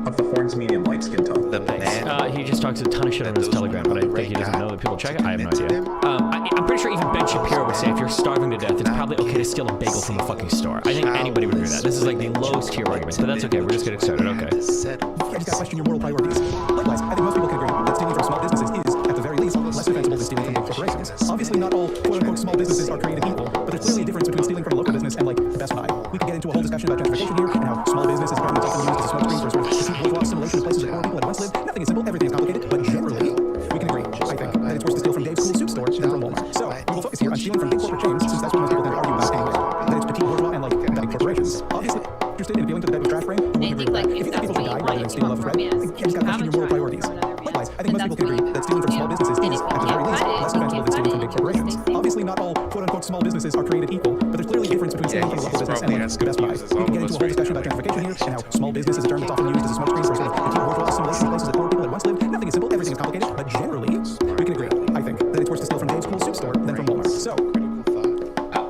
Of the horns, medium, light skin tone. The man. He just talks a ton of shit on his Telegram, but I think he doesn't know that people check it. I have no idea. I'm pretty sure even Ben Shapiro would say if you're starving to death, it's probably okay to steal a bagel from a fucking store. I think anybody would agree with that. This is like the lowest tier argument, but that's okay. We're just getting started. Okay. I just gotta question your moral priorities. Likewise, I think most people can agree that stealing from small businesses is, at the very least, less defensible than stealing from big corporations. Obviously, not all quote-unquote small businesses are created equal, but there's clearly a difference between stealing from a local business and, like, Best Buy. We could get into a whole discussion about gentrification here and how small business is often used as a smoke screen for sort of perceived bourgeois assimilation of places that poor people had once lived. Nothing is simple, everything is complicated, but generally, we can agree, I think, that it's worse to steal from Dave's Cool Soup store than from Walmart. So, we will focus here on stealing from big corporate chains, since that's what most people tend to argue about anyway. That it's petite bourgeois and, like, big corporations. Obviously, interested in appealing to the bed with trash frame, we can agree with that. If you think people should die rather than steal a loaf of bread, you just gotta question your moral priorities. Likewise, I think most people can agree that stealing from small businesses is, at the very least, less defensible than stealing from big corporations. Obviously, not all quote-unquote small businesses are created equal, but there's clearly a difference between stealing from a local business and, like, Best Buy. We can get into a whole discussion about gentrification here and how small business is a term that's often used as a smoke screen for sort of petite bourgeois assimilation of places that poor people had once lived. Nothing is simple, everything is complicated, but generally, we can agree, I think, that it's worse to steal from Dave's Cool Soup store than from Walmart. So,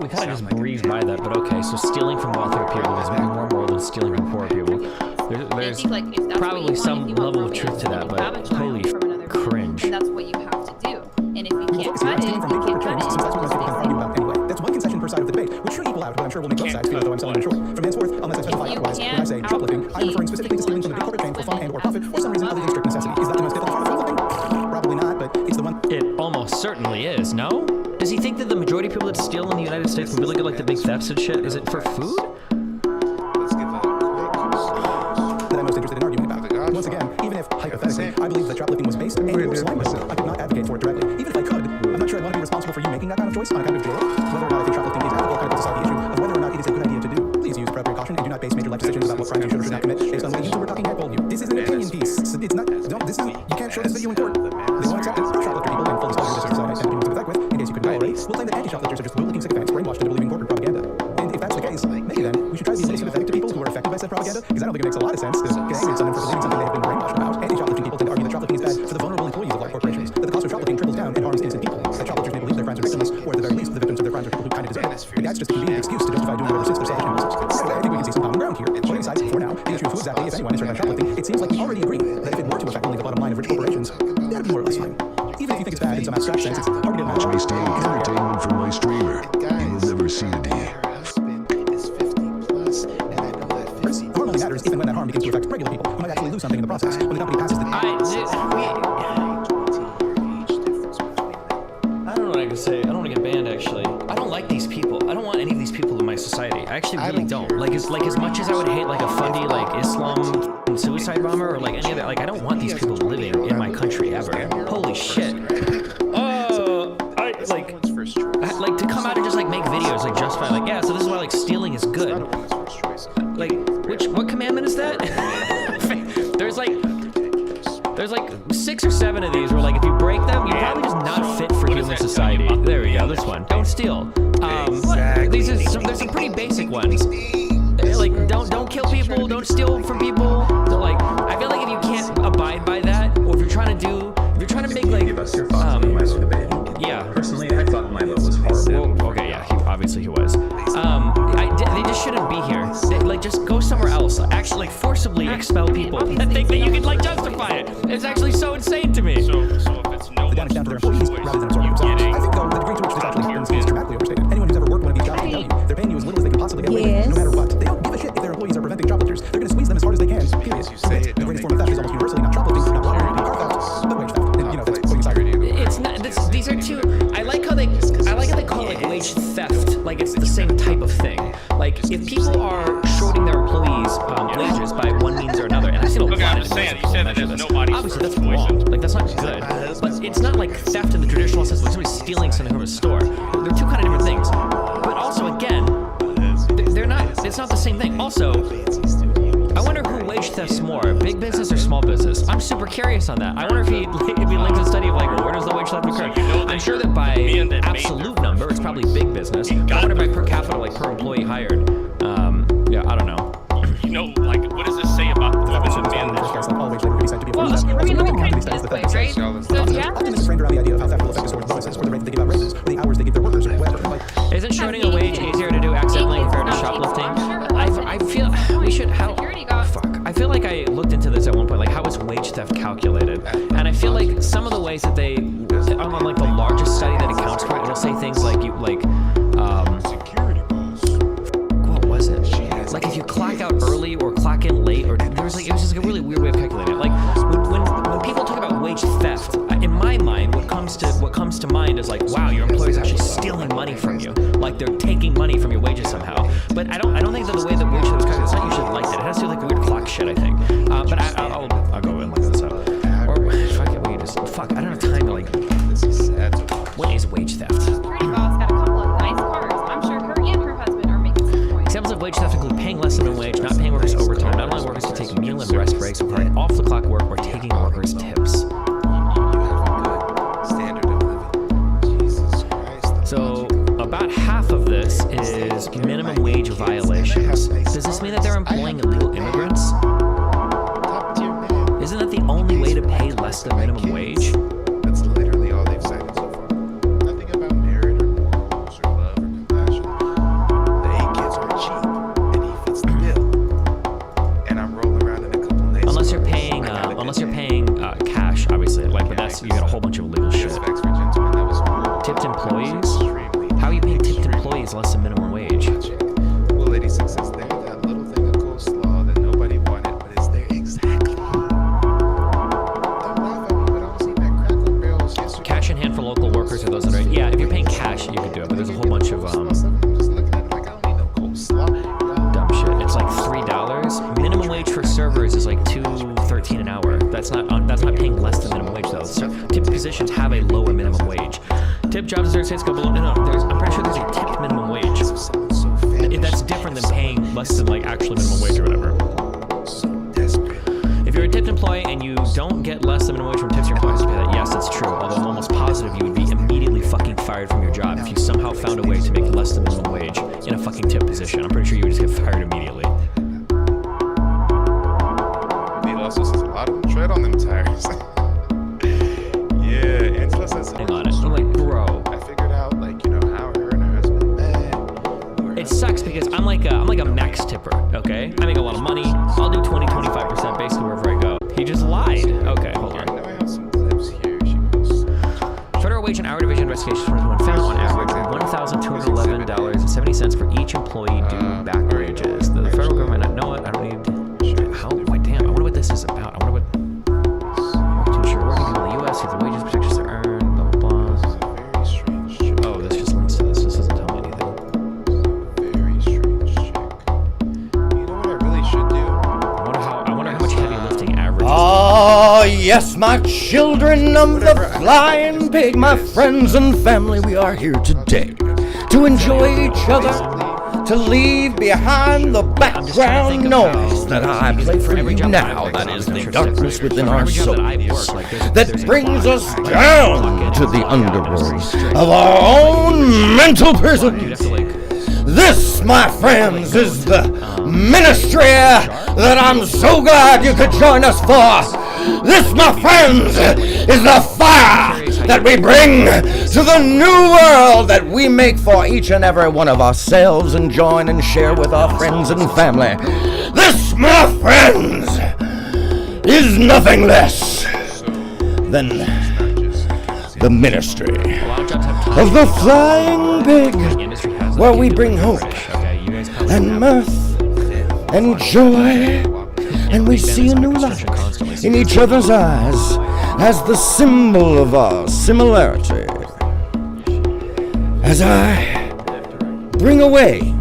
We kind of just breezed by that, but okay. So stealing from wealthier people is more moral than stealing from poor people. There's probably some level of truth to that, but holy cringe. That's what you have to do. And if you can't cut it, you can't cut it. Since that's what most people can argue about anyway. That's one concession per side of the debate, which should equal out, but I'm sure we'll make both sides feel as though I'm selling it short. From henceforth, unless I specify otherwise, when I say shoplifting, I'm referring specifically to stealing from the big corporate chain for fun and or profit, or some reason other than strict necessity. Is that the most difficult form of shoplifting? Probably not, but it's the one. It almost certainly is, no? Does he think that the majority of people that steal in the United States and really get like the big thefts and shit, is it for food? That I'm most interested in arguing about. Once again, even if, hypothetically, I believe that shoplifting was based and or slanderous, I could not advocate for it directly. Even if I could, I'm not sure I'd want to be responsible for you making that kind of choice on account of jail. Whether or not I think shoplifting is ethical kind of decide the issue of whether or not it is a good idea to do. Please use appropriate caution and do not base major life decisions about what crimes you should or should not commit based on what you were talking about. You. This is an opinion piece. It's not. This is. You can't show this video in court. They won't accept it. Shoplifter people and full disclosure to society I tend to be with, in case you couldn't know already, will claim that anti-shoplifters are just good-looking sycophants brainwashed into believing corporate propaganda. And if that's the case, maybe then we should try to be a little sympathetic to people who are affected by said propaganda, because I don't think it makes a lot of sense to get angry at someone for believing something they have been brainwashed about. Anti-shoplifting people tend to argue that shoplifting is bad for the vulnerable employees of large corporations, that the cost of shoplifting triples down and harms innocent people, that shoplifters may believe their crimes are victimless, or at the very least, the victims of their crimes are people who kind of deserve it. But that's just a convenient excuse to justify doing whatever suits their selfish impulses. So I think we can see some common ground here. Putting aside, for now, the issue of who exactly, if anyone, is hurt by shoplifting, it seems like we already agree that if it were to affect only the bottom line of rich corporations, that would be more or less fine. Even if you think it's bad in some abstract sense, it's hard to get mad. I stay entertainment from my streamer. You will never see a D. Harm only matters if and when that harm begins to affect regular people who might actually lose something in the process. When the company passes the... I don't know what I can say. I don't want to get banned, actually. I don't like these people. I don't want any of these people in my society. I actually really don't. Like as much as I would hate like a fundy like Islam suicide bomber or like any other, like I don't want these people living in my country ever. Holy shit. Like to come out and just like make videos like justify like, yeah, so this is why like stealing is good. Like what commandment is that? There's like 6 or 7 of these where like if you break them, you're probably just not fit for human society. There we go, this one. Don't steal. These are there's some pretty basic ones. Like don't kill people, don't steal from people. So like I feel like if you can't abide by that, or if you're trying to make like Give us your thoughts on the Milo debate. yeah. Personally, I thought Milo was horrible. Well, okay, yeah, obviously he was. They just shouldn't be here. Like, just go somewhere else. Actually, like, forcibly expel people that think that you can, like, justify it. It's actually so insane to me. So if it's no the damage down to their employees rather than absorbing themselves. I think, though, the degree to which this actually happens is dramatically overstated. Anyone who's ever worked one of these jobs can tell you they're paying you as little as they can possibly get away with, no matter what. They don't give a shit if their employees are preventing shoplifters. They're going to squeeze them as hard as they can, period. The greatest form of theft is almost universally not shoplifting, not robbery, not car theft, but wage theft. And, you know, that's putting aside. It's not. These are two. I like how they call it like wage theft. Like it's the same type of thing. Like if people are shorting their employees' wages by one means or another, and I see a lot I'm of just saying, you said that there's nobody. Obviously, that's wrong. Like that's not good. But it's not like theft in the traditional sense, like somebody stealing something from a store. They're two kind of different things. But also, again, they're not. It's not the same thing. Also, I wonder who wage thefts more, big business or small business. I'm super curious on that. I wonder if he linked a study of like, where does the wage theft occur? I'm sure that by absolute number, it's probably big business. I wonder by per capita, like per employee hired. Yeah, I don't know. You know, like, what does this say about the man that Well, I mean, look at this way, right? So if you have Often this is framed around the idea of how theft will affect the bonuses, or the rate that they give out raises, or the hours they give their workers, or whatever. Like, Isn't shorting a wage easier to do accidentally compared to shoplifting? I feel we should. Fuck. I feel like I looked into this at wage theft calculated. And I feel like some of the ways that they, on like the largest study that accounts for it, it'll say things like what was it? Like if you clock out early or clock in late, or it was just like a really weird way of calculating it. Like when people talk about wage theft, in my mind, what comes to mind is like, wow, your employer's actually stealing money from you. Like they're taking money from your wages somehow. But I don't think that the way that wage theft is calculated, it's not usually like that. It has to do with like weird clock shit, I think. But I'll go and look this up. Or fuck it, I don't have time to like. What is wage theft? Pretty boss got a couple of nice cars. I'm sure her and her husband are making some points. Examples of wage theft include paying less than minimum wage, not paying workers overtime, not allowing workers to take meal and rest breaks, requiring off-the-clock work, or taking workers' tips. So about half of this is minimum wage violations. Does this mean that they're employing illegal immigrants? Isn't that the only way to pay less than minimum wage? That's literally all they've cited so far. Nothing about merit or morals or love or compassion. The 8 kids are cheap, and he fits the bill. And I'm rolling around in a couple nights. Unless you're paying cash, obviously. Like, but that's you got a whole bunch of illegal shit. Tipped employees? How are you paying tipped employees less than minimum wage? Well, 86 is there, that little thing of coleslaw that nobody wanted, but it's there exactly. Don't laugh at me, but I was eating at Cracker Barrels yesterday. Cash in hand for local workers or those that are, yeah, if you're paying cash, you could do it, but there's a whole bunch of I'm just looking at it like, I don't need no coleslaw. dumb shit. It's like $3. Minimum wage for servers is like $2.13 an hour. That's not paying less than minimum wage though. So tipped positions have a lower minimum wage. Tip jobs in certain states go below. No, I'm pretty sure there's a tipped minimum wage. That's different than paying less than like actually minimum wage or whatever. So desperate. If you're a tipped employee and you don't get less than minimum wage from tips, your employer has to pay that. Yes, that's true. Although I'm almost positive you would be immediately fucking fired from your job if you somehow found a way to make less than minimum wage in a fucking tip position. I'm pretty sure you would just get fired immediately. Neil also says a lot of them tread on them tires. Yeah, Angela says. Hang on, I'm like, bro. I figured out, like, you know, how her and her husband met. It sucks because I'm like a max tipper, okay? I make a lot of money. I'll do 20-25% basically wherever I go. He just lied. Okay, hold I on. know I have some clips here. She posts. Federal Wage and Hour Division investigations 2021 found on average $1,211.70 for each employee due back wages. The federal government might not know it. I don't need. How? Wait, damn. I wonder what this is about. I wonder what. To ensure working people in the U.S. see the wages protections to earn. Blah blah blah. This is a very strange chick. Oh, this just links to this. This doesn't tell me anything. Very strange chick. You know what I really should do? I wonder how much heavy lifting averages. Oh, yes, my children of the flying pig, my friends and family, we are here today to enjoy each other, to leave behind the background noise that I play for you now. That is the darkness within our souls that brings us down to the underworld of our own mental prisons. This, my friends, is the ministry that I'm so glad you could join us for. This, my friends, is the fire that we bring to the new world that we make for each and every one of ourselves and join and share with our friends and family. This, my friends, is nothing less than the ministry of the flying pig, where we bring hope and mirth and joy, and we see a new light in each other's eyes as the symbol of our similarity. As I bring away,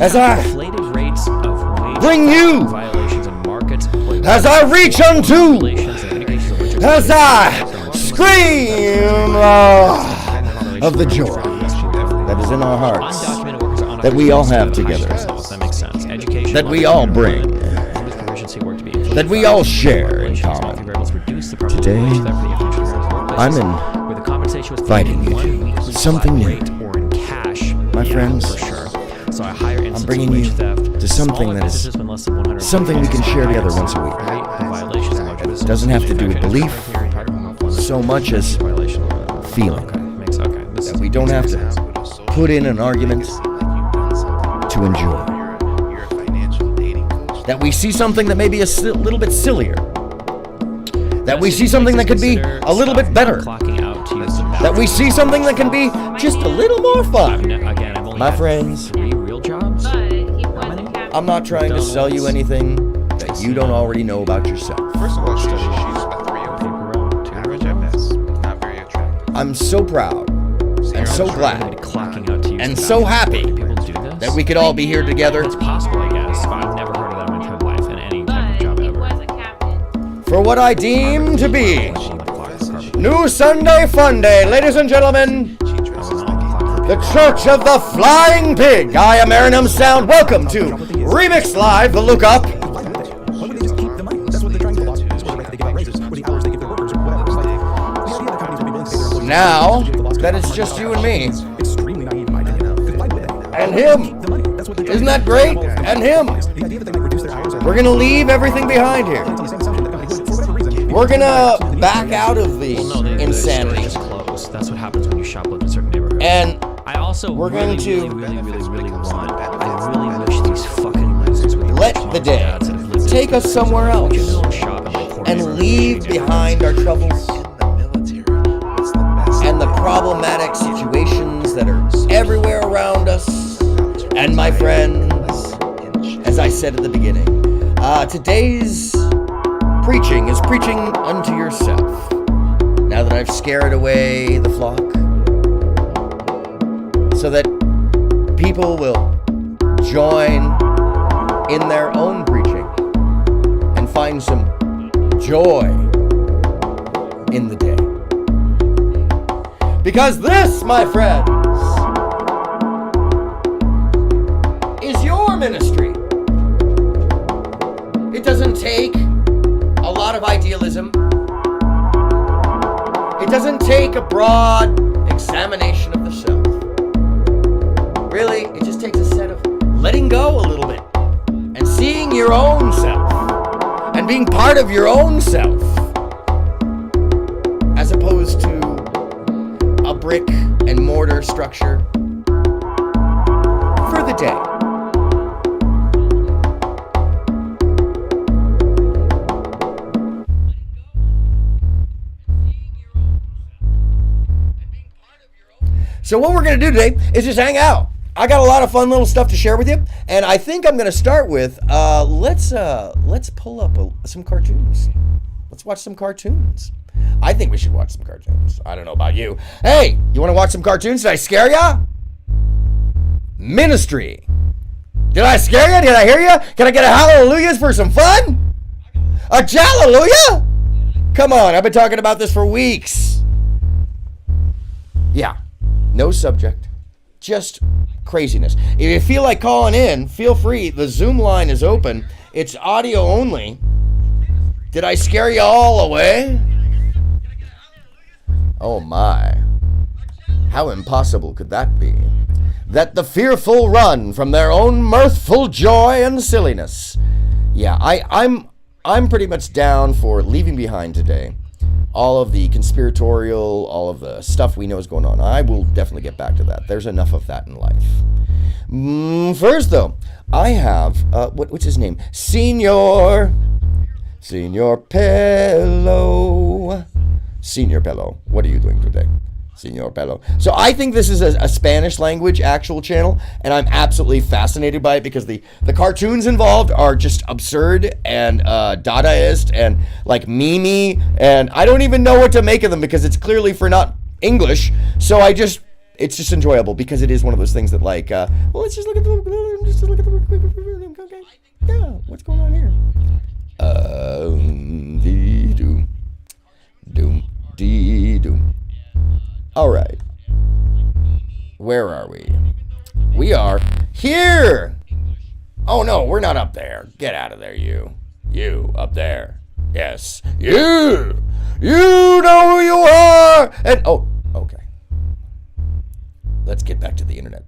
as I bring you, as I reach unto, as I scream of the joy that is in our hearts, that we all have together, that we all bring, that we all share in common. Today, I'm inviting you to something new. My friends, I'm bringing you to something that is something we can share together once a week. It doesn't have to do with belief so much as feeling. That we don't have to put in an argument to enjoy. That we see something that may be a little bit sillier That we see something that could be a little bit better. Clocking out to use the bathroom. That we see something that can be just a little more fun. Again, I've only My had friends, 3 real jobs. But he was a captain. I'm not trying to sell you anything that you don't already know about yourself. First of all, she's a 304. Average at best. Not very attractive. I'm so proud and so glad Clocking out to use and the so bathroom. happy People do this. that we could all be here together It's possible, I guess, but I've never heard of that in my entire life in any type of But job he ever. was a captain. for what I deem to be On the clock for carpet. New Sunday Fun Day, ladies and gentlemen. She dresses like a The Church of the Flying Pig. I am aronmsound. Welcome to Remix Live, the lookup. Why would they just keep the money? That's what they're trying to pull off. Or the rate they give out raises, or the hours they give their workers, or whatever. It's like, the idea that companies would be willing to pay their employees Now that it's just you and me, extremely naive in my opinion. Because why would they? and him. The money. That's what they're Isn't that great? And him. The idea that they might reduce their hours or We're gonna leave everything behind here. on the same assumption that companies would, for whatever reason. We're gonna back out of the No, the insanity. store just closed. That's what happens when you shoplift in certain neighborhoods. And I also we're going to really want. I really wish these fucking losers would let the day take us somewhere else and leave behind our troubles and the problematic situations that are everywhere around us. And my friends, as I said at the beginning, today's preaching is preaching unto yourself. Now that I've scared away the flock, so that people will join in their own preaching and find some joy in the day. Because this, my friends, is your ministry. It doesn't take a lot of idealism. It doesn't take a broad examination of the self. Really, it just takes a set of letting go a little bit and seeing your own self and being part of your own self as opposed to a brick and mortar structure for the day. So what we're going to do today is just hang out. I got a lot of fun little stuff to share with you, and I think I'm going to start with let's pull up some cartoons. Let's watch some cartoons. I think we should watch some cartoons. I don't know about you. Hey, you want to watch some cartoons? Did I scare ya? Ministry. Did I scare ya? Did I hear ya? Can I get a hallelujahs for some fun? A jallelujah? Come on, I've been talking about this for weeks. Yeah, no subject. Just craziness. If you feel like calling in, feel free. The Zoom line is open. It's audio only. Did I scare you all away? Oh my. How impossible could that be? That the fearful run from their own mirthful joy and silliness. Yeah, I'm pretty much down for leaving behind today all of the conspiratorial, all of the stuff we know is going on. I will definitely get back to that. There's enough of that in life. First, though, I have, what's his name? Senor Pello. Senor Pello, what are you doing today? Senor Pello. So I think this is a Spanish language actual channel, and I'm absolutely fascinated by it because the cartoons involved are just absurd and Dadaist and like meme, and I don't even know what to make of them because it's clearly for not English. So it's just enjoyable because it is one of those things that like, well, let's just look at the okay, yeah, what's going on here? Doom. All right. Where are we? We are here. Oh, no, we're not up there. Get out of there, you. You up there. Yes. You. You know who you are. And, oh, okay. Let's get back to the internet.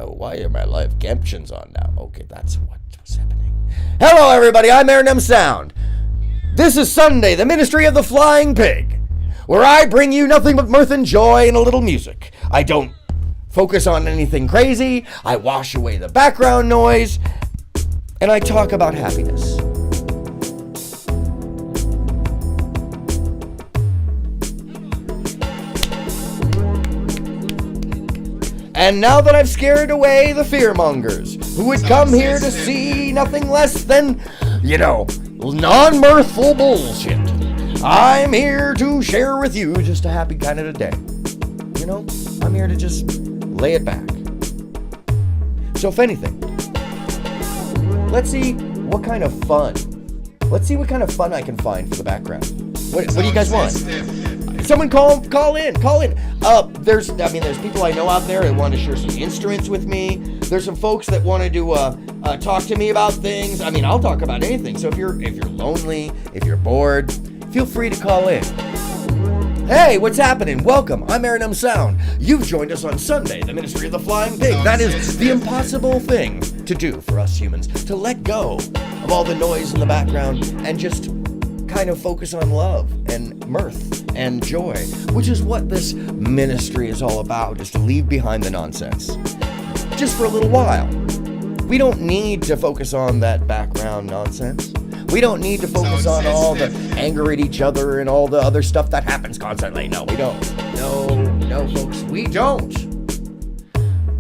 Oh, why are my live captions on now? Okay, that's what's happening. Hello, everybody. I'm aronmsound. This is Sunday, the Ministry of the Flying Pig, where I bring you nothing but mirth and joy and a little music. I don't focus on anything crazy. I wash away the background noise, and I talk about happiness. And now that I've scared away the fearmongers who would come here to see nothing less than, non-mirthful bullshit, I'm here to share with you just a happy kind of a day. I'm here to just lay it back. So if anything, let's see what kind of fun I can find for the background. What do you guys want? Someone call in. There's people I know out there that want to share some instruments with me. There's some folks that want to talk to me about things. I'll talk about anything. So if you're lonely, if you're bored, feel free to call in. Hey, what's happening? Welcome. I'm aronmsound. You've joined us on Sunday, the Ministry of the Flying Pig. That is the impossible thing to do for us humans, to let go of all the noise in the background and just kind of focus on love and mirth and joy, which is what this ministry is all about, is to leave behind the nonsense. Just for a little while. We don't need to focus on that background nonsense. We don't need to focus on all the anger at each other and all the other stuff that happens constantly. No, we don't. No, folks, we don't.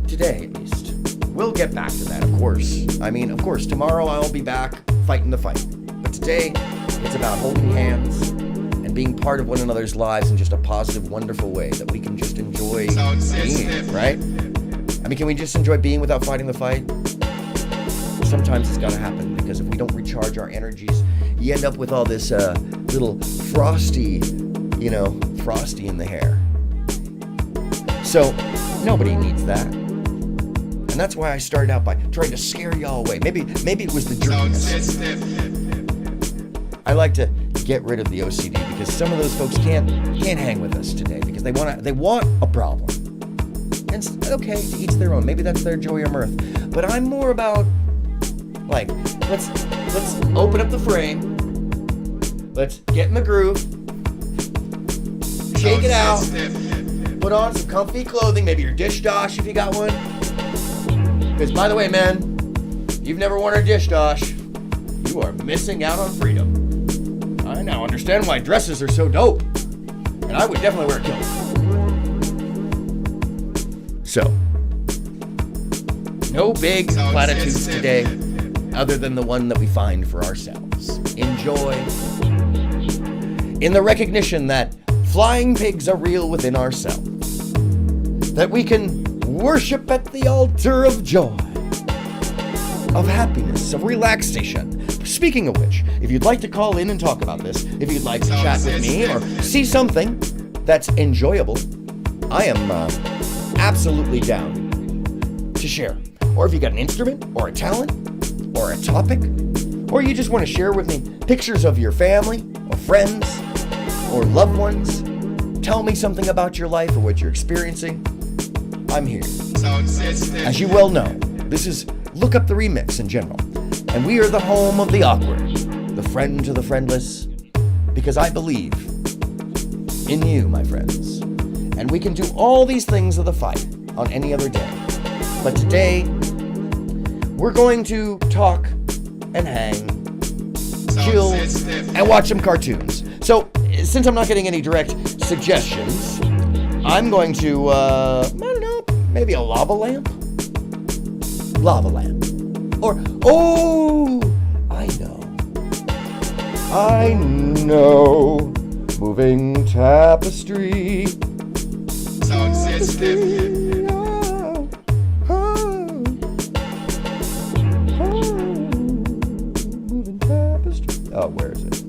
Today, at least. We'll get back to that, of course. Of course, tomorrow I'll be back fighting the fight. But today, it's about holding hands and being part of one another's lives in just a positive, wonderful way that we can just enjoy being, right? Can we just enjoy being without fighting the fight? Sometimes it's got to happen, because if we don't recharge our energies, you end up with all this little frosty in the hair. So nobody needs that. And that's why I started out by trying to scare y'all away. Maybe it was the jerkiness. I like to get rid of the OCD, because some of those folks can't hang with us today because they want a problem. And it's okay, to each their own. Maybe that's their joy or mirth. But I'm more about, let's open up the frame. Let's get in the groove. Shake it out. Put on some comfy clothing, maybe your dish dosh if you got one. Because, by the way, man, you've never worn a dish dosh, you are missing out on freedom. I now understand why dresses are so dope. And I would definitely wear a kilt. So, no big platitudes today, other than the one that we find for ourselves. Enjoy. In the recognition that flying pigs are real within ourselves. That we can worship at the altar of joy, of happiness, of relaxation. Speaking of which, if you'd like to call in and talk about this, if you'd like to chat with me or see something that's enjoyable, I am absolutely down to share. Or if you got an instrument or a talent or a topic, or you just want to share with me pictures of your family or friends or loved ones, tell me something about your life or what you're experiencing, I'm here. As you well know, this is Look Up the Remix in general, and we are the home of the awkward, the friend to the friendless, because I believe in you, my friends, and we can do all these things of the fight on any other day. But today, we're going to talk and hang, chill, and watch some cartoons. So, since I'm not getting any direct suggestions, I'm going to, maybe a lava lamp? Lava lamp. Or, I know. Moving tapestry. Moving tapestry. Oh, where is it?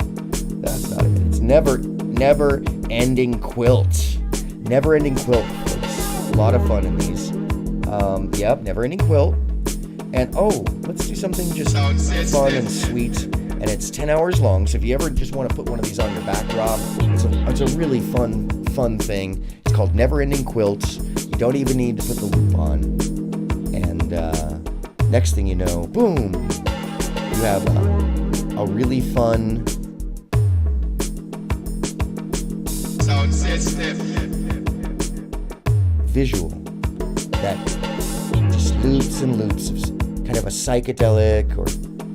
That's not it. It's never ending quilt. Never ending quilt, folks. A lot of fun in these. Yep, never ending quilt. And let's do something just fun and sweet. And it's 10 hours long, so if you ever just want to put one of these on your backdrop, it's a really fun thing. It's called Never Ending Quilts. You don't even need to put the loop on. And next thing you know, boom, you have a really fun visual that just loops and loops of kind of a psychedelic or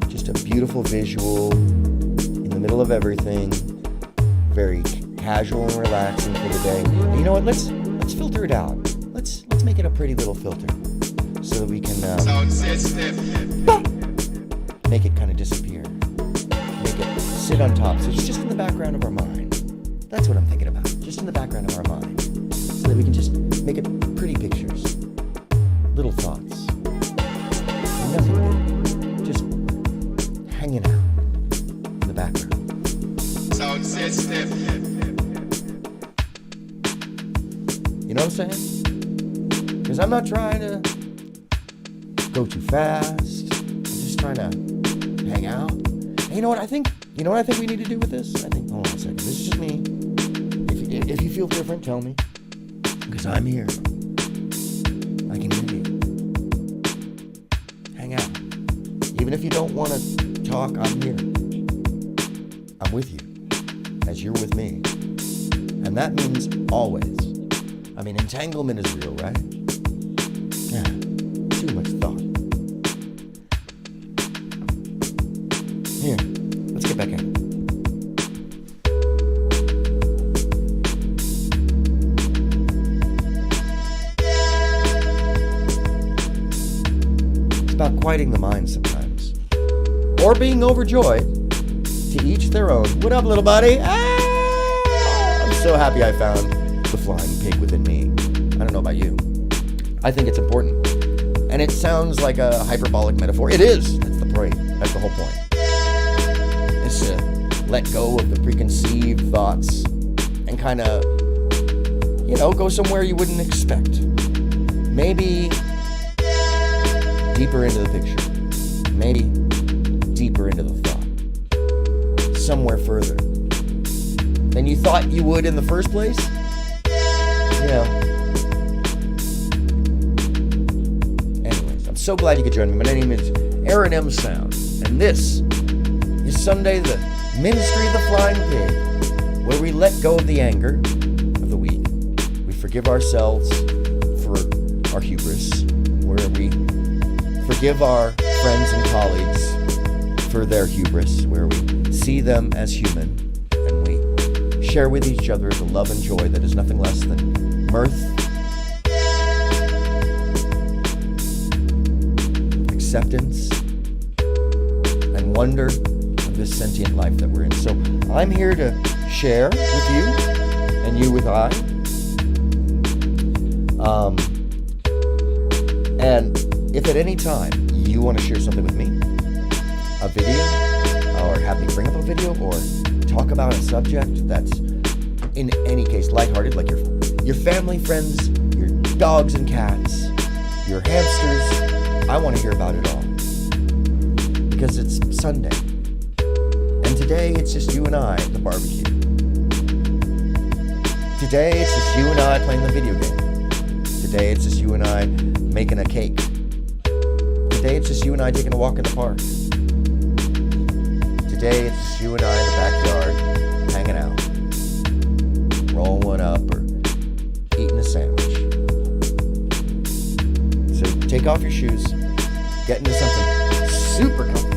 just a beautiful visual in the middle of everything, very casual and relaxing for the day. And you know what? Let's filter it out. Let's let's make it a pretty little filter so that we can make it kind of disappear. Make it sit on top, so it's just in the background of our mind. That's what I'm thinking about, just in the background of our mind, so that we can just make it pretty pictures, little thoughts, nothing big, just hanging out in the background. Sound system. You know what I'm saying? Because I'm not trying to go too fast. I'm just trying to hang out. And you know what I think? You know what I think we need to do with this? Hold on a second. This is just me. If you feel different, tell me. Because I'm here. I can hear you. Hang out. Even if you don't want to talk, I'm here. I'm with you. As you're with me. And that means always. I mean, entanglement is real, right? Yeah, too much thought. Here, let's get back in. It's about quieting the mind sometimes. Or being overjoyed. To each their own. What up, little buddy? I'm so happy I found the flying pig within me. I don't know about you. I think it's important. And it sounds like a hyperbolic metaphor. It is. That's the point. That's the whole point. It's to let go of the preconceived thoughts and kind of, go somewhere you wouldn't expect. Maybe deeper into the picture. Maybe deeper into the thought. Somewhere further than you thought you would in the first place. Anyways, I'm so glad you could join me. My name is aronmsound, and this is Sunday, the Ministry of the Flying Pig, where we let go of the anger of the week. We forgive ourselves for our hubris, where we forgive our friends and colleagues for their hubris, where we see them as human, and we share with each other the love and joy that is nothing less than mirth, acceptance, and wonder of this sentient life that we're in. So I'm here to share with you, and you with I. And if at any time you want to share something with me, a video, or have me bring up a video, or talk about a subject that's in any case lighthearted, like your family, friends, your dogs and cats, your hamsters, I want to hear about it all. Because it's Sunday. And today it's just you and I at the barbecue. Today it's just you and I playing the video game. Today it's just you and I making a cake. Today it's just you and I taking a walk in the park. Today it's just you and I in the backyard hanging out. Rolling one up or eating a sandwich. So take off your shoes, get into something super comfy.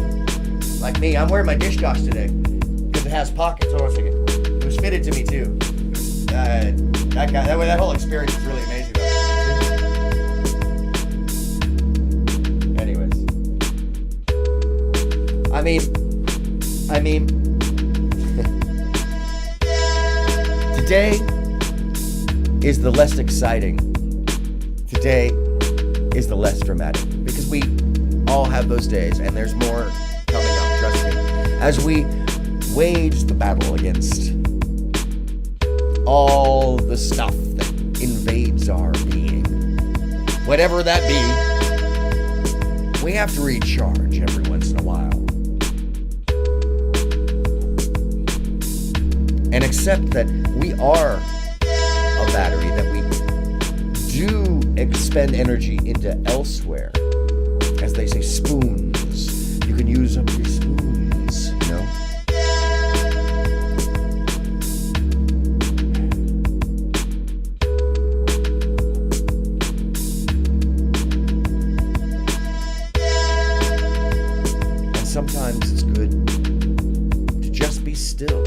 Like me, I'm wearing my dish cloth today because it has pockets. Hold on a second. It was fitted to me too. That whole experience is really amazing. Anyways, I mean, today is the less exciting. Today is the less dramatic, because we all have those days, and there's more coming up, trust me, as we wage the battle against all the stuff that invades our being. Whatever that be, we have to recharge every once in a while. And accept that we are a battery, that we do expend energy into elsewhere. As they say, spoons. You can use up your spoons, you know? And sometimes it's good to just be still.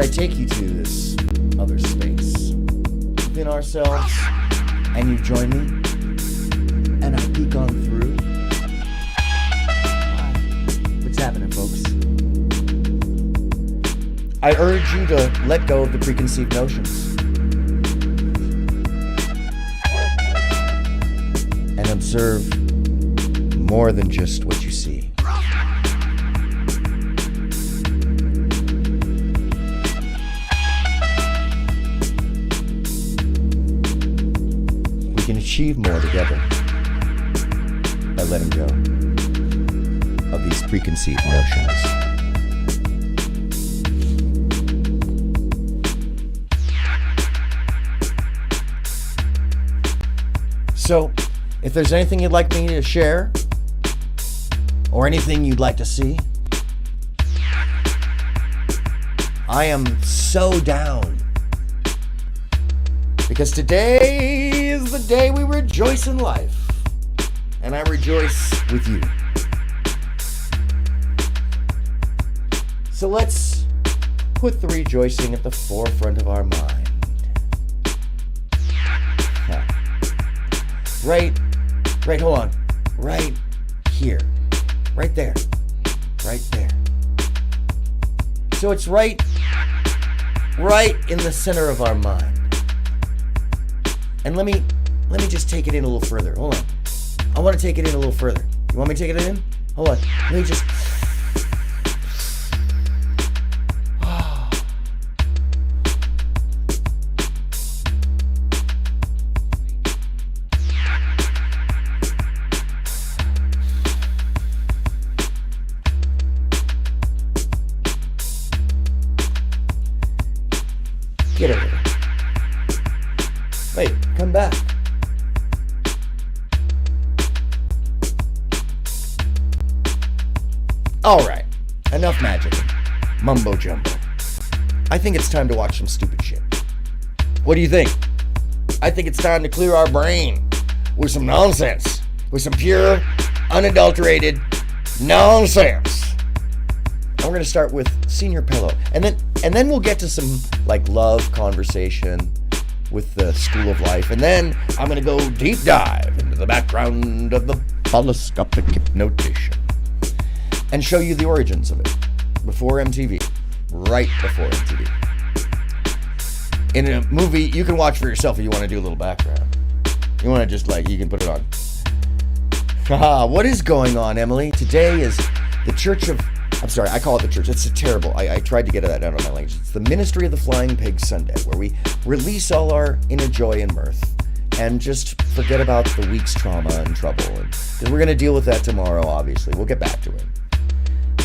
I take you to this other space within ourselves, and you join me, and I peek on through. What's happening, folks? I urge you to let go of the preconceived notions and observe more than just what you see. We can achieve more together by letting go of these preconceived notions. So, if there's anything you'd like me to share, or anything you'd like to see, I am so down. Because today is the day we rejoice in life, and I rejoice with you. So let's put the rejoicing at the forefront of our mind. Right, hold on. Right here. Right there. Right there. So it's right in the center of our mind. And let me just take it in a little further. Hold on. I want to take it in a little further. You want me to take it in? Hold on. Let me just... Get over there. Wait, come back. Alright, enough magic. Mumbo jumbo. I think it's time to watch some stupid shit. What do you think? I think it's time to clear our brain with some nonsense. With some pure, unadulterated nonsense. And we're gonna start with Senior Pillow. And then we'll get to some like love conversation with the School of Life. And then I'm gonna go deep dive into the background of the polyscopic hypnotation and show you the origins of it before MTV, right before MTV. In a movie you can watch for yourself if you want to do a little background. You want to just you can put it on. Haha, what is going on, Emily? Today is the Church of... I'm sorry, I call it the church. It's terrible. I tried to get that out of my language. It's the Ministry of the Flying Pig Sunday, where we release all our inner joy and mirth and just forget about the week's trauma and trouble. And we're going to deal with that tomorrow, obviously. We'll get back to it.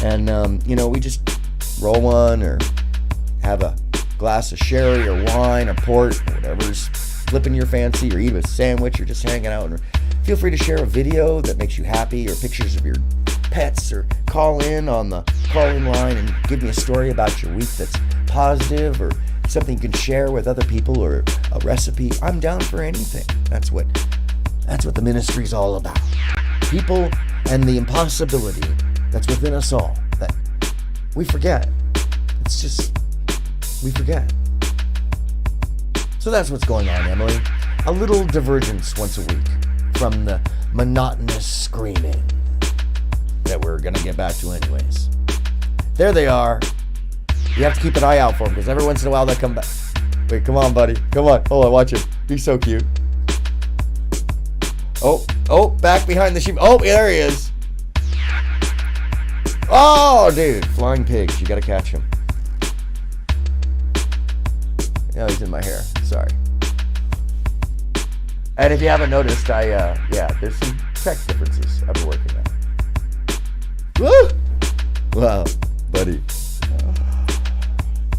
And, we just roll one or have a glass of sherry or wine or port or whatever's flipping your fancy, or eat a sandwich or just hanging out. And feel free to share a video that makes you happy or pictures of your pets, or call in on the call-in line and give me a story about your week that's positive or something you can share with other people, or a recipe. I'm down for anything. That's what the ministry's all about. People and the impossibility that's within us all that we forget. It's just, we forget. So that's what's going on, Emily. A little divergence once a week from the monotonous screaming that we're gonna get back to anyways. There they are. You have to keep an eye out for them, because every once in a while they come back. Wait, come on, buddy. Come on. Hold on, watch him. He's so cute. Oh, back behind the sheep. Oh, there he is. Oh, dude. Flying pigs. You gotta catch him. Oh, he's in my hair. Sorry. And if you haven't noticed, there's some tech differences I've been working on. Woo! Wow, buddy.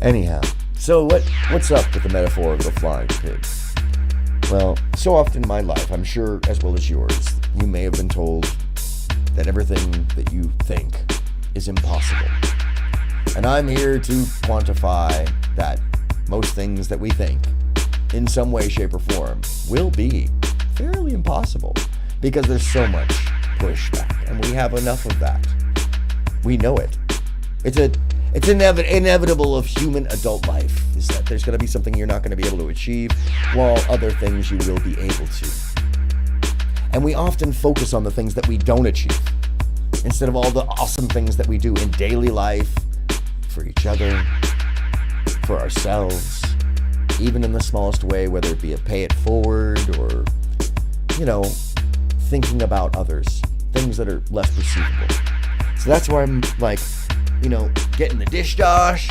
Anyhow, so what's up with the metaphor of the flying pig? Well, so often in my life, I'm sure as well as yours, you may have been told that everything that you think is impossible. And I'm here to quantify that most things that we think, in some way, shape, or form, will be fairly impossible, because there's so much pushback, and we have enough of that. We know it. It's inevitable of human adult life is that there's going to be something you're not going to be able to achieve, while other things you will be able to. And we often focus on the things that we don't achieve, instead of all the awesome things that we do in daily life, for each other, for ourselves, even in the smallest way, whether it be a pay it forward or, thinking about others, things that are less perceivable. So that's why I'm like, getting the dish dosh,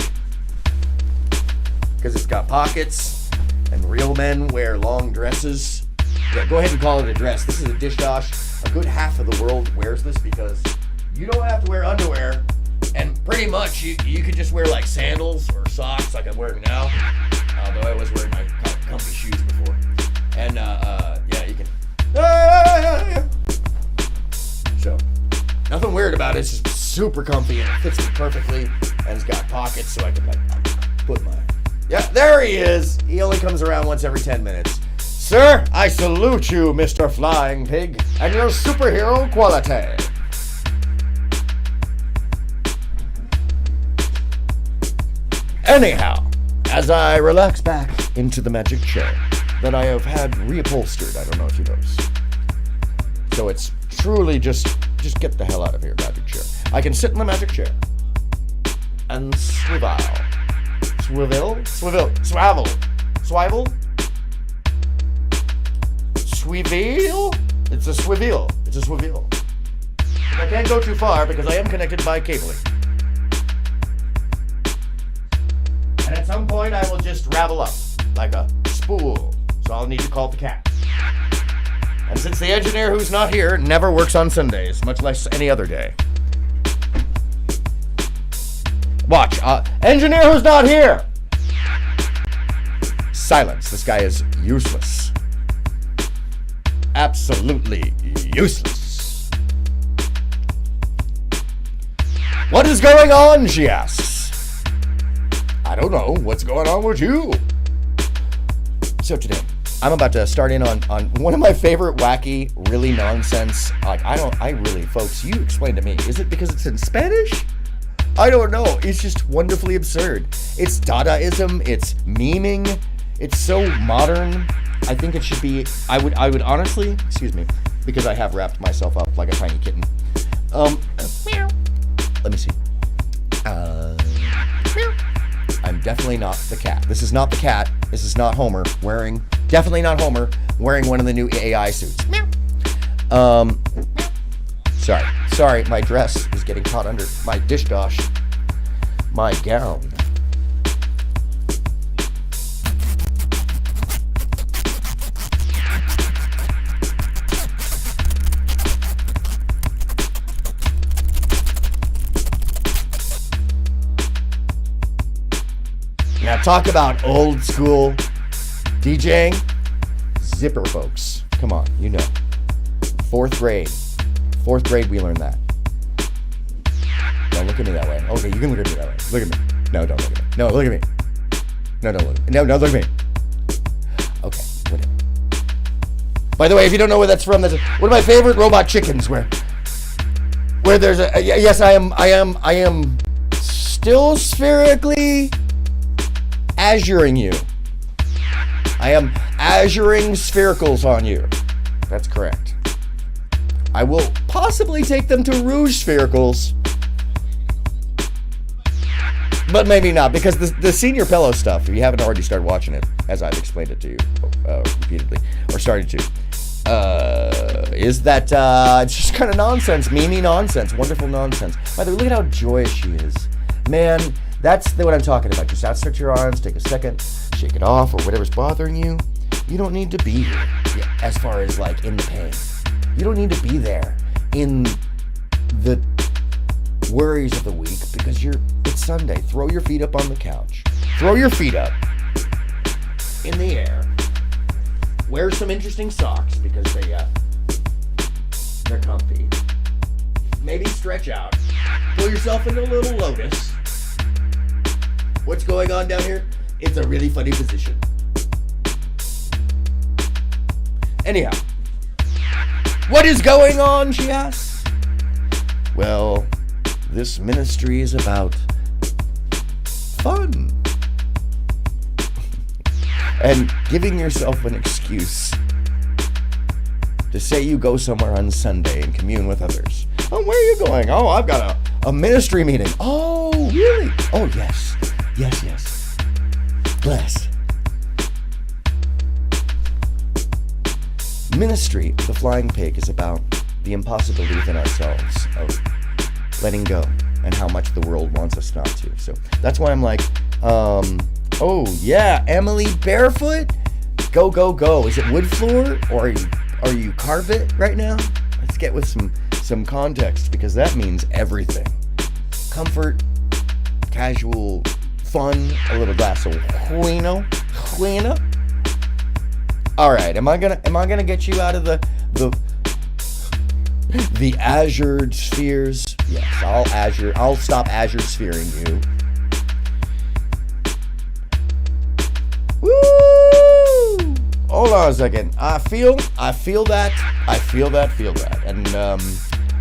because it's got pockets, and real men wear long dresses. Yeah, go ahead and call it a dress. This is a dish dosh. A good half of the world wears this because you don't have to wear underwear, and pretty much you could just wear like sandals or socks like I'm wearing now, although I was wearing my comfy shoes before. And yeah, you can. So, nothing weird about it. It's just super comfy and it fits me perfectly, and it's got pockets so I can put my. Yeah, there he is. He only comes around once every 10 minutes. Sir, I salute you, Mr. Flying Pig, and your superhero quality. Anyhow, as I relax back into the magic chair that I have had reupholstered, I don't know if you noticed. So it's truly just get the hell out of here, magic chair. I can sit in the magic chair and swivel. Swivel? Swavel. Swivel? Swivel? It's a swivel. I can't go too far because I am connected by cabling. And at some point I will just ravel up like a spool. So I'll need to call the cat. And since the engineer who's not here never works on Sundays, much less any other day. Watch, engineer who's not here! Silence, this guy is useless. Absolutely useless. What is going on, she asks. I don't know, what's going on with you? So today, I'm about to start in on one of my favorite wacky, really nonsense, folks, you explain to me, is it because it's in Spanish? I don't know, it's just wonderfully absurd. It's Dadaism, it's memeing, it's so modern. I think it should be, I would honestly, excuse me, because I have wrapped myself up like a tiny kitten. Let me see. I'm definitely not the cat. This is not the cat. This is not Homer definitely not Homer wearing one of the new AI suits. Sorry, my dress is getting caught under my dish dosh, my gown. Now talk about old school DJing. Zipper folks. Come on, you know. Fourth grade we learned that. Don't look at me that way. Okay, you can look at me that way. Look at me. No, don't look at me. No, look at me. No, don't look at me. No, look at me. Okay, whatever. By the way, if you don't know where that's from, that's one of my favorite Robot Chickens where there's a yes, I am still spherically azuring you. I am azuring sphericals on you. That's correct. I will possibly take them to rouge sphericals. But maybe not, because the Senior Pillow stuff, if you haven't already started watching it, as I've explained it to you repeatedly, or started to, is that it's just kind of nonsense, memey nonsense, wonderful nonsense. By the way, look at how joyous she is. Man, that's what I'm talking about. Just outstretch your arms, take a second, shake it off, or whatever's bothering you. You don't need to be here, as far as like in the pain. You don't need to be there in the worries of the week because it's Sunday. Throw your feet up on the couch. Throw your feet up in the air. Wear some interesting socks because they're comfy. Maybe stretch out. Pull yourself into a little lotus. What's going on down here? It's a really funny position. Anyhow, what is going on, she asks? Well, this ministry is about fun. And giving yourself an excuse to say you go somewhere on Sunday and commune with others. Oh, where are you going? Oh, I've got a ministry meeting. Oh, really? Oh, yes. Yes. Bless. Ministry, the Flying Pig, is about the impossibility within ourselves of letting go and how much the world wants us not to. So that's why I'm like, oh yeah, Emily Barefoot? Go. Is it wood floor or are you carpet right now? Let's get with some context, because that means everything. Comfort, casual, fun, a little glass of juino. All right, am I gonna get you out of the azured spheres? Yes, I'll stop azure sphering you. Woo! Hold on a second. I feel that. And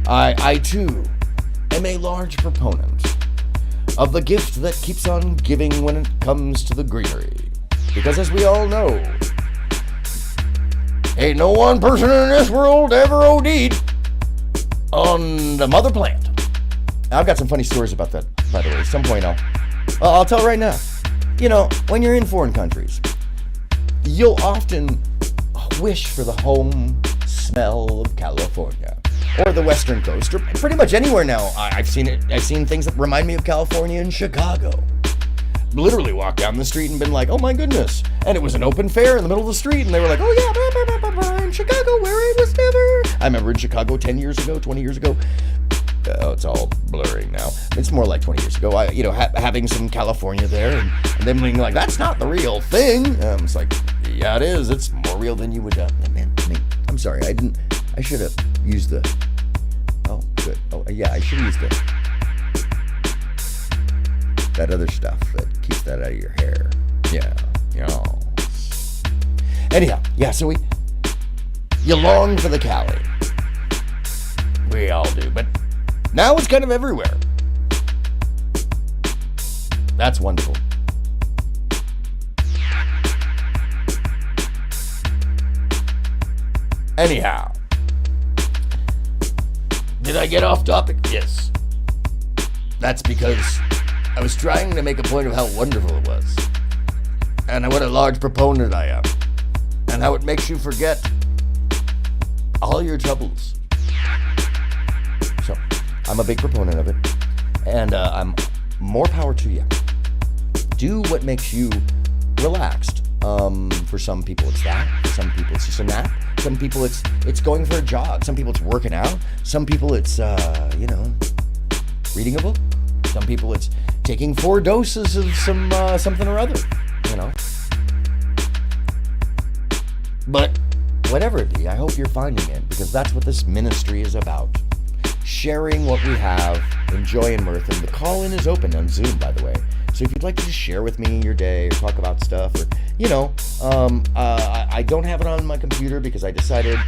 I too am a large proponent of the gift that keeps on giving when it comes to the greenery. Because as we all know, ain't no one person in this world ever OD'd on the mother plant. I've got some funny stories about that, by the way. At some point I'll tell right now. You know, when you're in foreign countries, you'll often wish for the home smell of California or the Western Coast, or pretty much anywhere now. I've seen things that remind me of California in Chicago. Literally walked down the street and been like, oh my goodness. And it was an open fair in the middle of the street, and they were like, oh yeah, in Chicago, where I was never. I remember in Chicago 10 years ago, 20 years ago. Oh, it's all blurring now. It's more like 20 years ago. Having some California there, and them being like, that's not the real thing. It's like, yeah, it is. It's more real than you would. I'm sorry. I should have used the. Oh, good. Oh, yeah, I should have used that other stuff that keeps that out of your hair. Yeah. Anyhow, yeah. So you long for the Cali. We all do, but now it's kind of everywhere. That's wonderful. Anyhow, did I get off topic? Yes. That's because I was trying to make a point of how wonderful it was, and what a large proponent I am, and how it makes you forget all your troubles. So, I'm a big proponent of it, and I'm more power to you. Do what makes you relaxed. For some people it's that. For some people it's just a nap. Some people it's going for a jog. Some people it's working out. Some people it's reading a book. Some people it's taking 4 doses of something or other. But whatever it be, I hope you're finding it, because that's what this ministry is about. Sharing what we have in joy and mirth. And the call-in is open on Zoom, by the way. So if you'd like to just share with me your day or talk about stuff, or, I don't have it on my computer because I decided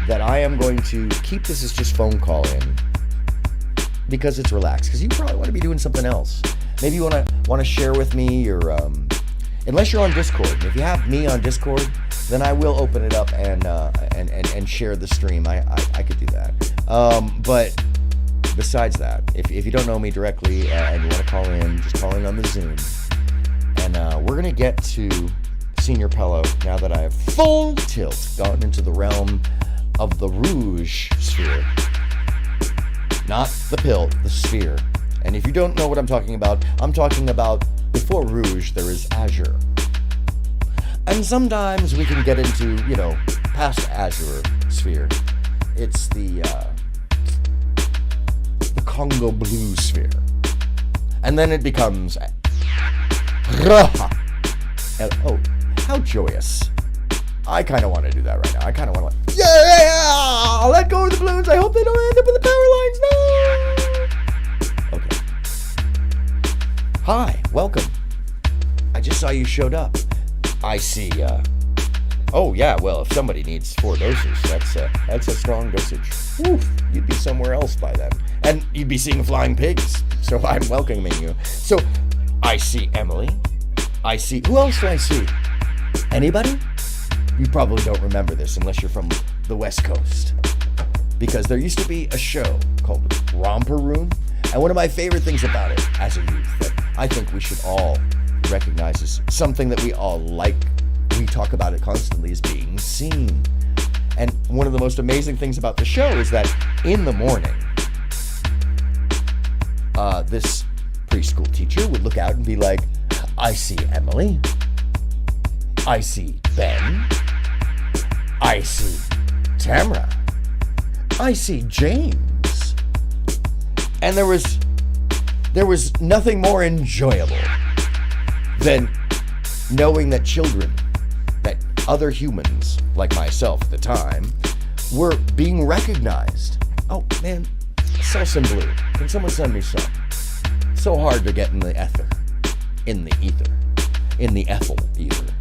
that I am going to keep this as just phone call-in because it's relaxed. Because you probably want to be doing something else. Maybe you want to share with me your, unless you're on Discord. If you have me on Discord, then I will open it up and share the stream. I could do that. But besides that, if you don't know me directly and you want to call in, just call in on the Zoom. And we're going to get to Senior Pello now that I have full tilt gone into the realm of the Rouge sphere. Not the pill, the sphere. And if you don't know what I'm talking about before Rouge, there is Azure. And sometimes we can get into, past Azure sphere. It's the Congo Blue sphere. And then it becomes Raha. Oh, how joyous. I kind of want to do that right now. I kind of want to yeah! Let go of the balloons. I hope they don't end up in the power lines. No! Okay. Hi, welcome. I just saw you showed up. I see, oh yeah, well, if somebody needs 4 doses, that's a strong dosage. Oof, you'd be somewhere else by then. And you'd be seeing flying pigs, so I'm welcoming you. So, I see Emily. I see. Who else do I see? Anybody? You probably don't remember this unless you're from the West Coast. Because there used to be a show called Romper Room. And one of my favorite things about it as a youth that I think we should all recognize as something that we all like, we talk about it constantly, is being seen. And one of the most amazing things about the show is that in the morning, this preschool teacher would look out and be like, I see Emily. I see Ben. I see Tamara. I see James. And there was nothing more enjoyable than knowing that children, that other humans like myself at the time, were being recognized. Oh man, Selsun Blue. Can someone send me some? So hard to get in the ether. In the ether. In the ethel ether.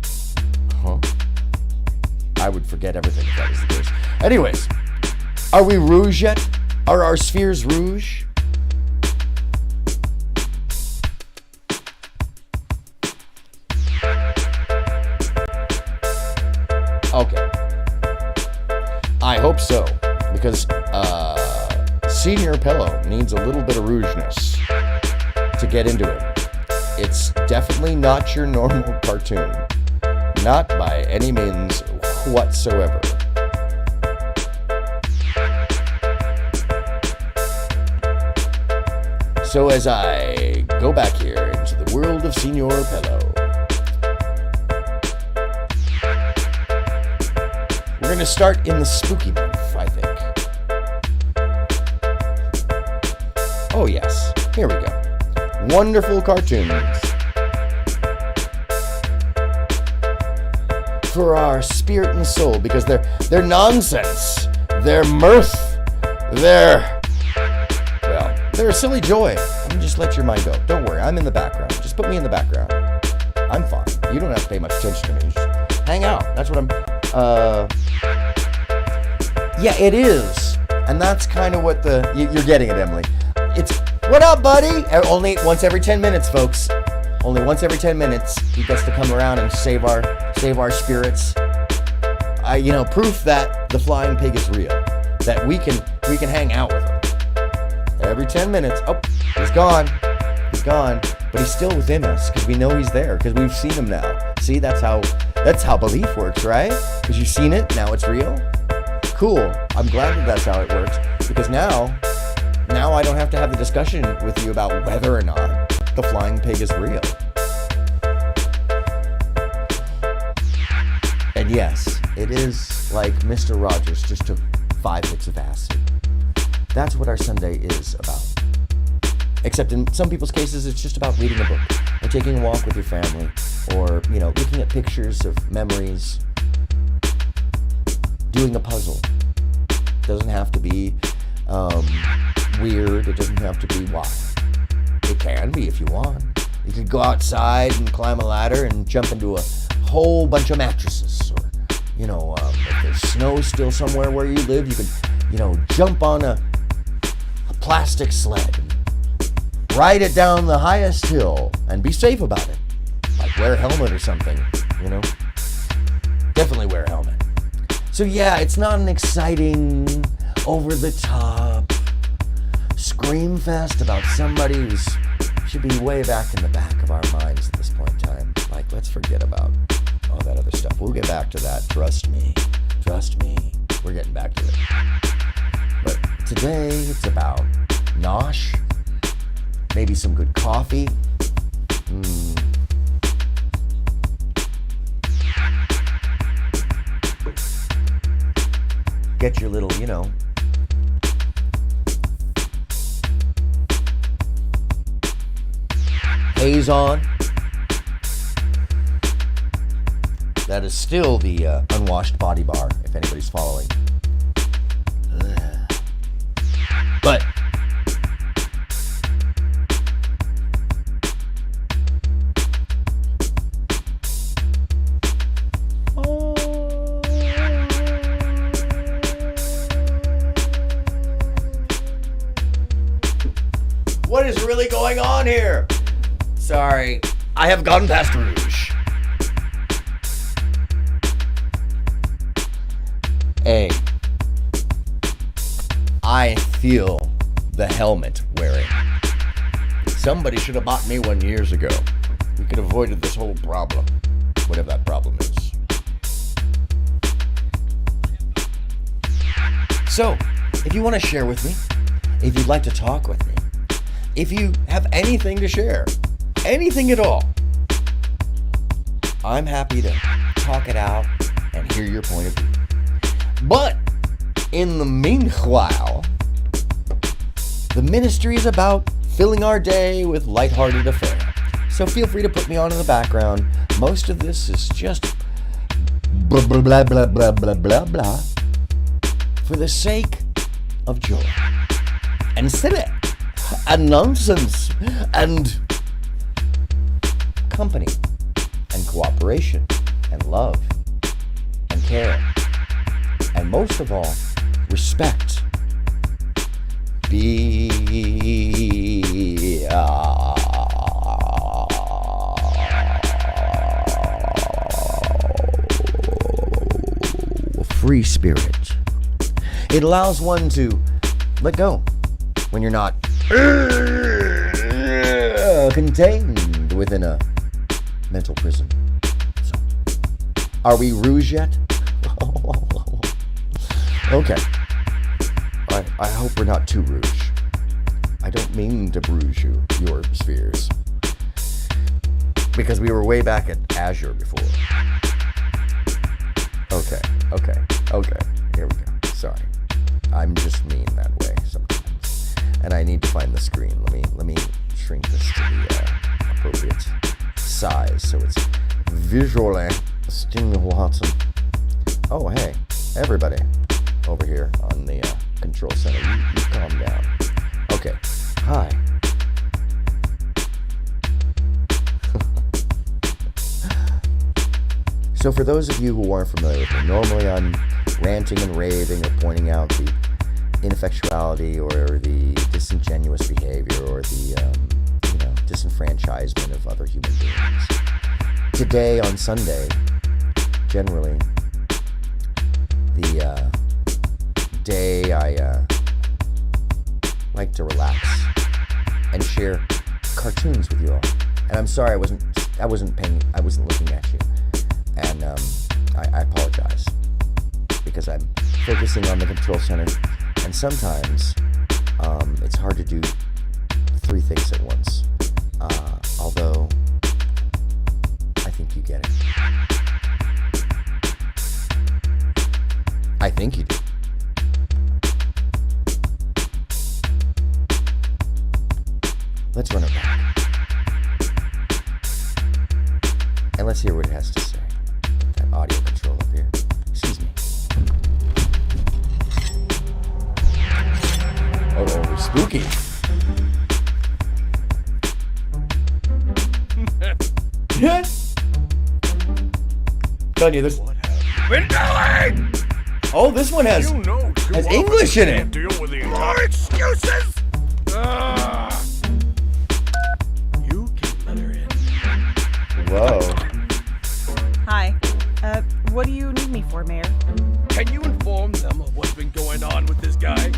Huh? I would forget everything if that was the case. Anyways, are we rouge yet? Are our spheres rouge? Okay. I hope so, because Senior Pillow needs a little bit of rougeness to get into it. It's definitely not your normal cartoon. Not by any means whatsoever. So as I go back here into the world of Senior Pillow, we're going to start in the spooky month, I think. Oh yes, here we go. Wonderful cartoons for our spirit and soul, because they're nonsense, they're mirth, they're a silly joy. I'm gonna just let your mind go. Don't worry, I'm in the background. Just put me in the background. I'm fine. You don't have to pay much attention to me. Just hang out. That's what I'm. Yeah, it is, and that's kind of what you're getting at, Emily. It's what up, buddy? Only once every 10 minutes, folks. Only once every 10 minutes he gets to come around and save our spirits. Proof that the flying pig is real. That we can hang out with him. Every 10 minutes. Oh, he's gone. He's gone. But he's still within us because we know he's there because we've seen him now. See, that's how belief works, right? Because you've seen it, now it's real. Cool. I'm glad that's how it works, because now I don't have to have the discussion with you about whether or not the flying pig is real. And yes, it is like Mr. Rogers just took 5 hits of acid. That's what our Sunday is about. Except in some people's cases, it's just about reading a book, or taking a walk with your family, or, looking at pictures of memories, doing a puzzle. It doesn't have to be weird. It doesn't have to be wild. It can be if you want. You could go outside and climb a ladder and jump into a whole bunch of mattresses, or, if there's snow still somewhere where you live, you could, jump on a plastic sled and ride it down the highest hill and be safe about it. Like wear a helmet or something, Definitely wear a helmet. So yeah, it's not an exciting, over-the-top scream fest about somebody who's should be way back in the back of our minds at this point in time. Like, let's forget about all that other stuff. We'll get back to that. Trust me. We're getting back to it. But today, it's about nosh, maybe some good coffee. Get your little, haze on. That is still the unwashed body bar, if anybody's following. But what is really going on here? Sorry, I have gone past Rouge. Hey, I feel the helmet wearing. Somebody should have bought me one years ago. We could have avoided this whole problem, whatever that problem is. So, if you want to share with me, if you'd like to talk with me, if you have anything to share, anything at all, I'm happy to talk it out and hear your point of view. But in the meanwhile, the ministry is about filling our day with lighthearted affair. So feel free to put me on in the background. Most of this is just blah blah blah blah blah blah blah blah for the sake of joy and silly and nonsense and company and cooperation and love and care and most of all respect. Be free spirit. It allows one to let go when you're not contained within a mental prison. So, are we Rouge yet? Okay. I hope we're not too rouge. I don't mean to bruise your spheres. Because we were way back at Azure before. Okay. Here we go. Sorry. I'm just mean that way sometimes. And I need to find the screen. Let me shrink this to the appropriate size so it's visually stimulating. Oh, hey, everybody over here on the control center, you calm down. Okay, hi. So for those of you who aren't familiar with me, normally I'm ranting and raving or pointing out the ineffectuality or the disingenuous behavior or the disenfranchisement of other human beings. Today on Sunday, generally, the day I like to relax and share cartoons with you all. And I'm sorry I wasn't looking at you. And I apologize because I'm focusing on the control center, and sometimes it's hard to do 3 things at once. Although I think you get it. I think you do. Let's run it back. And let's hear what it has to say. Get that audio control up here. Excuse me. Oh, spooky. Telling you this. What have you been doing? Oh, this one has English in it. Deal with the more excuses. You can let her in. Whoa. Hi. What do you need me for, Mayor? Can you inform them of what's been going on with this guy?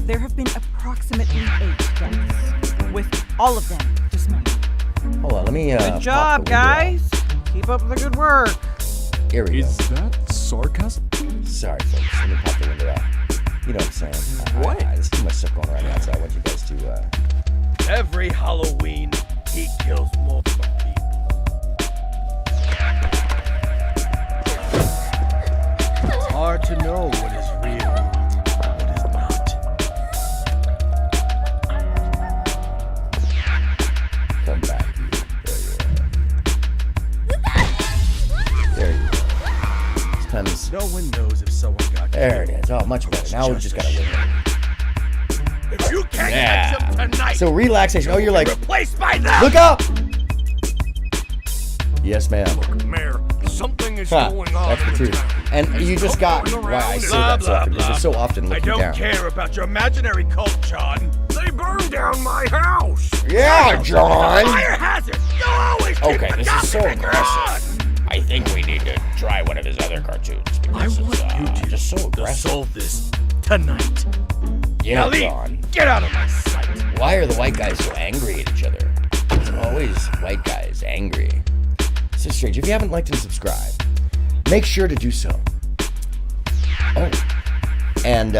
There have been approximately 8 deaths. With all of them this morning. Hold on, let me Good job, guys. Keep up the good work. Here we go. Is that sarcasm? Sorry, folks. Let me pop the window out. You know what I'm saying? What? There's too much stuff going on outside. I want you guys to, Every Halloween, he kills multiple people. It's hard to know what is real, what is not. come back. There you are. This time is... No one knows if someone got There it killed. is. Oh, much better. Now we just gotta win. If you can't catch them tonight, So relaxation. Oh, you're like... replaced by them. Look up! Yes, ma'am. Look, Mayor, something is Huh, going on that's the in truth. town. And There's you just got... something Why I around say blah, that so often, blah, because it's so often I looking don't down. care about your imaginary cult, John. Leave burned down my house. Yeah, John. Fire hazard. You always keep Okay, this is so forgotten it aggressive. I think we need to try one of his other cartoons. I Because want you it's to just so aggressive. solve this tonight. Yeah, Now leave. John. Get out of my sight. Why are the white guys so angry at each other? It's always white guys angry. This is strange. If you haven't liked and subscribed, make sure to do so. Oh, and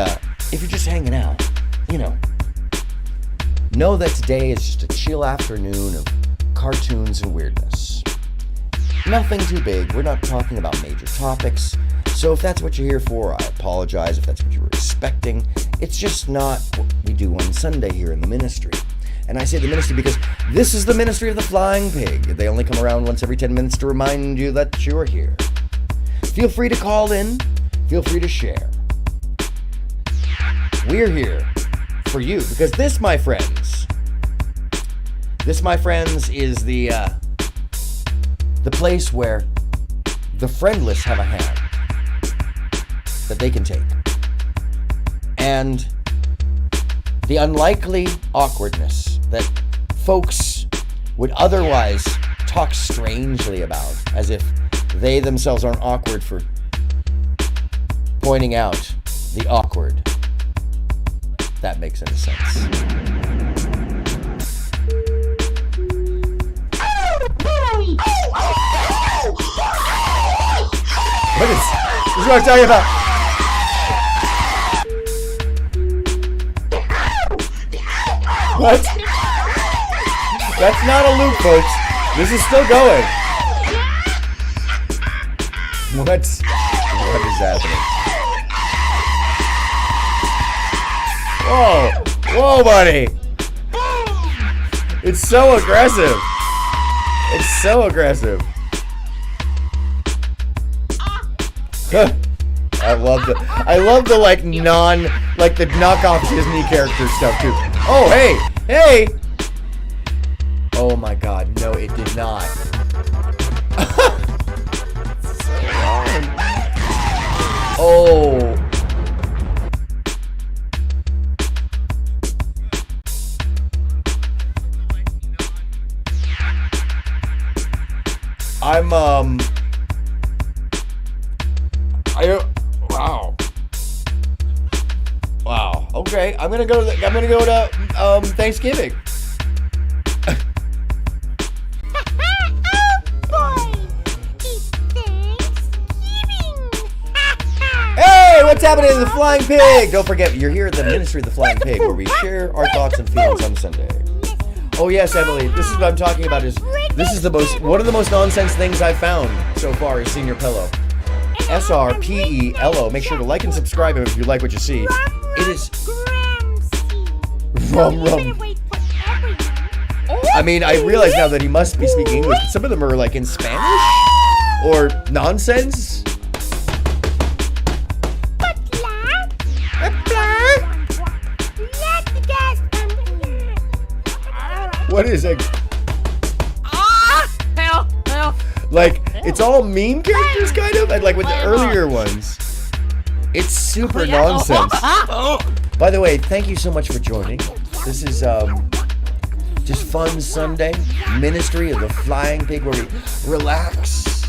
if you're just hanging out, know that today is just a chill afternoon of cartoons and weirdness. Nothing too big. We're not talking about major topics. So if that's what you're here for, I apologize if that's what you were expecting. It's just not what we do on Sunday here in the ministry. And I say the ministry because this is the ministry of the Flying Pig. They only come around once every 10 minutes to remind you that you're here. Feel free to call in. Feel free to share. We're here for you because this, my friends, is the place where the friendless have a hand that they can take. And the unlikely awkwardness that folks would otherwise talk strangely about, as if they themselves aren't awkward for pointing out the awkward. That makes any sense. This is what I'm talking about. What? That's not a loop, folks. This is still going. What is happening? Whoa. Whoa, buddy. It's so aggressive. It's so aggressive. I love the the knockoff Disney character stuff too. Oh, hey. Oh my God, no, it did not. Oh. Wow. Okay, I'm gonna go to Thanksgiving. Hey, what's happening in the Flying Pig? Don't forget, you're here at the Ministry of the Flying Pig, where we share our thoughts and feelings on Sunday. Oh yes, Emily, this is what I'm talking about. This is one of the most nonsense things I've found so far is Senior Pillow. SRPELO. Make sure to like and subscribe if you like what you see. It is rum. I mean, I realize now that he must be speaking English, but some of them are like in Spanish or nonsense. What is it? Like, it's all meme characters, kind of, and like with the earlier ones. It's super nonsense. By the way, thank you so much for joining. This is just fun Sunday Ministry of the Flying Pig, where we relax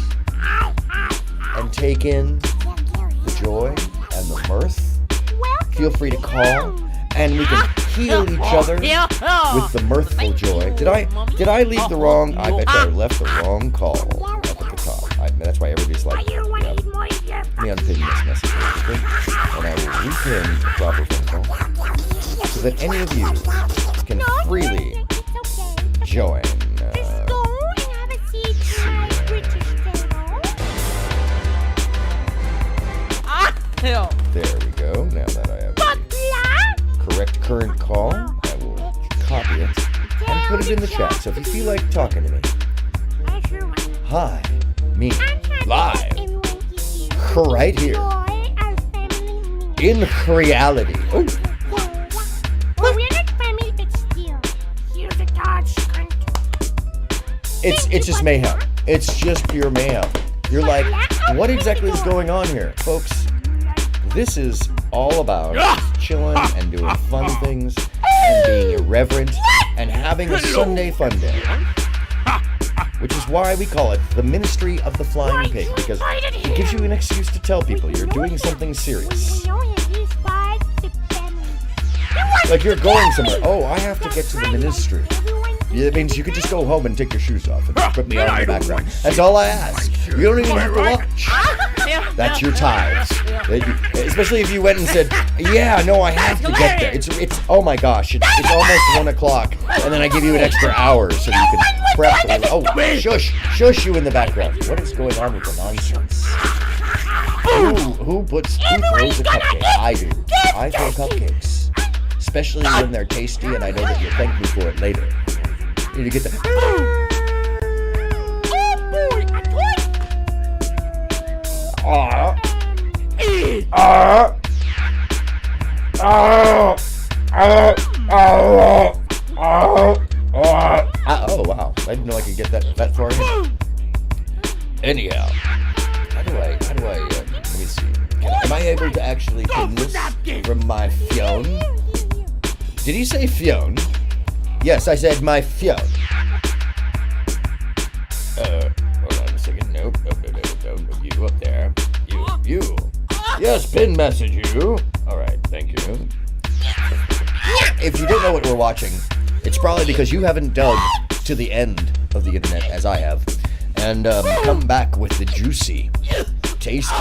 and take in the joy and the mirth. Feel free to call, and we can heal each other with the mirthful joy. Did I leave the wrong? I bet I left the wrong call up at the top. That's why everybody's like, yeah. Let me unpin this message real quickly, and I will repin the proper phone call so that any of you can freely join. There we go. Now that I have the correct current call, I will copy it and put it in the chat. So if you feel like talking to me, hi, me, live, right here, in reality. Oh. It's just mayhem. It's just pure mayhem. You're like, what exactly is going on here? Folks, this is all about chilling and doing fun things and being irreverent, and having a Sunday fun day. Which is why we call it the Ministry of the Flying Pig, because it gives you an excuse to tell people you're doing something serious. Like you're going somewhere. Oh, I have to get to the ministry. It means you could just go home and take your shoes off and just put me on in the background. That's all I ask. You don't even have to watch. That's your tithes. Especially if you went and said, yeah, no, I have to get there. It's oh my gosh, it's almost 1 o'clock, and then I give you an extra hour so that you can prep. Oh, shush you in the background. What is going on with the nonsense? Who throws a cupcake? I do. I throw cupcakes. Especially when they're tasty and I know that you'll thank me for it later. You need to get the... Oh, wow. I didn't know I could get that far in. Anyhow, how do I, let me see. Am I able to actually pin this from my phone? Did he say Fionn? Yes, I said my Fionn. Hold on a second. Nope. You up there. You. Yes, pin message you. Alright, thank you. If you don't know what we're watching, it's probably because you haven't dug to the end of the internet as I have. And come back with the juicy, tasty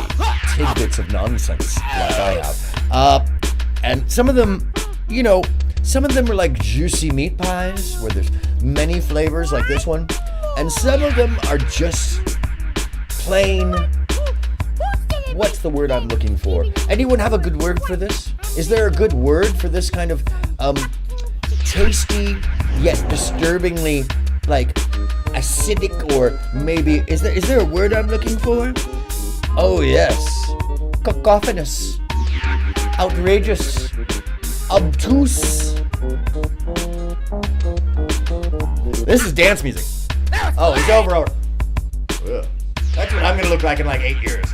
tidbits of nonsense like I have. And some of them, some of them are like juicy meat pies, where there's many flavors like this one. And some of them are just plain... What's the word I'm looking for? Anyone have a good word for this? Is there a good word for this kind of tasty yet disturbingly acidic, or maybe is there a word I'm looking for? Oh yes, cacophonous, outrageous, obtuse. This is dance music. Oh, he's over. Ugh. That's what I'm gonna look like in 8 years.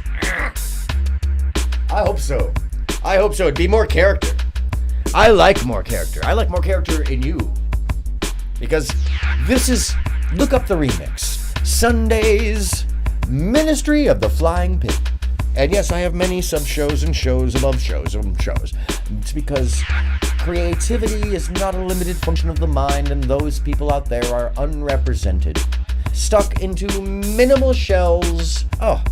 I hope so. It'd be more character. I like more character. I like more character in you. Because this is, look up the remix. Sunday's Ministry of the Flying Pig. And yes, I have many sub-shows and shows above shows and shows. It's because creativity is not a limited function of the mind, and those people out there are unrepresented. Stuck into minimal shells. Oh,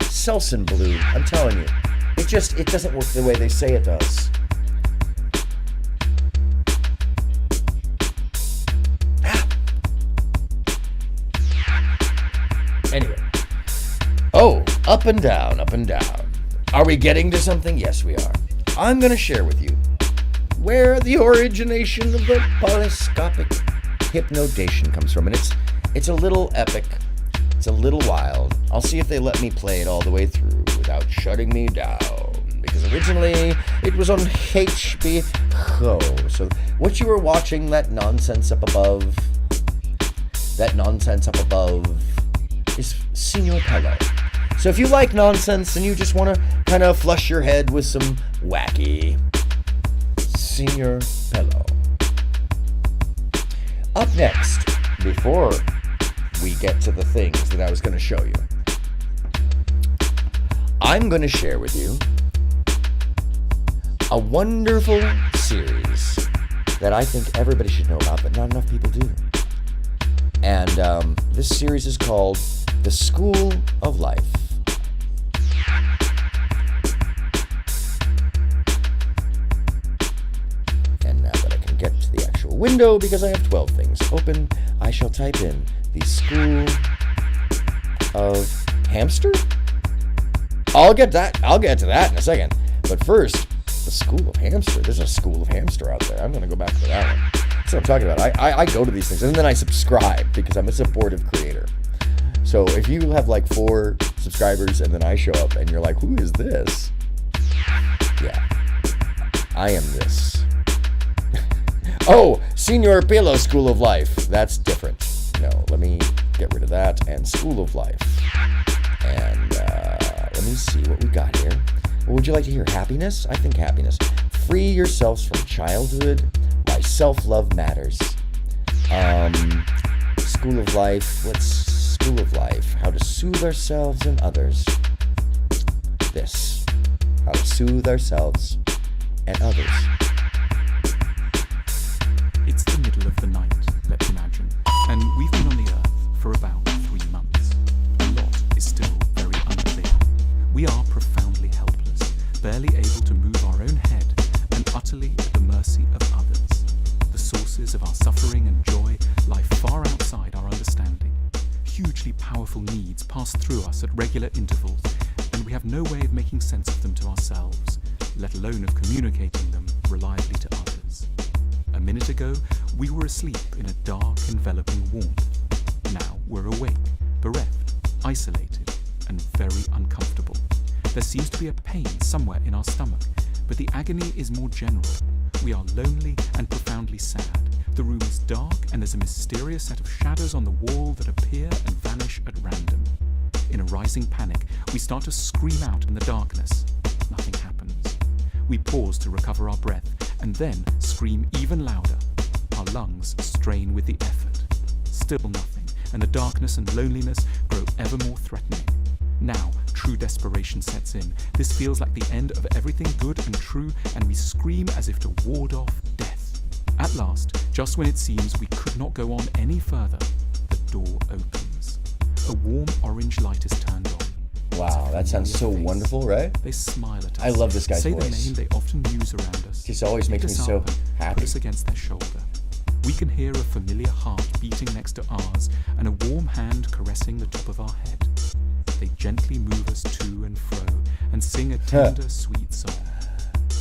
Selsun Blue, I'm telling you. It doesn't work the way they say it does. Anyway. Oh, up and down, up and down. Are we getting to something? Yes, we are. I'm going to share with you where the origination of the polyscopic hypnodation comes from. And it's a little epic. It's a little wild. I'll see if they let me play it all the way through without shutting me down. Because originally, it was on HBO. So what you were watching, that nonsense up above, is Signor Pello. So if you like nonsense and you just want to kind of flush your head with some wacky, Signor Pello. Up next, before we get to the things that I was going to show you, I'm going to share with you a wonderful series that I think everybody should know about, but not enough people do. And this series is called The School of Life. And now that I can get to the actual window, because I have 12 things open, I shall type in The School of Hamster? I'll get to that in a second. But first, The School of Hamster. There's a School of Hamster out there. I'm going to go back to that one. That's what I'm talking about. I go to these things, and then I subscribe, because I'm a supportive creator. So if you have 4 subscribers, and then I show up, and you're like, who is this? Yeah. I am this. Oh, Signor Pello School of Life. That's different. No, let me get rid of that, and School of Life. And let me see what we got here. Well, would you like to hear happiness? I think happiness. Free yourselves from childhood, guys, self-love matters. School of life. What's School of life? How to soothe ourselves and others. This. How to soothe ourselves and others. It's the middle of the night, let's imagine, and we've been on the Earth for about 3 months. A lot is still very unclear. We are profoundly helpless, barely able to move our own head, and utterly at the mercy of others. The sources of our suffering and joy lie far outside our understanding. Hugely powerful needs pass through us at regular intervals, and we have no way of making sense of them to ourselves, let alone of communicating them reliably to others. A minute ago, we were asleep in a dark, enveloping warmth. Now we're awake, bereft, isolated, and very uncomfortable. There seems to be a pain somewhere in our stomach, but the agony is more general. We are lonely and profoundly sad. The room is dark, and there's a mysterious set of shadows on the wall that appear and vanish at random. In a rising panic, we start to scream out in the darkness. Nothing happens. We pause to recover our breath, and then scream even louder. Our lungs strain with the effort. Still nothing, and the darkness and loneliness grow ever more threatening. Now, true desperation sets in. This feels like the end of everything good and true, and we scream as if to ward off death. At last, just when it seems we could not go on any further, the door opens. A warm orange light is turned on. Wow, that sounds so wonderful, right? They smile at us. I love this guy's say voice. the name they often use around us. Just always makes me Pick us so up and happy. Put us against their shoulder. We can hear a familiar heart beating next to ours and a warm hand caressing the top of our head. They gently move us to and fro and sing a tender, sweet song.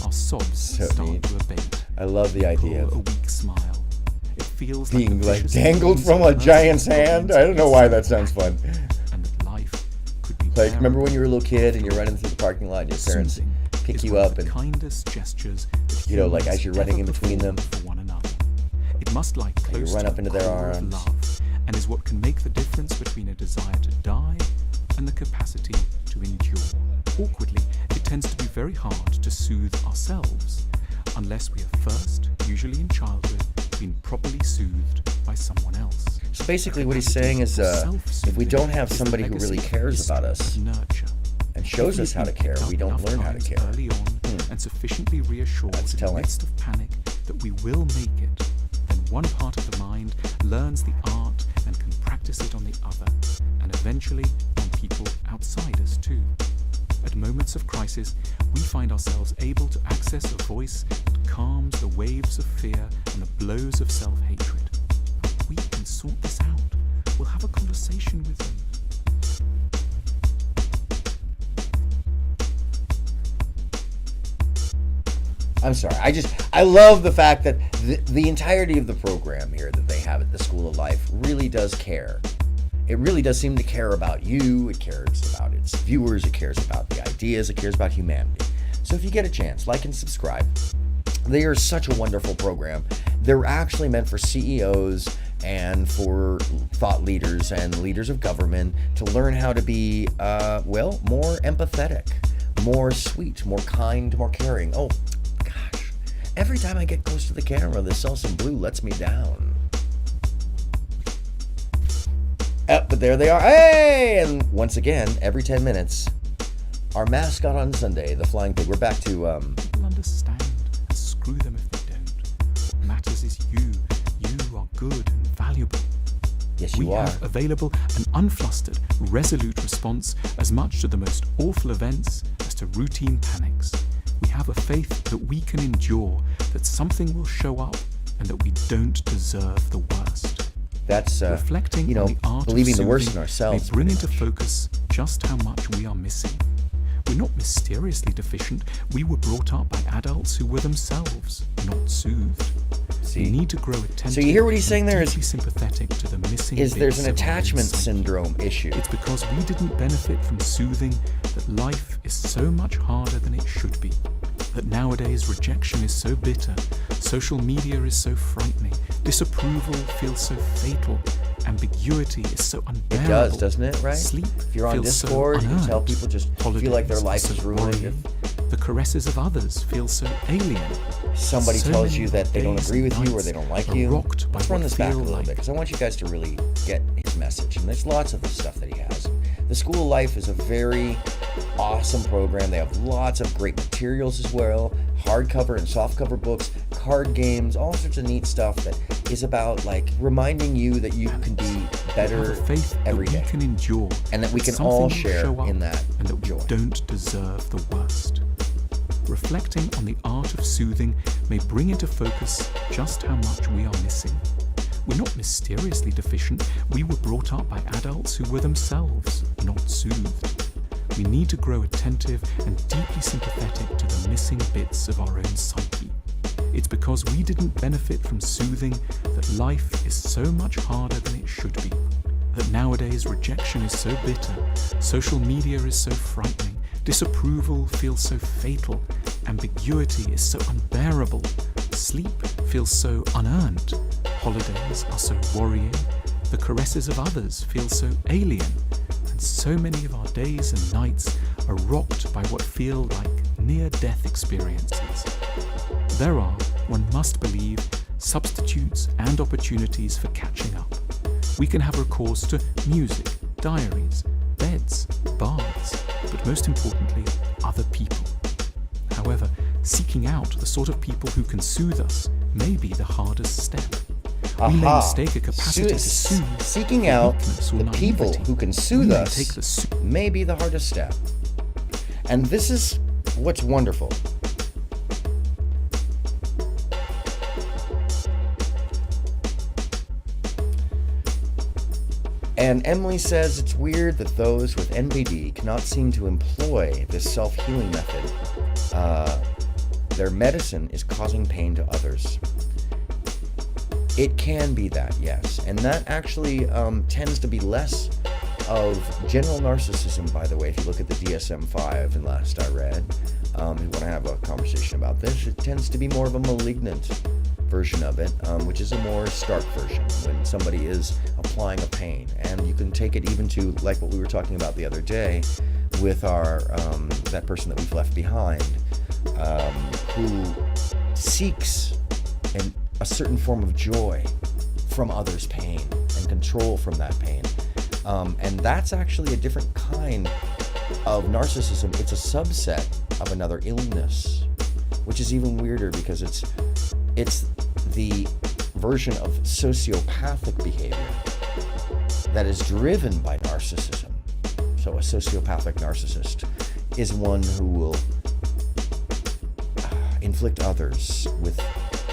Our sobs So start neat. to abate. I love the idea Pull a of weak smile. It feels being the like vicious dangled breeze from of a giant's mercy hand. goblins I don't know why that inside sounds fun. and that life could be Like, remember when you were a bearable little kid and you're after running through the parking lot and your parents Soothing pick is you one of up the and, kindest gestures that you know, like humans as you're running in ever between them, perform for one another. It must lie you close run to up the into their core of arms. love, and is what can make the difference between a desire to die and the capacity to endure. Awkwardly, it tends to be very hard to soothe ourselves, unless we have first, usually in childhood, been properly soothed by someone else. So basically what he's saying is if we don't have somebody who really cares about us nurture. and shows us how to care, we don't learn how to care. Early on, and sufficiently reassured That's in the telling. midst of panic that we will make it, then one part of the mind learns the art and can practice it on the other, and eventually on people outside us too. At moments of crisis, we find ourselves able to access a voice that calms the waves of fear and the blows of self-hatred. But we can sort this out. We'll have a conversation with them. I'm sorry. I love the fact that the entirety of the program here that they have at the School of Life really does care. It really does seem to care about you. It cares about its viewers. It cares about the ideas. It cares about humanity. So if you get a chance, like and subscribe. They are such a wonderful program. They're actually meant for CEOs and for thought leaders and leaders of government to learn how to be, more empathetic, more sweet, more kind, more caring. Oh, gosh. Every time I get close to the camera, the Selsun Blue lets me down. But there they are. Hey! And once again, every 10 minutes, our mascot on Sunday, the Flying Pig. We're back to, People understand, and screw them if they don't. What matters is you. You are good and valuable. yes, We you are. have available an unflustered, resolute response as much to the most awful events as to routine panics. We have a faith that we can endure, that something will show up, and that we don't deserve the worst. That's, Reflecting on the art believing of the worst in soothing ourselves. may bring pretty into much. focus just how much we are missing. We're not mysteriously deficient. We were brought up by adults who were themselves not soothed. See? We need to grow attentive. So you hear what he's saying there and is- deeply sympathetic to the missing. Is there's an bits of our own attachment psyche. syndrome issue. It's because we didn't benefit from soothing that life is so much harder than it should be. That nowadays rejection is so bitter, social media is so frightening, disapproval feels so fatal, ambiguity is so unbearable. It does, doesn't it, right? Sleep If you're on feels so Discord, you can tell unearned. people just feel like their life Holidays is are so ruined. worrying. The caresses of others feel so alien. Somebody So tells many you that they don't days agree and with you or nights they don't like are you. rocked by Let's run what this back a feel little like- bit because I want you guys to really get his message. And there's lots of the stuff that he has. The School of Life is a very awesome program. They have lots of great materials as well, hardcover and softcover books, card games, all sorts of neat stuff that is about like reminding you that you can be better Have a faith every that we day can endure, and that we that can something all will share show up, in that and that we joy. don't deserve the worst. Reflecting on the art of soothing may bring into focus just how much we are missing. We're not mysteriously deficient. We were brought up by adults who were themselves not soothed. We need to grow attentive and deeply sympathetic to the missing bits of our own psyche. It's because we didn't benefit from soothing that life is so much harder than it should be. That nowadays rejection is so bitter, social media is so frightening, disapproval feels so fatal, ambiguity is so unbearable, sleep feels so unearned, holidays are so worrying, the caresses of others feel so alien, and so many of our days and nights are rocked by what feel like near-death experiences. There are, one must believe, substitutes and opportunities for catching up. We can have recourse to music, diaries, beds, baths, but most importantly, other people. However, seeking out the sort of people who can soothe us may be the hardest step. We may mistake a capacity to soothe Seeking for out weakness or the people naivety. who can We soothe may us take the may be the hardest step. And this is what's wonderful. And Emily says it's weird that those with NPD cannot seem to employ this self-healing method. Their medicine is causing pain to others. It can be that, yes. And that actually tends to be less of general narcissism, by the way. If you look at the DSM-5 and last I read, you want to have a conversation about this, it tends to be more of a malignant version of it, which is a more stark version when somebody is applying a pain. And you can take it even to like what we were talking about the other day with our that person that we've left behind, who seeks a certain form of joy from others' pain and control from that pain. And that's actually a different kind of narcissism. It's a subset of another illness, which is even weirder because it's the version of sociopathic behavior that is driven by narcissism. So a sociopathic narcissist is one who will inflict others with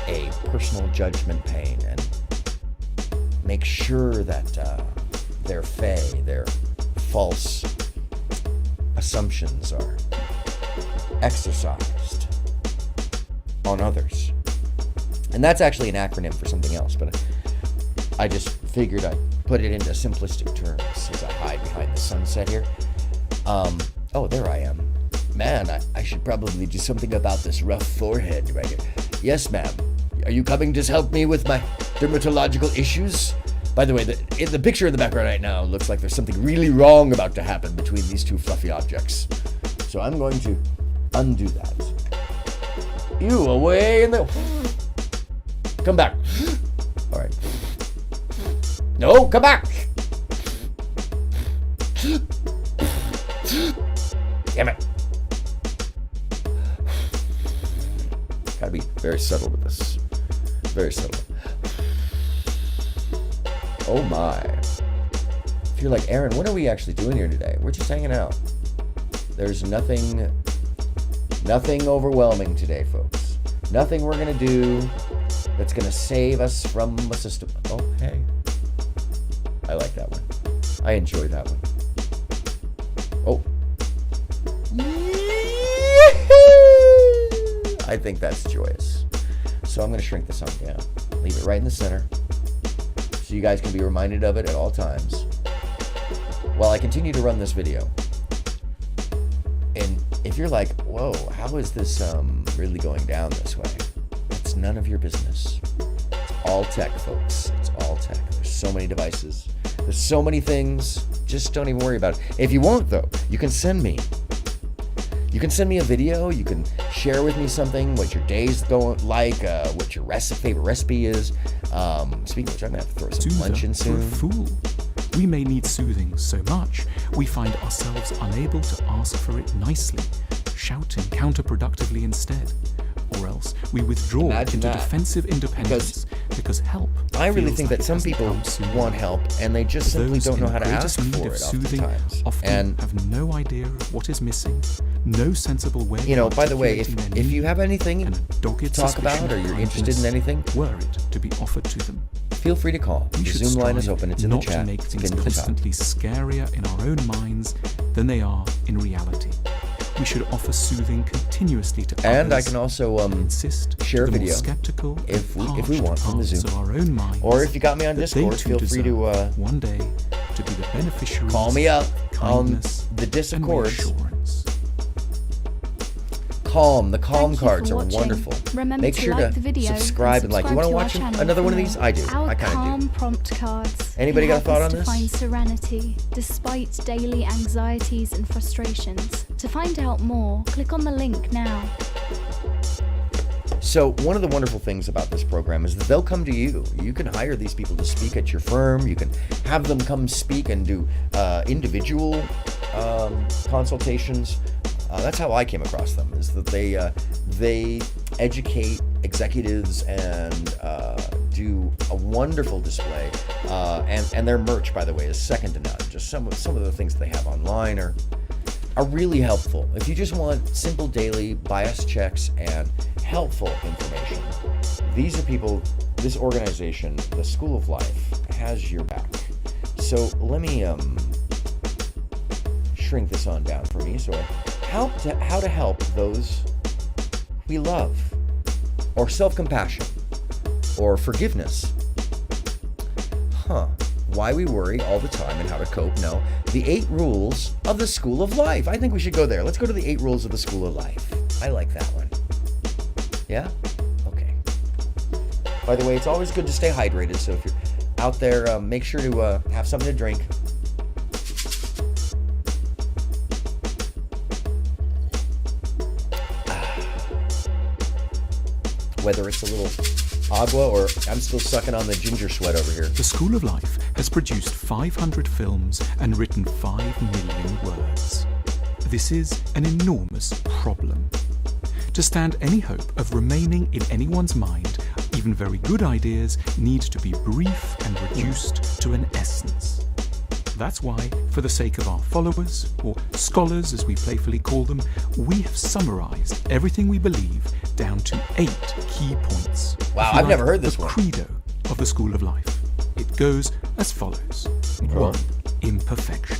a personal judgment pain and make sure that their their false assumptions are exercised on others. And that's actually an acronym for something else, but I just figured I'd put it into simplistic terms as I hide behind the sunset here. Oh, there I am. Man, I should probably do something about this rough forehead right here. Yes, ma'am. Are you coming to help me with my dermatological issues? By the way, the picture in the background right now looks like there's something really wrong about to happen between these two fluffy objects. So I'm going to undo that. You away in the... Come back. All right. No, come back. Damn it. Gotta be very subtle with this. Very subtle. Oh my. If you're like, Aaron, what are we actually doing here today? We're just hanging out. There's nothing overwhelming today, folks. Nothing we're gonna do that's gonna save us from a system. Oh, hey. I like that one. I enjoy that one. Oh. I think that's joyous. So I'm gonna shrink the song down. Leave it right in the center, so you guys can be reminded of it at all times while I continue to run this video. And if you're like, whoa, how is this really going down this way? It's none of your business. It's all tech, folks. It's all tech. There's so many devices. There's so many things. Just don't even worry about it. If you want, though, you can send me. You can send me a video. You can share with me something, what your day's going like, what your favorite recipe is. Speaking of which, I'm going to have to throw some lunch in soon. For a fool. We may need soothing so much, we find ourselves unable to ask for it nicely, shouting counterproductively instead. Or else we withdraw into defensive independence because help. I really feels think like that some it has people become soothing. want help and they just simply Those don't know in how to greatest ask need for of it soothing oftentimes. often And have no idea of what is missing, no sensible way. you know, of by the way, articulating their if you need, have anything and a dogged to talk suspicion about or of you're interested in kindness, anything, were it to be offered to them. feel free to call. We The should Zoom line is strive open. It's in the not chat. to make It's things pinned to the top. constantly scarier in our own minds than they are in reality. We should offer soothing continuously to And others. I can also insist share a to the more video skeptical if we and want from the parched Zoom. parts of our own minds, Or if you got me on that they Discord, too feel free to deserve one day to be the beneficiaries call me up of on kindness the and Discord. reassurance. The calm Thank you cards for are watching. wonderful. Remember Make to sure like to the video subscribe and like. You want to to our watch channel another for one of more. these? I do. Our I kind calm of do. prompt cards Anybody can got a thought help on us to this? find serenity despite daily anxieties and frustrations. To find out more, click on the link now. So one of the wonderful things about this program is that they'll come to you. You can hire these people to speak at your firm. You can have them come speak and do individual consultations. That's how I came across them, is that they educate executives and do a wonderful display. And their merch, by the way, is second to none. Just some of the things they have online are really helpful. If you just want simple daily bias checks and helpful information, these are people, this organization, the School of Life, has your back. So let me shrink this on down for me. So how to help those we love, or self-compassion, or forgiveness. Why we worry all the time and how to cope. No, the 8 rules of the School of Life. I think we should go there. Let's go to the 8 rules of the School of Life. I like that one. Yeah? Okay. By the way, it's always good to stay hydrated, so if you're out there, make sure to have something to drink. Whether it's a little agua or I'm still sucking on the ginger sweat over here. The School of Life has produced 500 films and written 5 million words. This is an enormous problem. To stand any hope of remaining in anyone's mind, even very good ideas need to be brief and reduced to an essence. That's why, for the sake of our followers, or scholars as we playfully call them, we have summarized everything we believe down to 8 key points. Wow, If you I've never heard this the one. credo of the School of Life. It goes as follows. 1. Imperfection.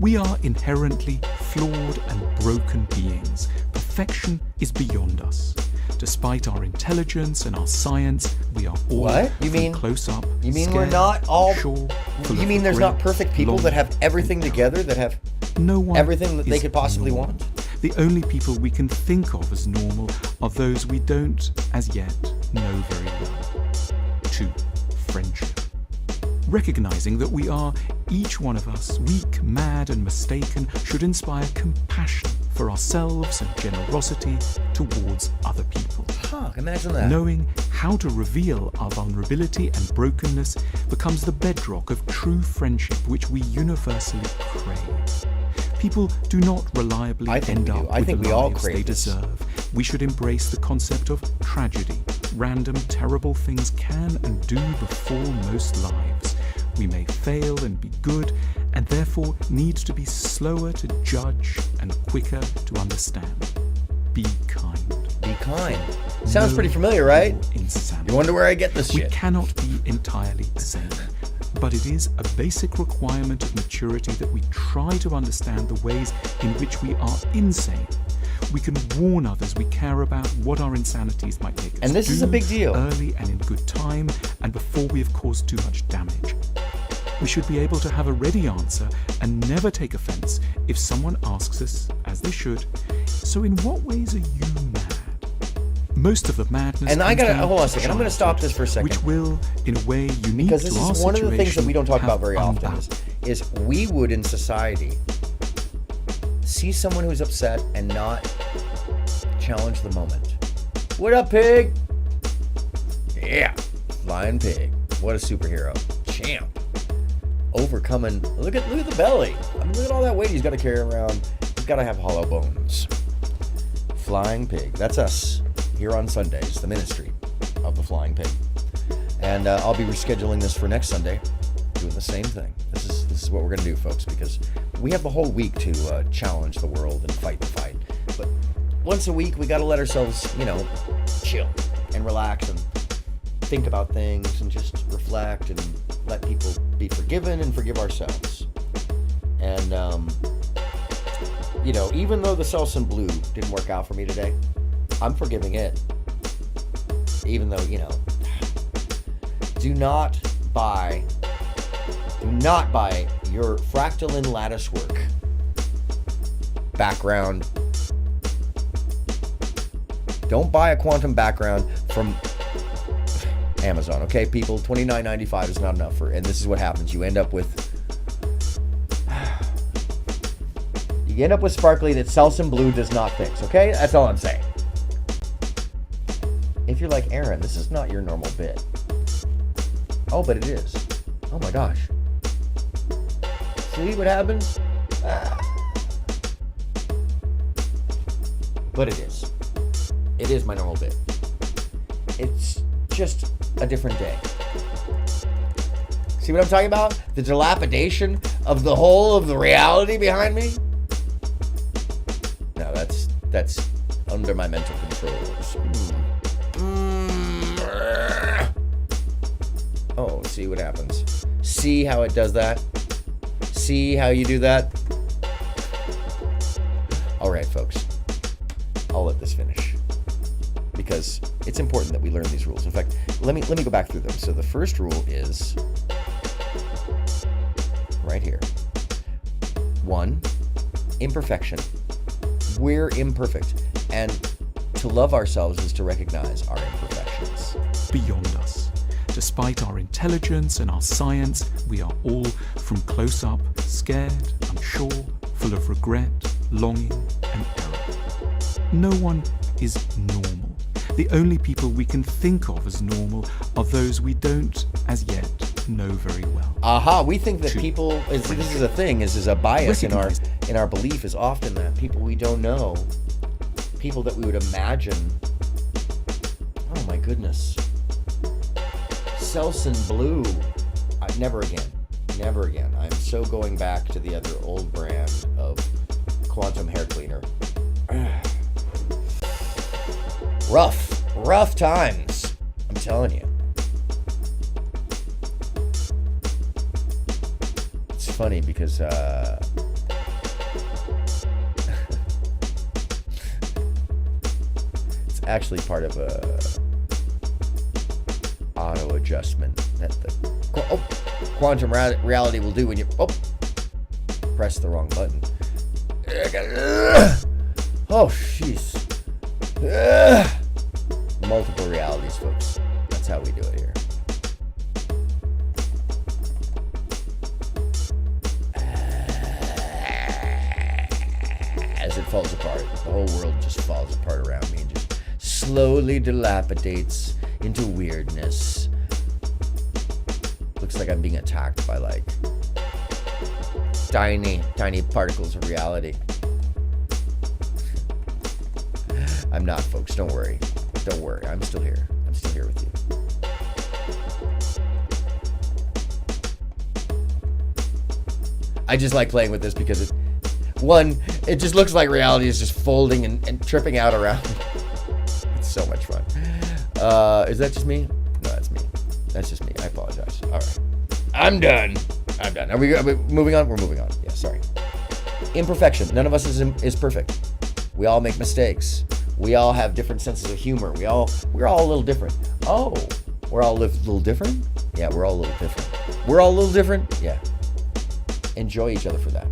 We are inherently flawed and broken beings. Perfection is beyond us. Despite our intelligence and our science, we are all What? You from mean- close up. You mean scared, we're not all... unsure, full You of mean there's not regret, perfect people long, that have everything and together, that have no one everything that they is could possibly normal. want? The only people we can think of as normal are those we don't, as yet, know very well. 2. Friendship. Recognizing that we are, each one of us, weak, mad, and mistaken, should inspire compassion for ourselves and generosity towards other people. Imagine that. Knowing how to reveal our vulnerability and brokenness becomes the bedrock of true friendship, which we universally crave. People do not reliably I think end we do. up I with think the we all lives crave they this. deserve. We should embrace the concept of tragedy. Random, terrible things can and do befall most lives. We may fail and be good, and therefore need to be slower to judge and quicker to understand. Be kind. Be kind. Sounds pretty familiar, right? Insanity. You wonder where I get this We shit. cannot be entirely sane, but it is a basic requirement of maturity that we try to understand the ways in which we are insane. We can warn others we care about what our insanities might make us And this is a do big deal. early and in good time, and before we have caused too much damage. We should be able to have a ready answer and never take offense if someone asks us, as they should, "So in what ways are you mad?" most of the madness. And I comes gotta down hold on a to second. I'm gonna stop this for a second. Which will, in a way unique Because to this our is one of the things that we don't talk about situation, very have often unbalanced. is we would in society see someone who's upset and not challenge the moment. What up, pig? Yeah, flying pig. What a superhero. Champ. Overcoming. Look at the belly. I mean, look at all that weight he's got to carry around. He's got to have hollow bones. Flying pig. That's us here on Sundays, the ministry of the flying pig. And I'll be rescheduling this for next Sunday, doing the same thing. This is what we're gonna do, folks, because we have the whole week to challenge the world and fight the fight. But once a week, we got to let ourselves, chill and relax and think about things and just reflect and let people be forgiven and forgive ourselves. And even though the Selsun Blue didn't work out for me today, I'm forgiving it. Even though, do not buy your fractal lattice work background. Don't buy a quantum background from Amazon, okay, people? $29.95 is not enough and this is what happens. You end up with sparkly that Selsun Blue does not fix, okay? That's all I'm saying. If you're like, Aaron, this is not your normal bit. Oh, but it is. Oh my gosh. See what happens? But it is. It is my normal bit. It's just a different day. See what I'm talking about? The dilapidation of the whole of the reality behind me? No, that's under my mental controls. Oh, see what happens. See how it does that? See how you do that? All right, folks. I'll let this finish because it's important that we learn these rules. In fact, let me go back through them. So the first rule is right here. 1, imperfection. We're imperfect, and to love ourselves is to recognize our imperfections. Beyond us. Despite our intelligence and our science, we are all from close up, scared, unsure, full of regret, longing, and error. No one is normal. The only people we can think of as normal are those we don't, as yet, know very well. Aha, we think that people, this is a thing, is a bias in our belief is often that people we don't know, people that we would imagine, oh my goodness, Selsun Blue, never again. I'm so going back to the other old brand of quantum hair cleaner. Rough times, I'm telling you. It's funny because it's actually part of a auto adjustment that the quantum reality will do when you press the wrong button. Oh, jeez. Multiple realities, folks. That's how we do it here. As it falls apart, the whole world just falls apart around me and just slowly dilapidates into weirdness. Looks like I'm being attacked by like tiny particles of reality. I'm not, folks. Don't worry. I'm still here. I'm still here with you. I just like playing with this because it just looks like reality is just folding and tripping out around me. It's so much fun. Is that just me? No, that's me. That's just me. I apologize. All right. I'm done. Are we moving on? We're moving on. Yeah, sorry. Imperfection. None of us is perfect. We all make mistakes. We all have different senses of humor. We're all a little different. Oh, we're all a little different? Yeah, we're all a little different. We're all a little different? Yeah. Enjoy each other for that.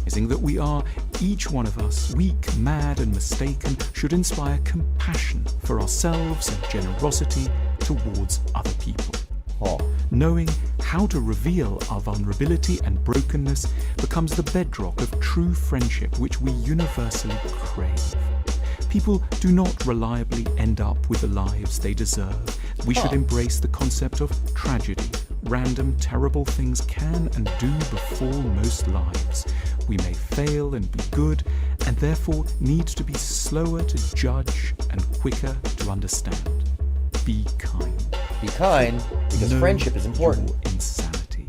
That we are each one of us, weak, mad, and mistaken, should inspire compassion for ourselves and generosity towards other people. Knowing how to reveal our vulnerability and brokenness becomes the bedrock of true friendship, which we universally crave. People do not reliably end up with the lives they deserve. We should embrace the concept of tragedy. Random, terrible things can and do befall most lives. We may fail and be good, and therefore need to be slower to judge and quicker to understand. Be kind. Be kind, because friendship is important. Your insanity.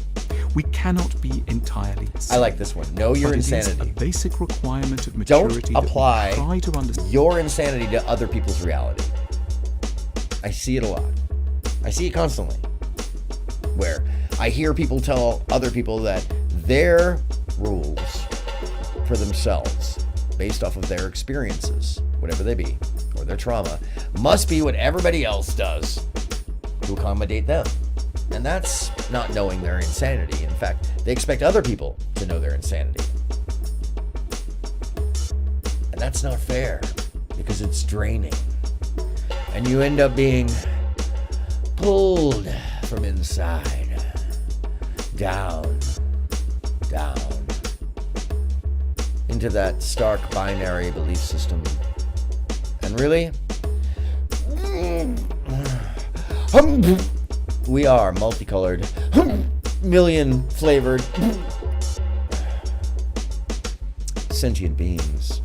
We cannot be entirely safe. I like this one. Know your but insanity. It is a basic requirement of maturity. Don't apply that we try to understand your insanity to other people's reality. I see it a lot. I see it constantly. Where I hear people tell other people that their rules for themselves, based off of their experiences, whatever they be, or their trauma, must be what everybody else does to accommodate them. And that's not knowing their insanity. In fact, they expect other people to know their insanity. And that's not fair, because it's draining. And you end up being pulled from inside, down, into that stark binary belief system. And really, we are multicolored, million flavored, sentient beings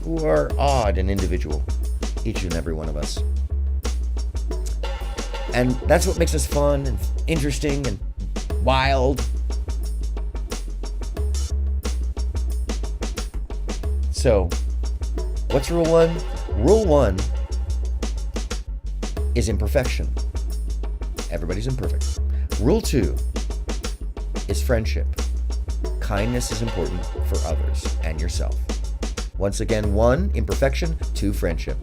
who are odd and individual, each and every one of us. And that's what makes us fun and interesting and wild. So, what's rule one? Rule one is imperfection. Everybody's imperfect. Rule two is friendship. Kindness is important for others and yourself. Once again, 1, imperfection. 2, friendship.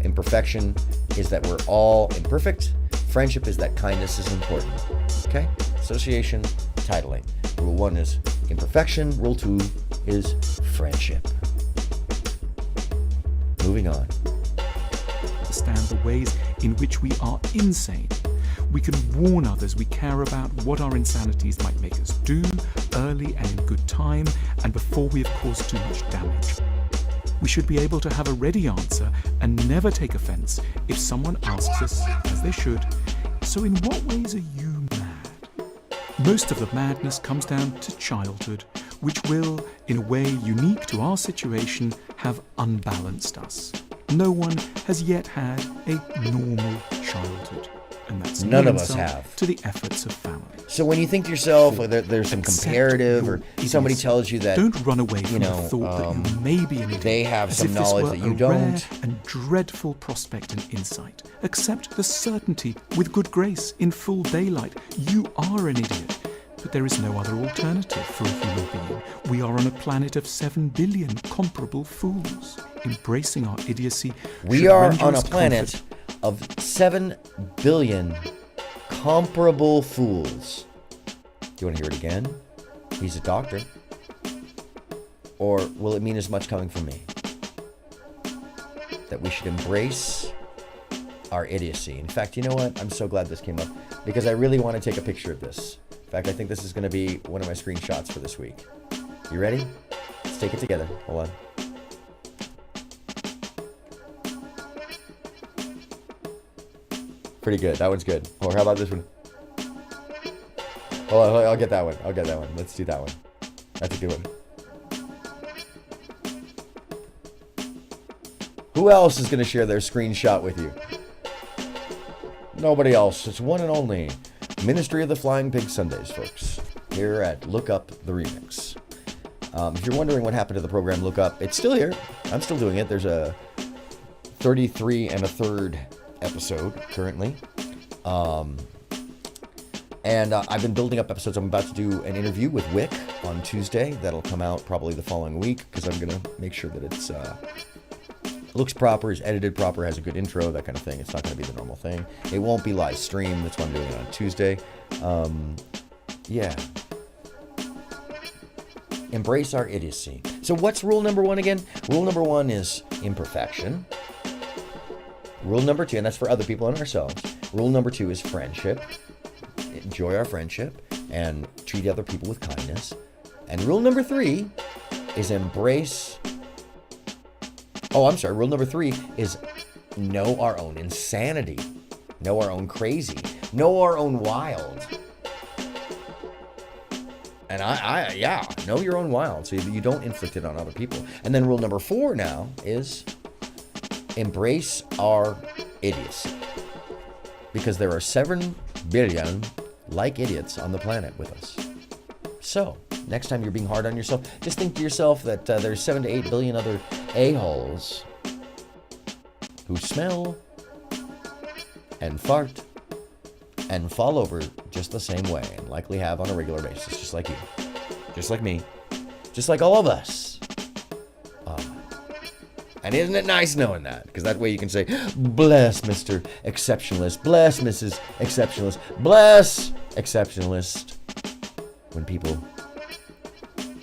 Imperfection is that we're all imperfect. Friendship is that kindness is important. Okay? Association, titling. Rule 1 is imperfection. Rule 2 is friendship. Moving on. Understand the ways in which we are insane. We can warn others we care about what our insanities might make us do, early and in good time, and before we have caused too much damage. We should be able to have a ready answer and never take offense if someone asks us, as they should, so in what ways are you mad? Most of the madness comes down to childhood, which will, in a way unique to our situation, have unbalanced us. No one has yet had a normal childhood. And that's none of us have. To the efforts of family. So when you think to yourself, whether there's some comparative, or somebody tells you that, don't run away from the thought that you may be an idiot. They have some as if knowledge this that were you a don't. Rare and dreadful prospect and insight. Accept the certainty with good grace in full daylight. You are an idiot. But there is no other alternative for a human being. We are on a planet of 7 billion comparable fools. Embracing our idiocy. We are on a planet of 7 billion comparable fools. Do you want to hear it again? He's a doctor. Or will it mean as much coming from me? That we should embrace our idiocy. In fact, you know what? I'm so glad this came up, because I really want to take a picture of this. In fact, I think this is going to be one of my screenshots for this week. You ready? Let's take it together. Hold on. Pretty good. That one's good. Or how about this one? Hold on, I'll get that one. Let's do that one. That's a good one. Who else is going to share their screenshot with you? Nobody else. It's one and only Ministry of the Flying Pig Sundays, folks. Here at Look Up the Remix. If you're wondering what happened to the program Look Up, it's still here. I'm still doing it. There's a 33 1/3 episode currently. And I've been building up episodes. I'm about to do an interview with Wick on Tuesday. That'll come out probably the following week, because I'm going to make sure that it's looks proper, is edited proper, has a good intro, that kind of thing. It's not going to be the normal thing. It won't be live stream. That's why I'm doing it on Tuesday. Yeah. Embrace our idiocy. So what's rule number 1 again? Rule number 1 is imperfection. Rule number 2, and that's for other people and ourselves. Rule number 2 is friendship. Enjoy our friendship and treat other people with kindness. And rule number 3 is embrace... Rule number 3 is know our own insanity. Know our own crazy. Know our own wild. And know your own wild so you don't inflict it on other people. And then rule number 4 now is embrace our idiocy. Because there are 7 billion like idiots on the planet with us. So, next time you're being hard on yourself, just think to yourself that there's 7 to 8 billion other a-holes who smell and fart and fall over just the same way and likely have on a regular basis, just like you, just like me, just like all of us. And isn't it nice knowing that? Because that way you can say, bless Mr. Exceptionalist, bless Mrs. Exceptionalist, bless Exceptionalist, when people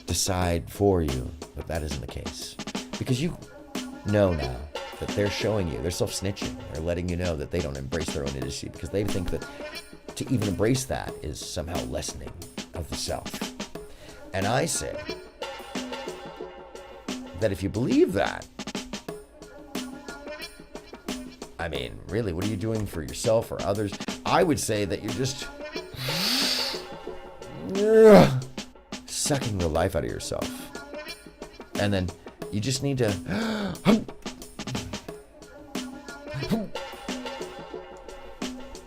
decide for you. But that isn't the case. Because you know now that they're showing you, they're self-snitching. They're letting you know that they don't embrace their own idiocy because they think that to even embrace that is somehow lessening of the self. And I say that if you believe that, I mean, really, what are you doing for yourself or others? I would say that you're just sucking the life out of yourself. And then you just need to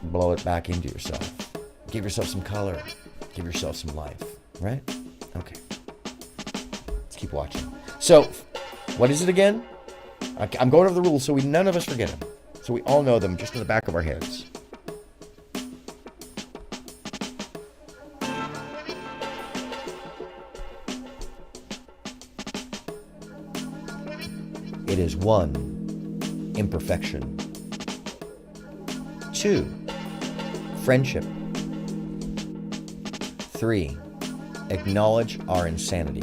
blow it back into yourself. Give yourself some color. Give yourself some life. Right? Okay. Let's keep watching. So, what is it again? I'm going over the rules so none of us forget them. So we all know them just in the back of our heads. It is 1, imperfection. 2, friendship. 3, acknowledge our insanity.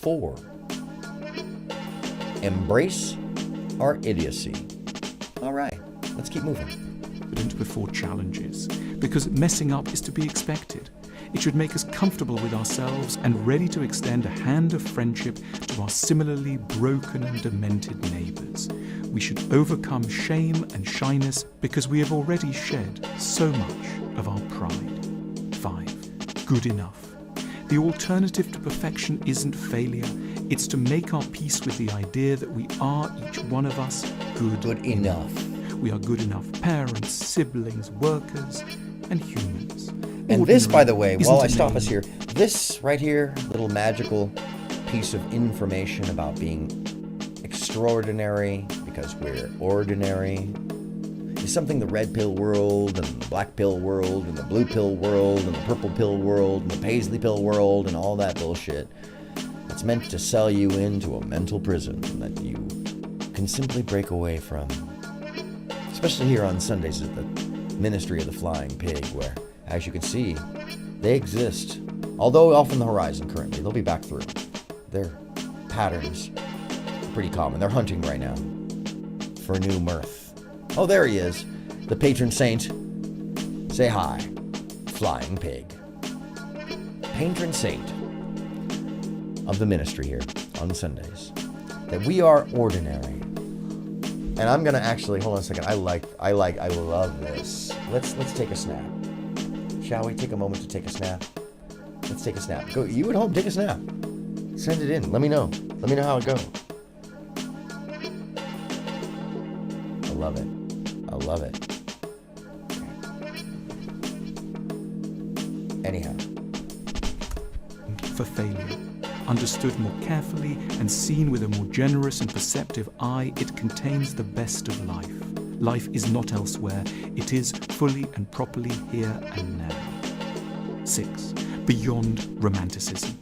4, embrace our idiocy. All right, let's keep moving. Before challenges, because messing up is to be expected. It should make us comfortable with ourselves and ready to extend a hand of friendship to our similarly broken and demented neighbors. We should overcome shame and shyness because we have already shed so much of our pride. 5, good enough. The alternative to perfection isn't failure. It's to make our peace with the idea that we are, each one of us, good enough. We are good enough parents, siblings, workers, and humans. And this, by the way, while I stop us here, this right here, little magical piece of information about being extraordinary because we're ordinary, is something the red pill world and the black pill world and the blue pill world and the purple pill world and the paisley pill world and all that bullshit. It's meant to sell you into a mental prison that you can simply break away from. Especially here on Sundays at the Ministry of the Flying Pig, where, as you can see, they exist. Although off on the horizon currently, they'll be back through. Their patterns are pretty common. They're hunting right now for new mirth. Oh, there he is, the patron saint. Say hi, Flying Pig. Patron saint of the ministry here on Sundays. That we are ordinary. And I'm gonna actually, hold on a second, I love this. Let's take a snap. Shall we take a moment to take a snap? Let's take a snap. Go, you at home, take a snap. Send it in, let me know. Let me know how it goes. I love it. I love it. Anyhow. For failure. Understood more carefully and seen with a more generous and perceptive eye, it contains the best of life. Life is not elsewhere. It is fully and properly here and now. 6. Beyond romanticism.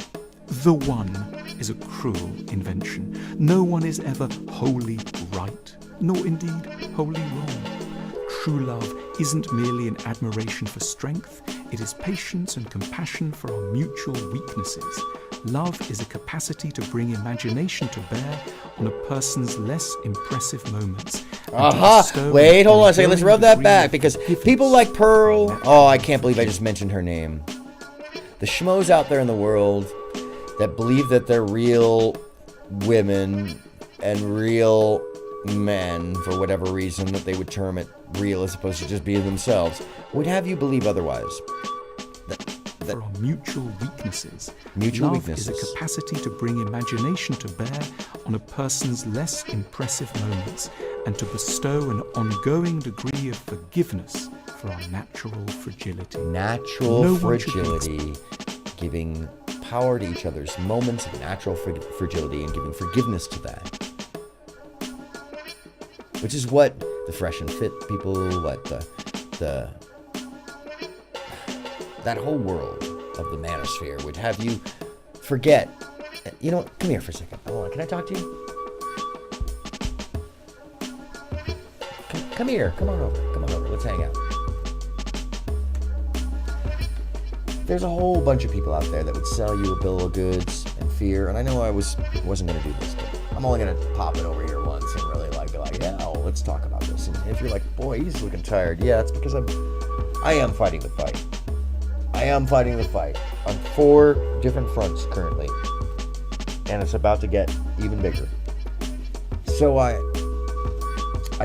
The one is a cruel invention. No one is ever wholly right, nor indeed wholly wrong. true love isn't merely an admiration for strength, it is patience and compassion for our mutual weaknesses. Love is a capacity to bring imagination to bear on a person's less impressive moments. Wait, hold on a second. Let's rub that back, because people like Pearl... Oh, I can't believe I just mentioned her name. The schmoes out there in the world that believe that they're real women and real men, for whatever reason that they would term it real as opposed to just being themselves, would have you believe otherwise. For our mutual weaknesses. Mutual Love weaknesses. is a capacity to bring imagination to bear on a person's less impressive moments and to bestow an ongoing degree of forgiveness for our natural fragility. Natural fragility, giving power to each other's moments of natural fragility and giving forgiveness to that. Which is what the fresh and fit people, what that whole world of the manosphere would have you forget. You know, come here for a second. Hold on, can I talk to you? Come here. Come on over. Let's hang out. There's a whole bunch of people out there that would sell you a bill of goods and fear. And I know I wasn't going to do this, but I'm only going to pop it over here once and really be like, yeah, let's talk about this. And if you're like, boy, he's looking tired. Yeah, it's because I am fighting the fight. I am fighting the fight on 4 different fronts currently. And it's about to get even bigger. So I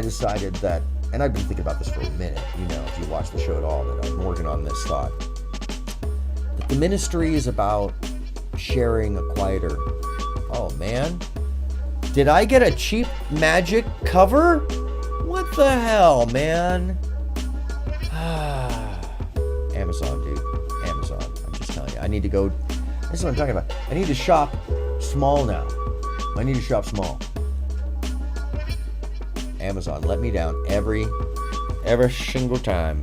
decided that, and I've been thinking about this for a minute, you know, if you watch the show at all, that I'm working on this thought. That the ministry is about sharing a quieter. Oh man, did I get a cheap magic cover? What the hell, man? Amazon, dude. Amazon. I'm just telling you. I need to go. This is what I'm talking about. I need to shop small now. I need to shop small. Amazon let me down every single time.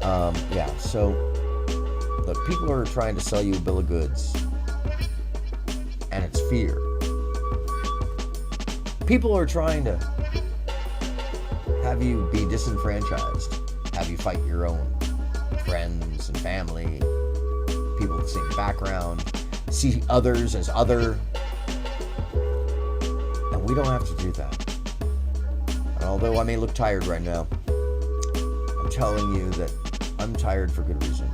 Yeah, so the people are trying to sell you a bill of goods, and it's fear. People are trying to have you be disenfranchised, have you fight your own friends and family, people with the same background, see others as other, and we don't have to do that. And although I may look tired right now, I'm telling you that I'm tired for good reason.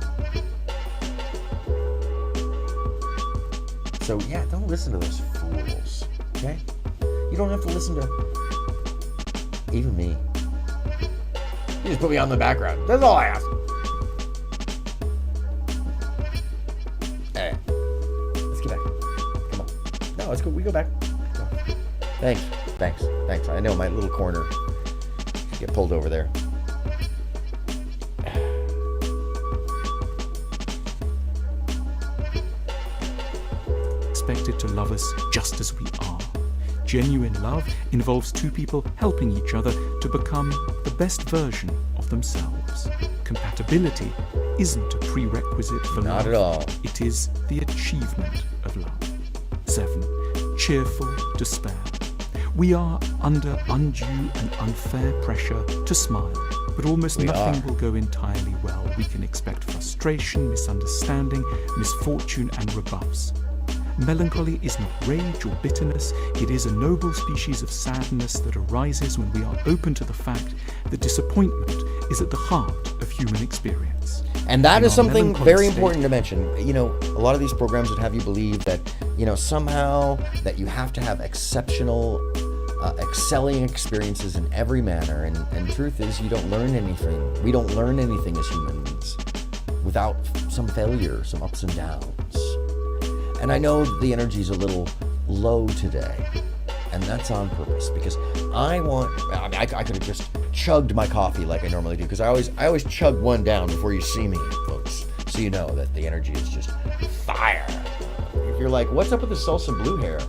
So yeah, don't listen to those fools, okay? You don't have to listen to even me. You just put me on the background. That's all I ask. Hey, let's get back. Come on. No, let's go. We go back. Thanks. I know my little corner. Get pulled over there. Expected to love us just as we are. Genuine love involves 2 people helping each other to become the best version of themselves. Compatibility isn't a prerequisite for love. Not at all. It is the achievement of love. 7. Cheerful despair. We are under undue and unfair pressure to smile, but almost nothing will go entirely well. We can expect frustration, misunderstanding, misfortune, and rebuffs. Melancholy is not rage or bitterness, it is a noble species of sadness that arises when we are open to the fact that disappointment is at the heart of human experience. And that is something very important to mention. You know, a lot of these programs would have you believe that, you know, somehow that you have to have exceptional, excelling experiences in every manner. And the truth is, you don't learn anything. We don't learn anything as humans without some failure, some ups and downs. And I know the energy's a little low today, and that's on purpose, because I could have just chugged my coffee like I normally do, because I always chug one down before you see me, folks, so you know that the energy is just fire. If you're like, what's up with the salsa blue hair?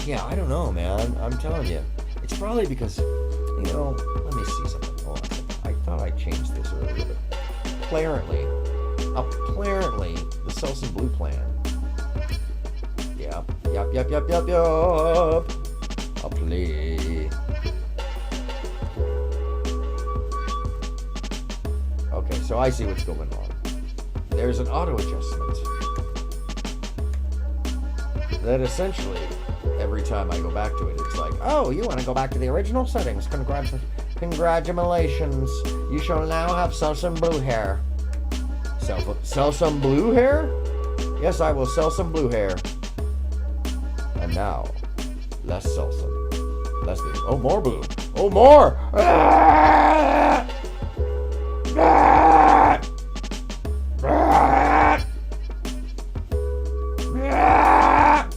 Yeah, I don't know, man. I'm telling you, it's probably because, you know, let me see something. Hold on a second. I thought I changed this earlier, but apparently, the salsa blue plan. Yup. I'll play. So I see what's going on. There's an auto adjustment that essentially, every time I go back to it, it's like, oh, you want to go back to the original settings. Congratulations. You shall now have sell some blue hair. Sell some blue hair? Yes, I will sell some blue hair. And now, let's sell some. Less blue. Oh, more blue. Oh, more! Ah! Ah! Ah! Ah!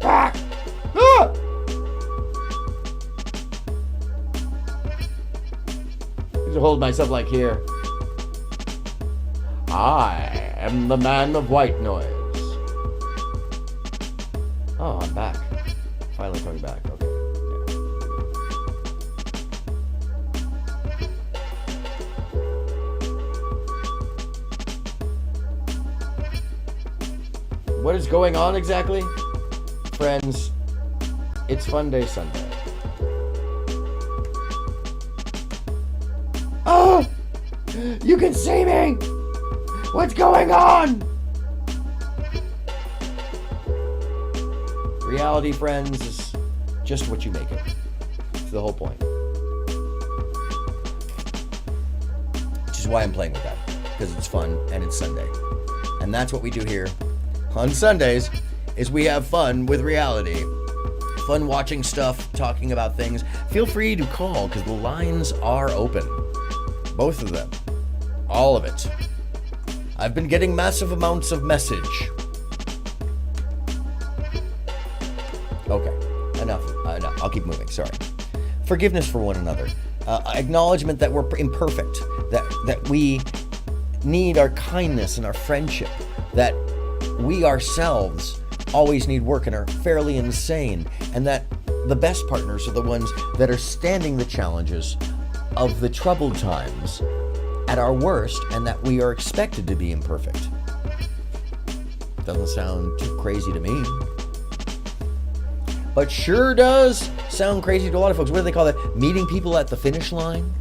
Ah! Ah! I need to hold myself like here. I am the man of white noise. Oh, I'm back. Finally coming back. Okay. Yeah. What is going on exactly? Friends, it's Fun Day Sunday. Oh! You can see me! What's going on? Reality, friends, is just what you make it. It's the whole point. Which is why I'm playing with that. Because it's fun and it's Sunday. And that's what we do here on Sundays, is we have fun with reality. Fun watching stuff, talking about things. Feel free to call, because the lines are open. Both of them. All of it. I've been getting massive amounts of message. Okay, enough. I'll keep moving, sorry. Forgiveness for one another. Acknowledgement that we're imperfect. That we need our kindness and our friendship. That we ourselves always need work and are fairly insane. And that the best partners are the ones that are standing the challenges of the troubled times at our worst, and that we are expected to be imperfect. Doesn't sound too crazy to me. But sure does sound crazy to a lot of folks. What do they call that? Meeting people at the finish line?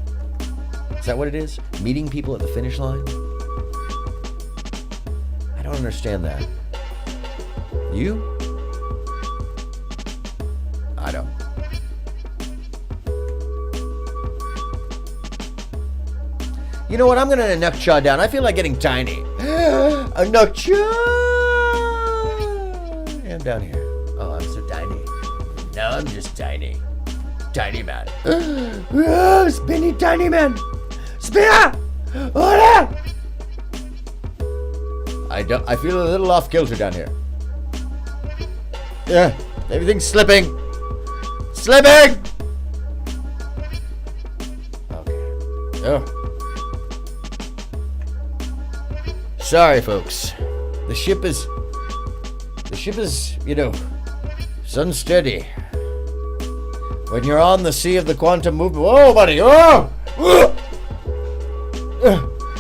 Is that what it is? Meeting people at the finish line? I don't understand that. You? I don't. You know what? I'm gonna nutchaw down. I feel like getting tiny. A nutchaw! I'm down here. Oh, I'm so tiny. Now I'm just tiny. Tiny man. Oh, spinny tiny man. Spinner! Hola! I feel a little off kilter down here. Yeah, everything's slipping. Slipping! Okay. Oh. Sorry, folks. The ship is, unsteady. When you're on the sea of the quantum movement. Whoa, buddy! Oh!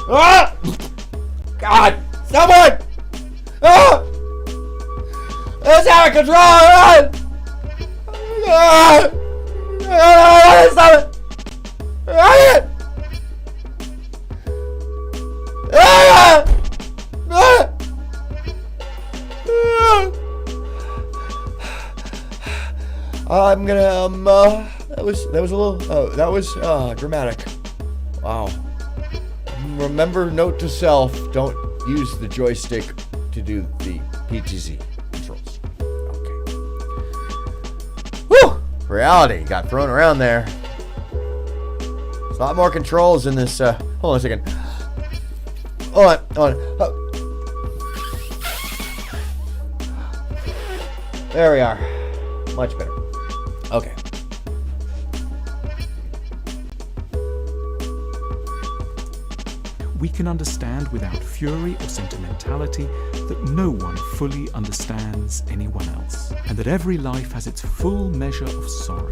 Ah! God! Someone! Ah! It's out of control! Ah! Stop it! Ah! Ah! I'm gonna that was a little that was dramatic. Wow. Remember, note to self, don't use the joystick to do the PTZ controls. Okay. Whew! Reality got thrown around there. There's a lot more controls in this hold on a second. Hold on. There we are. Much better. Okay. We can understand without fury or sentimentality that no one fully understands anyone else, and that every life has its full measure of sorrow.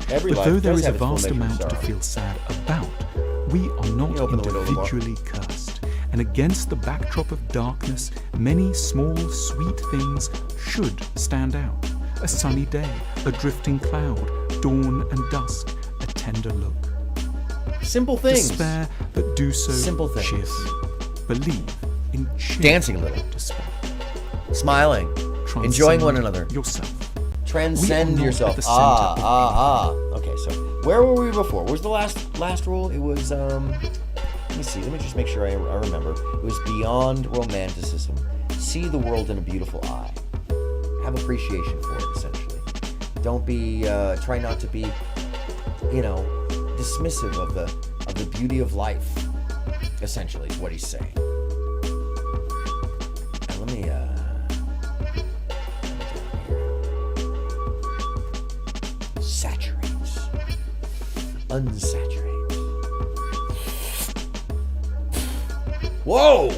Every but life though there does is a have its full vast measure of amount to sorrow. feel sad about, we are not open the window a little more? individually cursed, and against the backdrop of darkness, many small, sweet things should stand out. A sunny day, a drifting cloud, dawn and dusk, a tender look. Simple things. Despair, but do so Simple things. cheerfully. Believe in cheerful Dancing a little. despair. Smiling. Enjoying one another. Yourself. Transcend We are not yourself. at the center of Okay, so where were we before? What was the last rule? It was let me see. Let me just make sure I remember. It was beyond romanticism. See the world in a beautiful eye. Have appreciation for it, essentially. Don't be try not to be, dismissive of the beauty of life. Essentially, is what he's saying. And let me saturate, unsaturate. Whoa!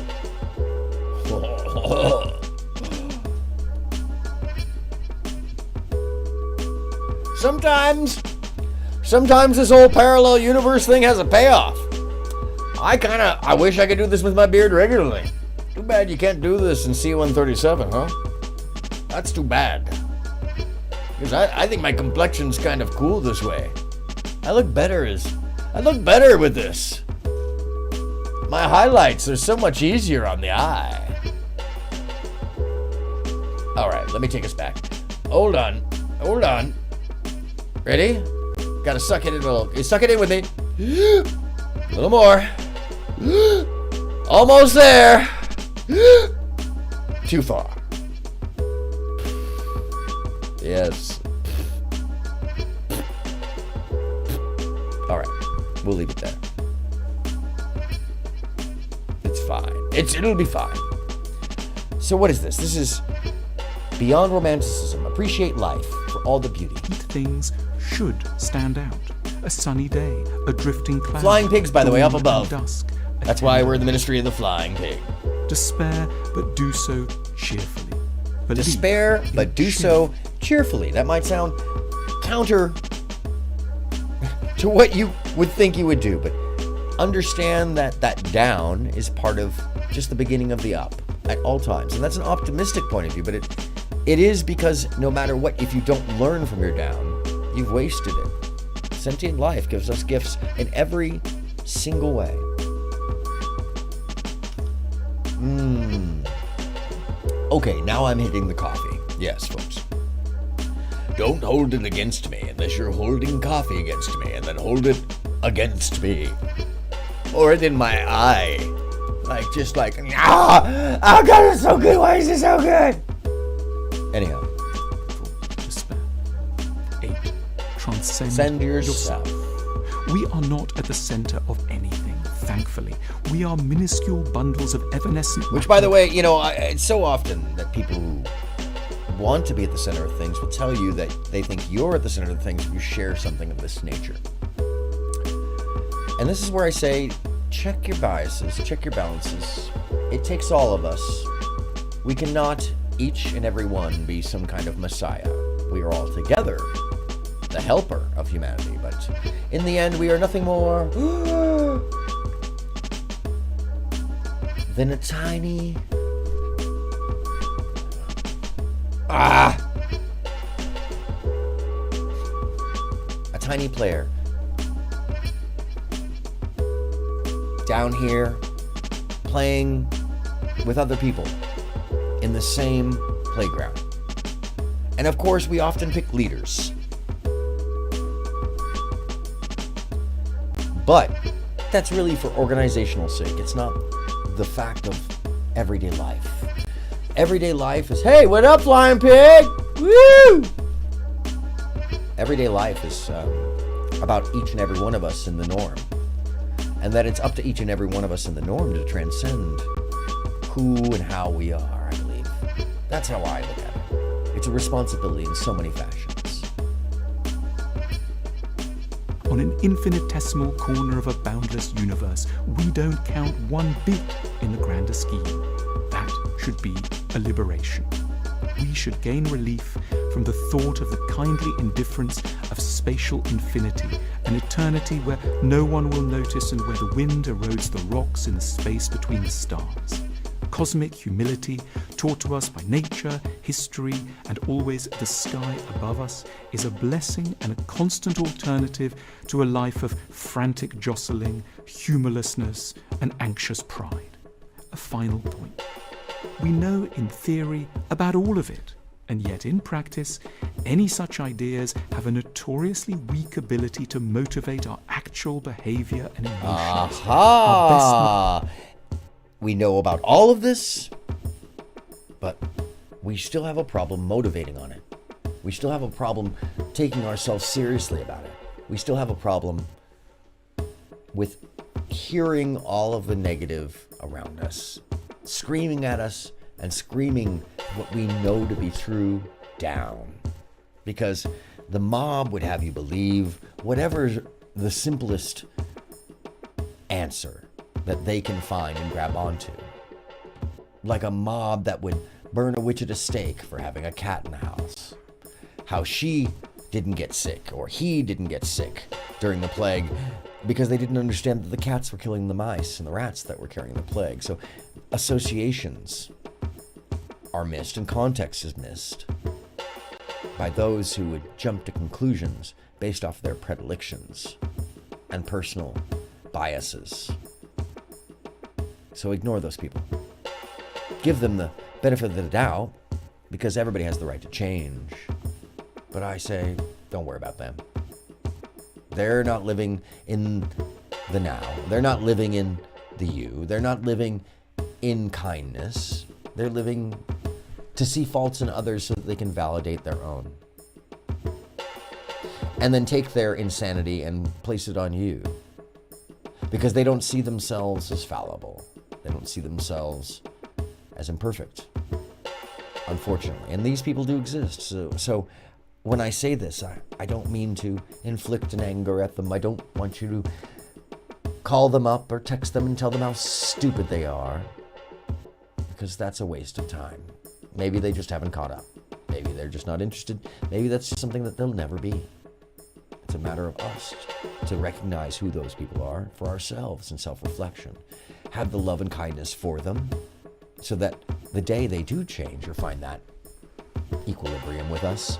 Sometimes this whole parallel universe thing has a payoff. I wish I could do this with my beard regularly. Too bad you can't do this in C-137, huh? That's too bad. Because I think my complexion's kind of cool this way. I look better with this. My highlights are so much easier on the eye. Alright, let me take us back. Hold on. Ready? Gotta suck it in a little. You suck it in with me. A little more. Almost there. Too far. Yes. Alright, we'll leave it there. It's fine. It'll be fine. So what is this? This is beyond romanticism. Appreciate life for all the beauty. Things should stand out. A sunny day, a drifting cloud. Flying pigs, by the way, up above. Dusk, That's why we're in the ministry of the flying pig. Despair, but do so cheerfully. Believe Despair, but do so cheerfully. That might sound counter to what you would think you would do, but understand that down is part of just the beginning of the up at all times. And that's an optimistic point of view, but it is because no matter what, if you don't learn from your down, you've wasted it. Sentient life gives us gifts in every single way. Okay, now I'm hitting the coffee. Yes, folks. Don't hold it against me unless you're holding coffee against me, and then hold it against me. Or it in my eye. Oh God, it's so good. Why is it so good? Anyhow. Despair. 8. Transcend Send yourself. We are not at the center of anything, thankfully. We are minuscule bundles of evanescent... Which, by the way, it's so often that people who want to be at the center of things will tell you that they think you're at the center of things if you share something of this nature. And this is where I say, check your biases, check your balances. It takes all of us. We cannot, each and every one, be some kind of messiah. We are all together the helper of humanity, but in the end, we are nothing more than a tiny... a tiny player down here playing with other people in the same playground. And of course, we often pick leaders. But that's really for organizational sake. It's not the fact of everyday life. Everyday life is, hey, what up, flying pig? Woo! Everyday life is about each and every one of us in the norm. And that it's up to each and every one of us in the norm to transcend who and how we are, I believe. That's how I look at it. It's a responsibility in so many fashions. On an infinitesimal corner of a boundless universe, we don't count one bit in the grander scheme. That should be a liberation. We should gain relief from the thought of the kindly indifference of spatial infinity, an eternity where no one will notice and where the wind erodes the rocks in the space between the stars. cosmic humility taught to us by nature, history, and always the sky above us is a blessing and a constant alternative to a life of frantic jostling, humorlessness, and anxious pride. A final point. We know in theory about all of it, and yet in practice, any such ideas have a notoriously weak ability to motivate our actual behavior and emotions. Aha! We know about all of this, but we still have a problem motivating on it. We still have a problem taking ourselves seriously about it. We still have a problem with hearing all of the negative around us, screaming at us and screaming what we know to be true down. Because the mob would have you believe whatever the simplest answer that they can find and grab onto. Like a mob that would burn a witch at a stake for having a cat in the house. How she didn't get sick, or he didn't get sick during the plague because they didn't understand that the cats were killing the mice and the rats that were carrying the plague. So associations are missed and context is missed by those who would jump to conclusions based off their predilections and personal biases. So ignore those people. Give them the benefit of the doubt, because everybody has the right to change. But I say, don't worry about them. They're not living in the now. They're not living in the you. They're not living in kindness. They're living to see faults in others so that they can validate their own. And then take their insanity and place it on you. Because they don't see themselves as fallible. They don't see themselves as imperfect, unfortunately. And these people do exist. So when I say this, I don't mean to inflict an anger at them. I don't want you to call them up or text them and tell them how stupid they are, because that's a waste of time. Maybe they just haven't caught up. Maybe they're just not interested. Maybe that's just something that they'll never be. It's a matter of us to recognize who those people are for ourselves and self-reflection. Have the love and kindness for them so that the day they do change or find that equilibrium with us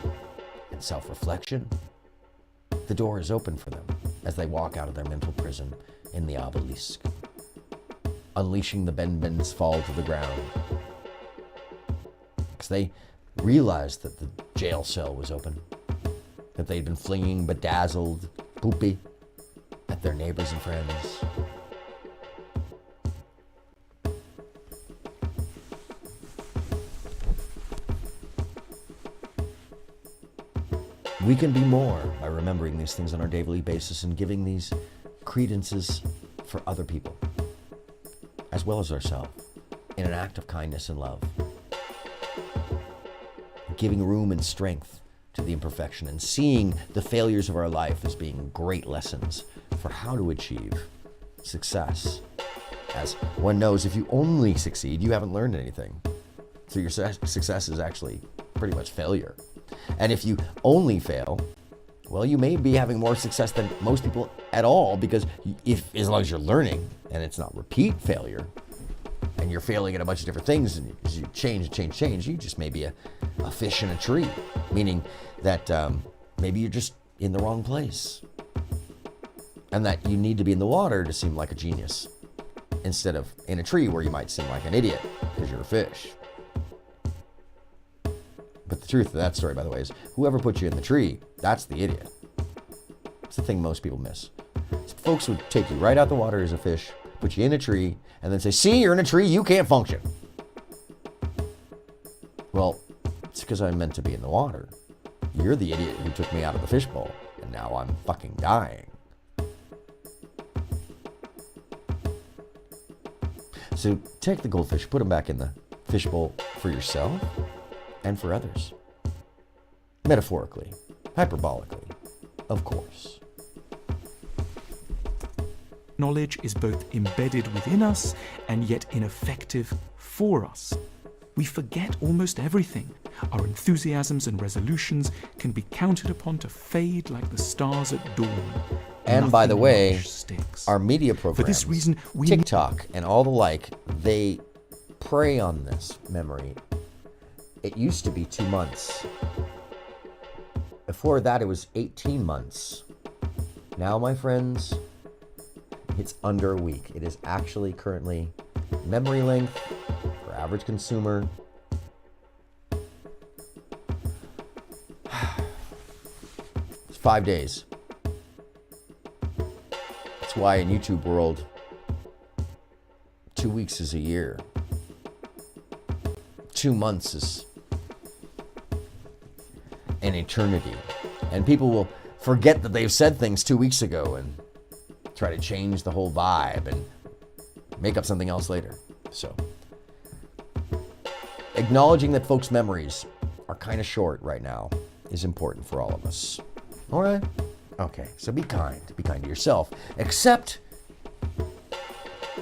and self-reflection, the door is open for them as they walk out of their mental prison in the obelisk, unleashing the Ben-Bens fall to the ground. Because they realized that the jail cell was open, that they'd been flinging bedazzled poopy at their neighbors and friends. We can be more by remembering these things on our daily basis and giving these credences for other people, as well as ourselves, in an act of kindness and love. Giving room and strength to the imperfection and seeing the failures of our life as being great lessons for how to achieve success. As one knows, if you only succeed, you haven't learned anything. So your success is actually pretty much failure. And if you only fail, well, you may be having more success than most people at all, because as long as you're learning and it's not repeat failure, and you're failing at a bunch of different things, and as you change, you just may be a fish in a tree, meaning that maybe you're just in the wrong place, and that you need to be in the water to seem like a genius, instead of in a tree where you might seem like an idiot because you're a fish. But the truth of that story, by the way, is whoever put you in the tree, that's the idiot. It's the thing most people miss. So folks would take you right out the water as a fish, put you in a tree, and then say, see, you're in a tree, you can't function. Well, it's because I'm meant to be in the water. You're the idiot who took me out of the fishbowl, and now I'm fucking dying. So take the goldfish, put them back in the fishbowl for yourself and for others. Metaphorically, hyperbolically, of course. Knowledge is both embedded within us and yet ineffective for us. We forget almost everything. Our enthusiasms and resolutions can be counted upon to fade like the stars at dawn. And by the way, sticks. our media programs, For this reason, TikTok and all the like, they prey on this memory, it used to be 2 months. Before that, it was 18 months. Now, my friends, it's under a week. It is actually currently memory length for average consumer. It's 5 days. That's why in YouTube world, 2 weeks is a year. 2 months is an eternity. And people will forget that they've said things 2 weeks ago and try to change the whole vibe and make up something else later. So, acknowledging that folks' memories are kind of short right now is important for all of us. All right? Okay, so be kind. Be kind to yourself. Accept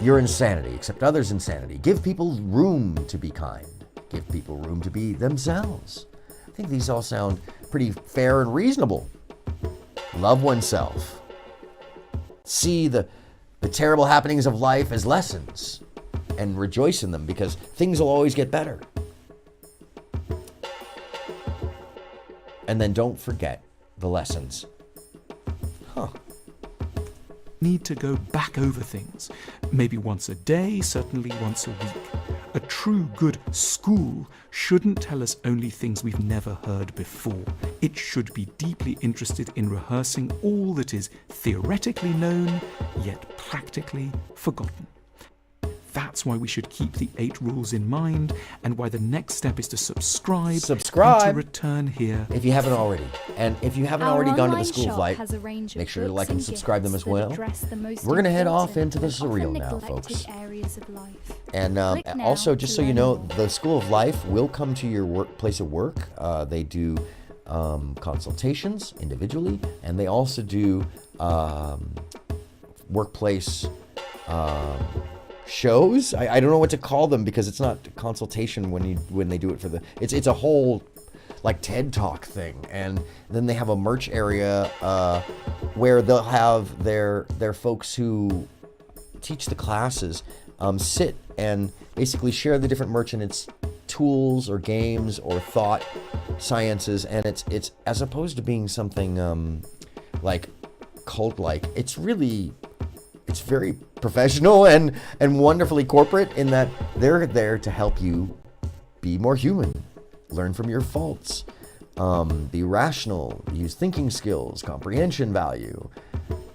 your insanity. Accept others' insanity. Give people room to be kind. Give people room to be themselves. I think these all sound pretty fair and reasonable. Love oneself. See the terrible happenings of life as lessons and rejoice in them because things will always get better. And then don't forget the lessons. Need to go back over things. Maybe once a day, certainly once a week. A true good school shouldn't tell us only things we've never heard before. It should be deeply interested in rehearsing all that is theoretically known, yet practically forgotten. That's why we should keep the 8 rules in mind, and why the next step is to subscribe and to return here if you haven't already. And if you haven't already gone to the School of Life, make sure to like and subscribe them as well. We're going to head off into the surreal now, folks. And also, just so you know, the School of Life will come to your place of work. They do consultations individually, and they also do workplace shows. I don't know what to call them because it's not consultation when they do it for the. It's a whole like TED Talk thing, and then they have a merch area where they'll have their folks who teach the classes sit and basically share the different merch and its tools or games or thought sciences, and it's as opposed to being something like cult-like. It's very professional and wonderfully corporate in that they're there to help you be more human, learn from your faults, be rational, use thinking skills, comprehension value,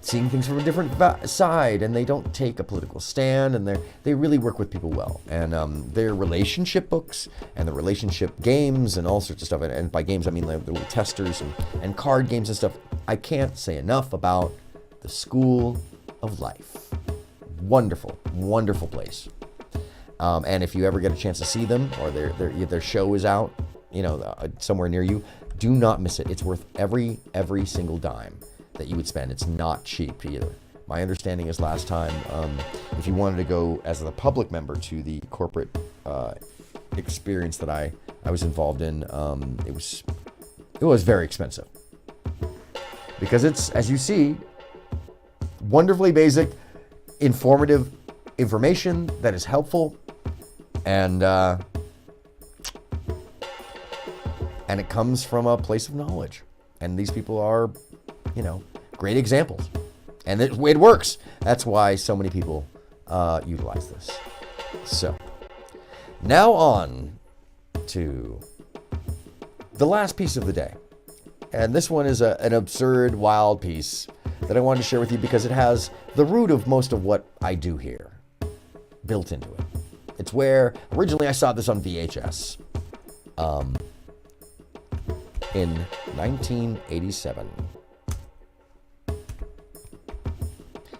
seeing things from a different side, and they don't take a political stand, and they really work with people well. And their relationship books and the relationship games and all sorts of stuff, and by games I mean like little testers and card games and stuff. I can't say enough about the School of Life. Wonderful, wonderful place. And if you ever get a chance to see them, or their show is out, somewhere near you, do not miss it. It's worth every single dime that you would spend. It's not cheap either. My understanding is last time, if you wanted to go as a public member to the corporate experience that I was involved in, it was very expensive. Because it's, as you see, wonderfully basic, informative information that is helpful, and it comes from a place of knowledge. And these people are, great examples. And it works. That's why so many people utilize this. So, now on to the last piece of the day. And this one is an absurd, wild piece that I wanted to share with you because it has the root of most of what I do here built into it. It's where originally I saw this on VHS in 1987.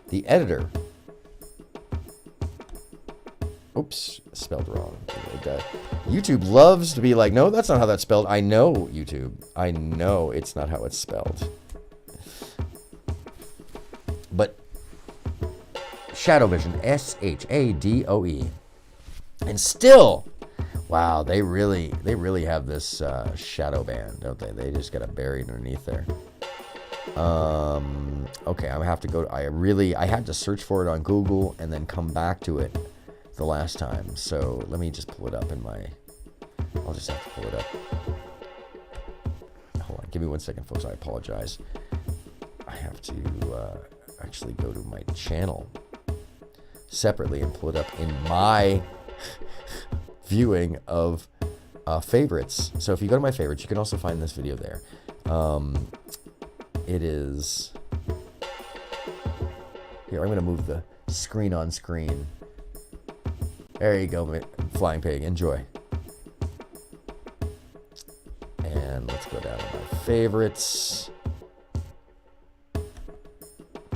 The editor, oops, spelled wrong. YouTube loves to be like, no, that's not how that's spelled. I know, YouTube. I know it's not how it's spelled. But Shadow Vision, S-H-A-D-O-E. And still, wow, they really have this shadow band, don't they? They just got it buried underneath there. Okay, I have to go. I had to search for it on Google and then come back to it the last time. So let me just pull it up in my... I'll just have to pull it up. Hold on, give me 1 second, folks. I apologize. I have to actually go to my channel separately and pull it up in my viewing of favorites. So if you go to my favorites, you can also find this video there. It is... Here, I'm going to move the screen on screen. There you go, Flying Pig. Enjoy. And let's go down to my favorites.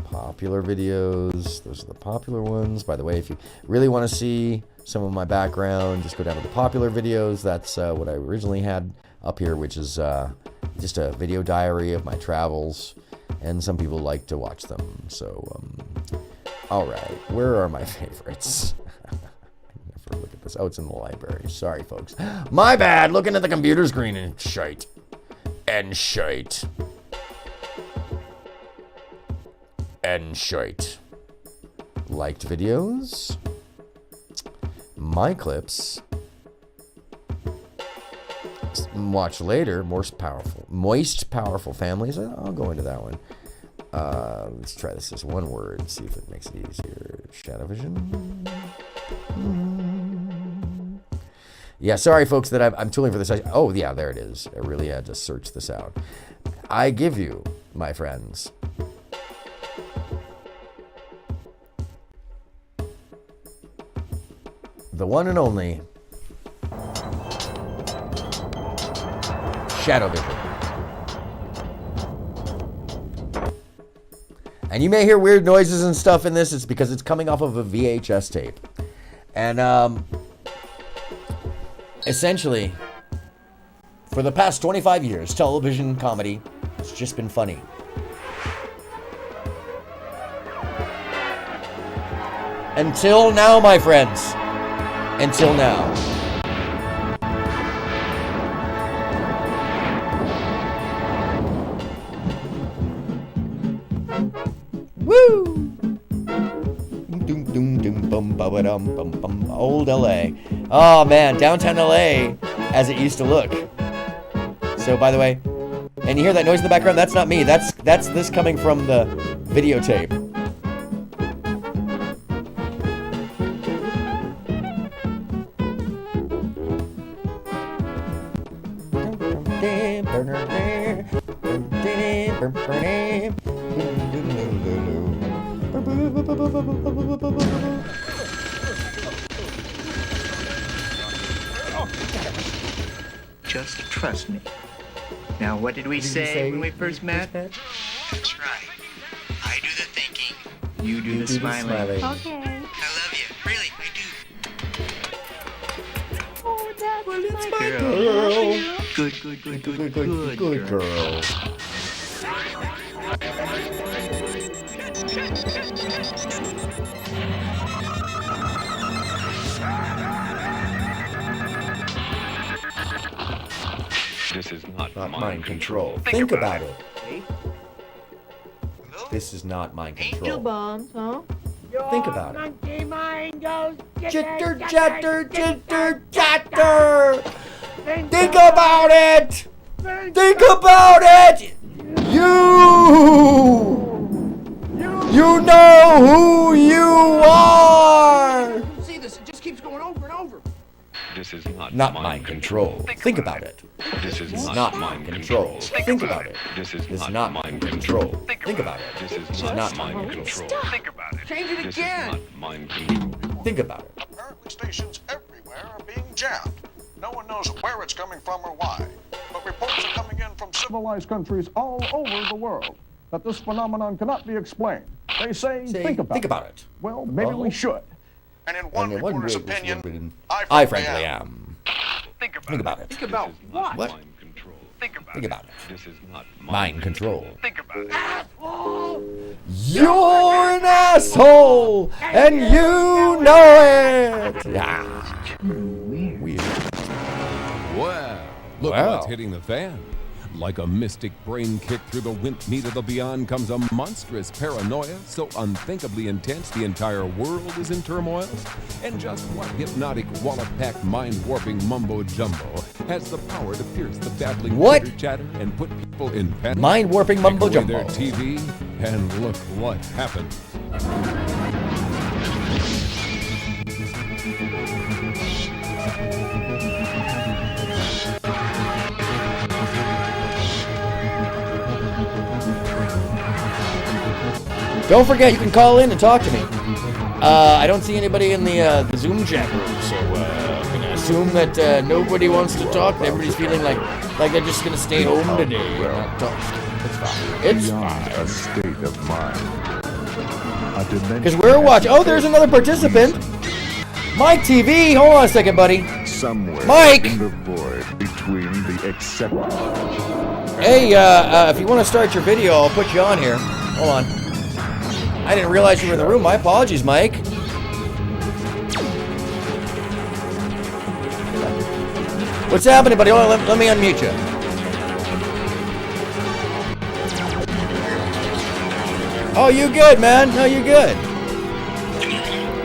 Popular videos. Those are the popular ones. By the way, if you really want to see some of my background, just go down to the popular videos. That's what I originally had up here, which is just a video diary of my travels. And some people like to watch them. So, all right. Where are my favorites? Never look at this. Oh, it's in the library. Sorry, folks. My bad. Looking at the computer screen and shite. And shite. And shite. Liked videos. My clips. Watch later. Moist, powerful families. I'll go into that one. Let's try this as one word. See if it makes it easier. Shadow vision. Yeah, sorry, folks, that I'm tooling for this. Oh, yeah, there it is. I really had to search this out. I give you, my friends, the one and only Shadow Vision. And you may hear weird noises and stuff in this. It's because it's coming off of a VHS tape. And essentially, for the past 25 years, television comedy has just been funny. Until now, my friends. Until now. Woo! Doom doom doom bum ba dum bum bum. Old LA. Oh man, downtown LA as it used to look. So by the way, and you hear that noise in the background? That's not me. That's this coming from the videotape. Just trust me. Now, what did we say when we first met? That's right. I do the thinking. You do the smiling. Okay. I love you. Really, I do. Oh, that's My girl. Good girl. This is not mind control. Think about it. This is not mind control. bombs, huh? Think about it. Monkey mind goes Jitter, jatter, jitter, jatter. Think about it. Think about it. You know who you are. See this? It just keeps going over and over. This is Not mind control. Think about it. This is Not mind control. Think about it. This is This is not mind control. Think about it. This is This is not mind control. Think about it. Change it This is again. not mind control. Think about it. Apparently stations everywhere are being jammed. No one knows where it's coming from or why. But reports are coming in from civilized countries all over the world that this phenomenon cannot be explained. They say, think about it. Well, maybe we should. And in one reporter's opinion, I frankly am. Think about it. Think about what? What? Mind control. Think about it. This is not Mind control. Think about it. You're an asshole, and you know it. Yeah. Weird. Well, look Wow. what's hitting the fan. Like a mystic brain kick through the wind meat of the beyond comes a monstrous paranoia so unthinkably intense the entire world is in turmoil. And just what hypnotic, wallop-packed, mind-warping mumbo-jumbo has the power to pierce the babbling chatter and put people in panic? Mind-warping mumbo-jumbo. Their TV, and look what happens. Don't forget, you can call in and talk to me. I don't see anybody in the Zoom chat room, so I'm gonna assume that nobody wants to talk. Everybody's feeling like they're just gonna stay home today and not talk. It's fine. It's fine. A state of mind. Because we're watching. Oh, there's another participant. Mike TV. Hold on a second, buddy. Somewhere Mike. in the void between the acceptance. Hey, if you want to start your video, I'll put you on here. Hold on. I didn't realize you were in the room. My apologies, Mike. What's happening, buddy? Hold on, let me unmute you. Oh, you good, man? No, you good.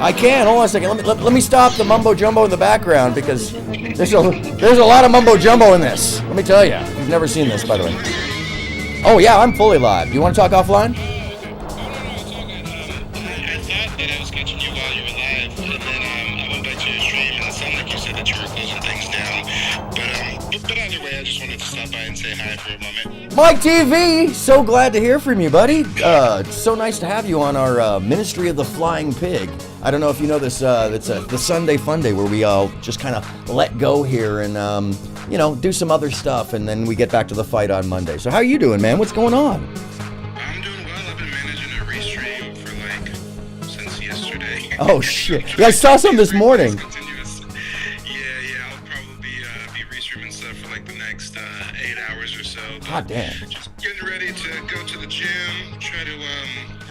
I can. Hold on a second. Let me stop the mumbo jumbo in the background because there's a lot of mumbo jumbo in this. Let me tell you. You've never seen this, by the way. Oh yeah, I'm fully live. You want to talk offline? Mike TV, so glad to hear from you, buddy. It's so nice to have you on our Ministry of the Flying Pig. I don't know if you know this. It's the Sunday Fun Day where we all just kind of let go here and do some other stuff, and then we get back to the fight on Monday. So how are you doing, man? What's going on? I'm doing well. I've been managing a restream for since yesterday. Oh shit! Yeah, I saw some this morning. God damn. Just getting ready to go to the gym, try to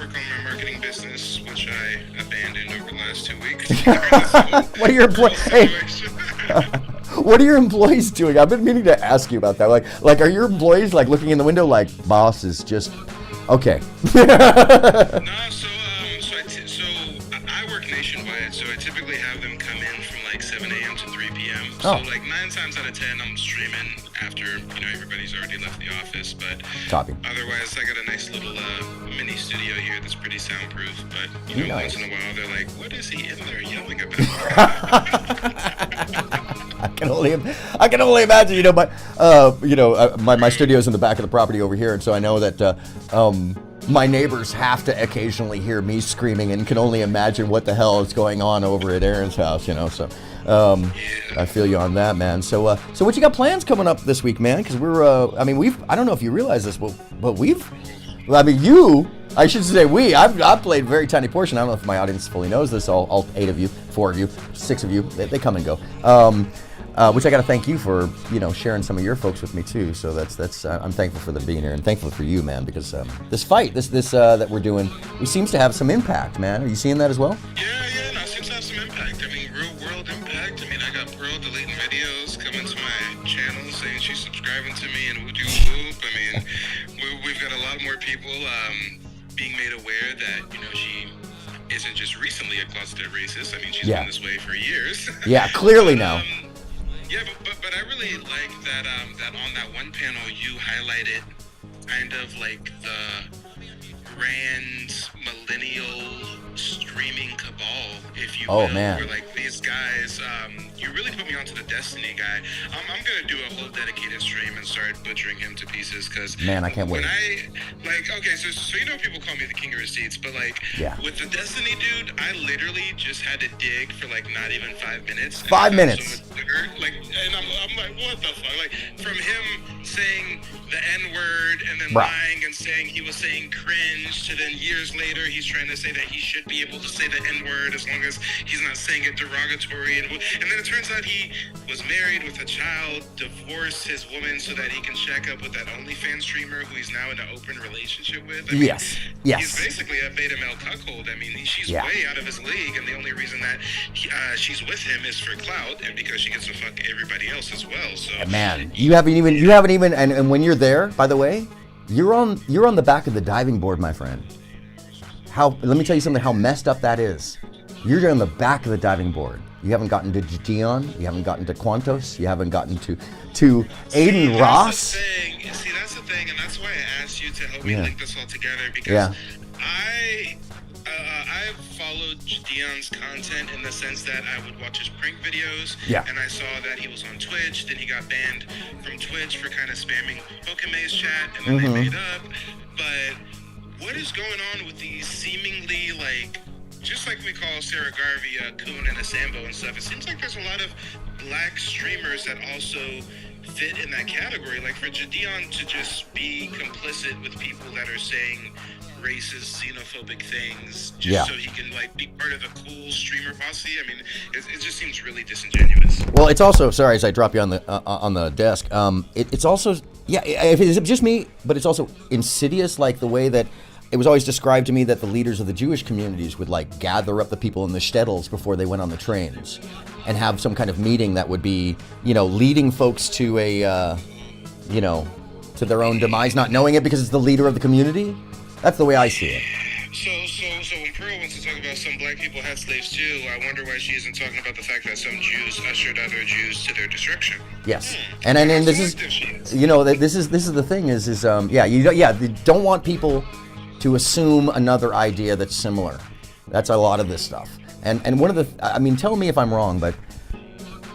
work on my marketing business, which I abandoned over the last 2 weeks. What are your what are your employees doing? I've been meaning to ask you about that. Like are your employees looking in the window like, boss is just okay? No, so I work nationwide, so I typically have them come in from 7 a.m. to 3 p.m. So 9 times out of 10, I'm streaming after everybody's already left the office. But copy. Otherwise, I got a nice little mini studio here that's pretty soundproof. But once in a while, they're like, "What is he in there yelling about?" I can only imagine. My studio's in the back of the property over here, and so I know that my neighbors have to occasionally hear me screaming and can only imagine what the hell is going on over at Aaron's house, So I feel you on that, man. So what you got plans coming up this week, man? Because I don't know if you realize this, but I should say I've played a very tiny portion. I don't know if my audience fully knows this. All 8 of you, 4 of you, 6 of you, they come and go. Which I got to thank you for, sharing some of your folks with me too. So that's I'm thankful for them being here and thankful for you, man, because this fight, this that we're doing, it seems to have some impact, man. Are you seeing that as well? Yeah, it seems to have some impact. I mean, real world impact. I mean, I got Pearl deleting videos, coming to my channel, saying she's subscribing to me, and whoop. I mean, we've got a lot more people being made aware that she isn't just recently a closeted racist. I mean, she's been this way for years. Yeah, clearly now. Yeah, but I really like that that on that one panel you highlighted kind of the grand millennial streaming cabal, if you will. Oh man. Where these guys, you really put me onto the Destiny guy. I'm gonna do a whole dedicated stream and start butchering him to pieces because man, I can't wait. So people call me the king of receipts, but with the Destiny dude, I literally just had to dig for not even 5 minutes. 5 minutes. And I'm like, what the fuck? From him saying the N-word and then lying and saying he was saying cringe to then years later he's trying to say that he should be able to say the N-word as long as he's not saying it derogatory. And then it turns out he was married with a child, divorced his woman so that he can check up with that OnlyFans streamer who he's now in an open relationship with. Yes. He's basically a beta male cuckold. I mean, she's way out of his league, and the only reason that she's with him is for clout and because she gets to fuck everybody else as well. So Man, you haven't even, and when you're there, by the way, you're on the back of the diving board, my friend. Let me tell you something, how messed up that is. You're on the back of the diving board. You haven't gotten to Dion, you haven't gotten to Quantos, you haven't gotten to Aiden Ross. See, that's the thing, and that's why I asked you to help me link this all together, because I've followed Dion's content in the sense that I would watch his prank videos, and I saw that he was on Twitch, then he got banned from Twitch for kind of spamming Pokemaze chat, and then they made up. But what is going on with these seemingly, like, just like we call Sarah Garvey a coon and a Sambo and stuff, it seems like there's a lot of black streamers that also fit in that category. Like for Jadion to just be complicit with people that are saying racist, xenophobic things just so he can like be part of the cool streamer posse. I mean, it just seems really disingenuous. Well, it's also, sorry, as I drop you on the desk, it's also, if it's just me, but it's also insidious, like the way that it was always described to me that the leaders of the Jewish communities would like gather up the people in the shtetls before they went on the trains and have some kind of meeting that would be, leading folks to a, to their own demise, not knowing it because it's the leader of the community. That's the way I see it. So when Pearl wants to talk about some black people had slaves too, I wonder why she isn't talking about the fact that some Jews ushered other Jews to their destruction. Yes, and this is, this is the thing you don't want people to assume another idea that's similar. That's a lot of this stuff. And one of the, tell me if I'm wrong, but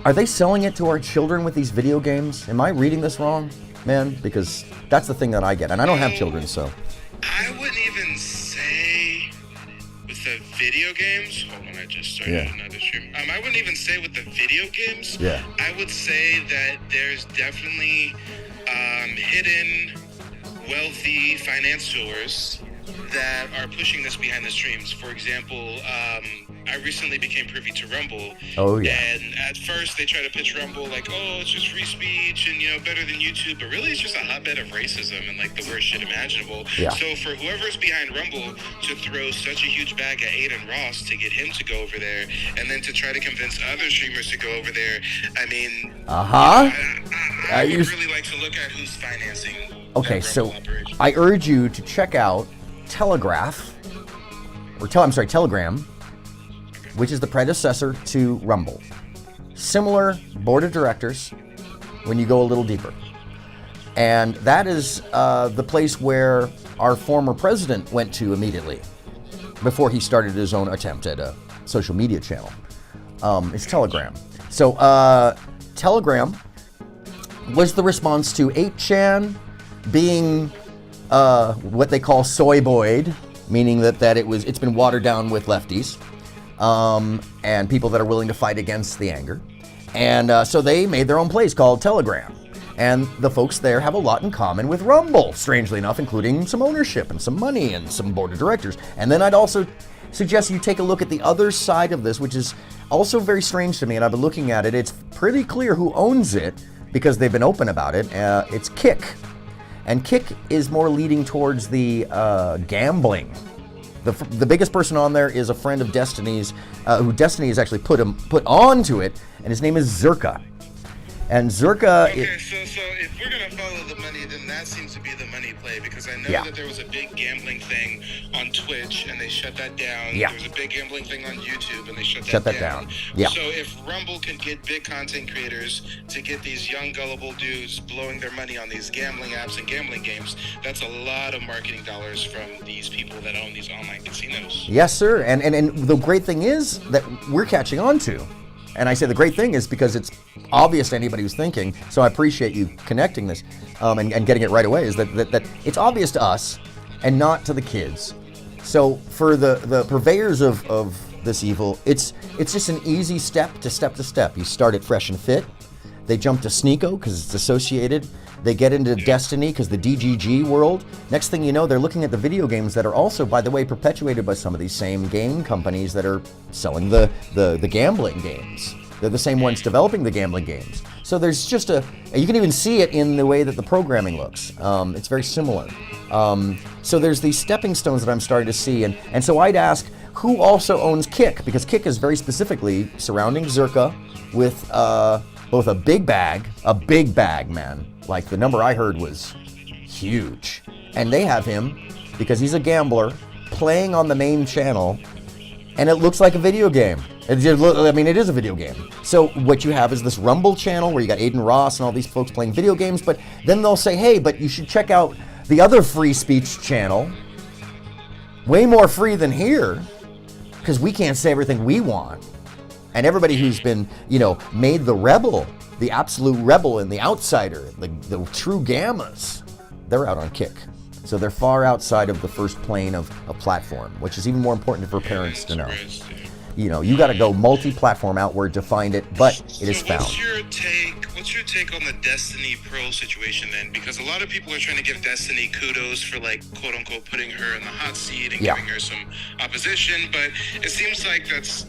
are they selling it to our children with these video games? Am I reading this wrong, man? Because that's the thing that I get, and I don't have children, so. I wouldn't even say with the video games. Hold on, I just started another stream. I wouldn't even say with the video games. Yeah. I would say that there's definitely hidden, wealthy financiers that are pushing this behind the streams. For example, I recently became privy to Rumble. Oh yeah. And at first they try to pitch Rumble like, oh, it's just free speech and better than YouTube, but really it's just a hotbed of racism and like the worst shit imaginable. Yeah. So for whoever's behind Rumble to throw such a huge bag at Aiden Ross to get him to go over there, and then to try to convince other streamers to go over there, I mean, I would really like to look at who's financing. Okay, so I urge you to check out Telegram, which is the predecessor to Rumble. Similar board of directors when you go a little deeper. And that is the place where our former president went to immediately before he started his own attempt at a social media channel. It's Telegram. So Telegram was the response to 8chan being what they call soy boyed, meaning that it's been watered down with lefties and people that are willing to fight against the anger. And so they made their own place called Telegram. And the folks there have a lot in common with Rumble, strangely enough, including some ownership and some money and some board of directors. And then I'd also suggest you take a look at the other side of this, which is also very strange to me, and I've been looking at it. It's pretty clear who owns it because they've been open about it. It's Kick. And Kick is more leading towards the gambling. The biggest person on there is a friend of Destiny's, who Destiny has actually put onto it, and his name is Zerka. And Zerka... Okay, so if we're going to follow the money, then that seems to be the money play, because I know that there was a big gambling thing on Twitch, and they shut that down. Yeah. There was a big gambling thing on YouTube, and they shut that down. Yeah. So if Rumble can get big content creators to get these young, gullible dudes blowing their money on these gambling apps and gambling games, that's a lot of marketing dollars from these people that own these online casinos. Yes, sir. And the great thing is that we're catching on to. And I say the great thing is because it's obvious to anybody who's thinking, so I appreciate you connecting this and getting it right away, is that it's obvious to us and not to the kids. So for the purveyors of this evil, it's just an easy step to step. You start at Fresh and Fit. They jump to Sneeko because it's associated. They get into Destiny because the DGG world. Next thing you know, they're looking at the video games that are also, by the way, perpetuated by some of these same game companies that are selling the gambling games. They're the same ones developing the gambling games. So there's just you can even see it in the way that the programming looks. It's very similar. So there's these stepping stones that I'm starting to see. And so I'd ask, who also owns Kick? Because Kick is very specifically surrounding Zerka with both a big bag, man. Like the number I heard was huge. And they have him, because he's a gambler, playing on the main channel, and it looks like a video game. It is a video game. So what you have is this Rumble channel where you got Aiden Ross and all these folks playing video games, but then they'll say, hey, but you should check out the other free speech channel. Way more free than here, because we can't say everything we want. And everybody who's been, made the rebel, the absolute rebel and the outsider, the true gammas, they're out on Kick. So they're far outside of the first plane of a platform, which is even more important for parents to know. You got to go multi-platform outward to find it, but it is found. What's your take on the Destiny Pro situation then? Because a lot of people are trying to give Destiny kudos for, like, quote unquote putting her in the hot seat and giving her some opposition, but it seems like that's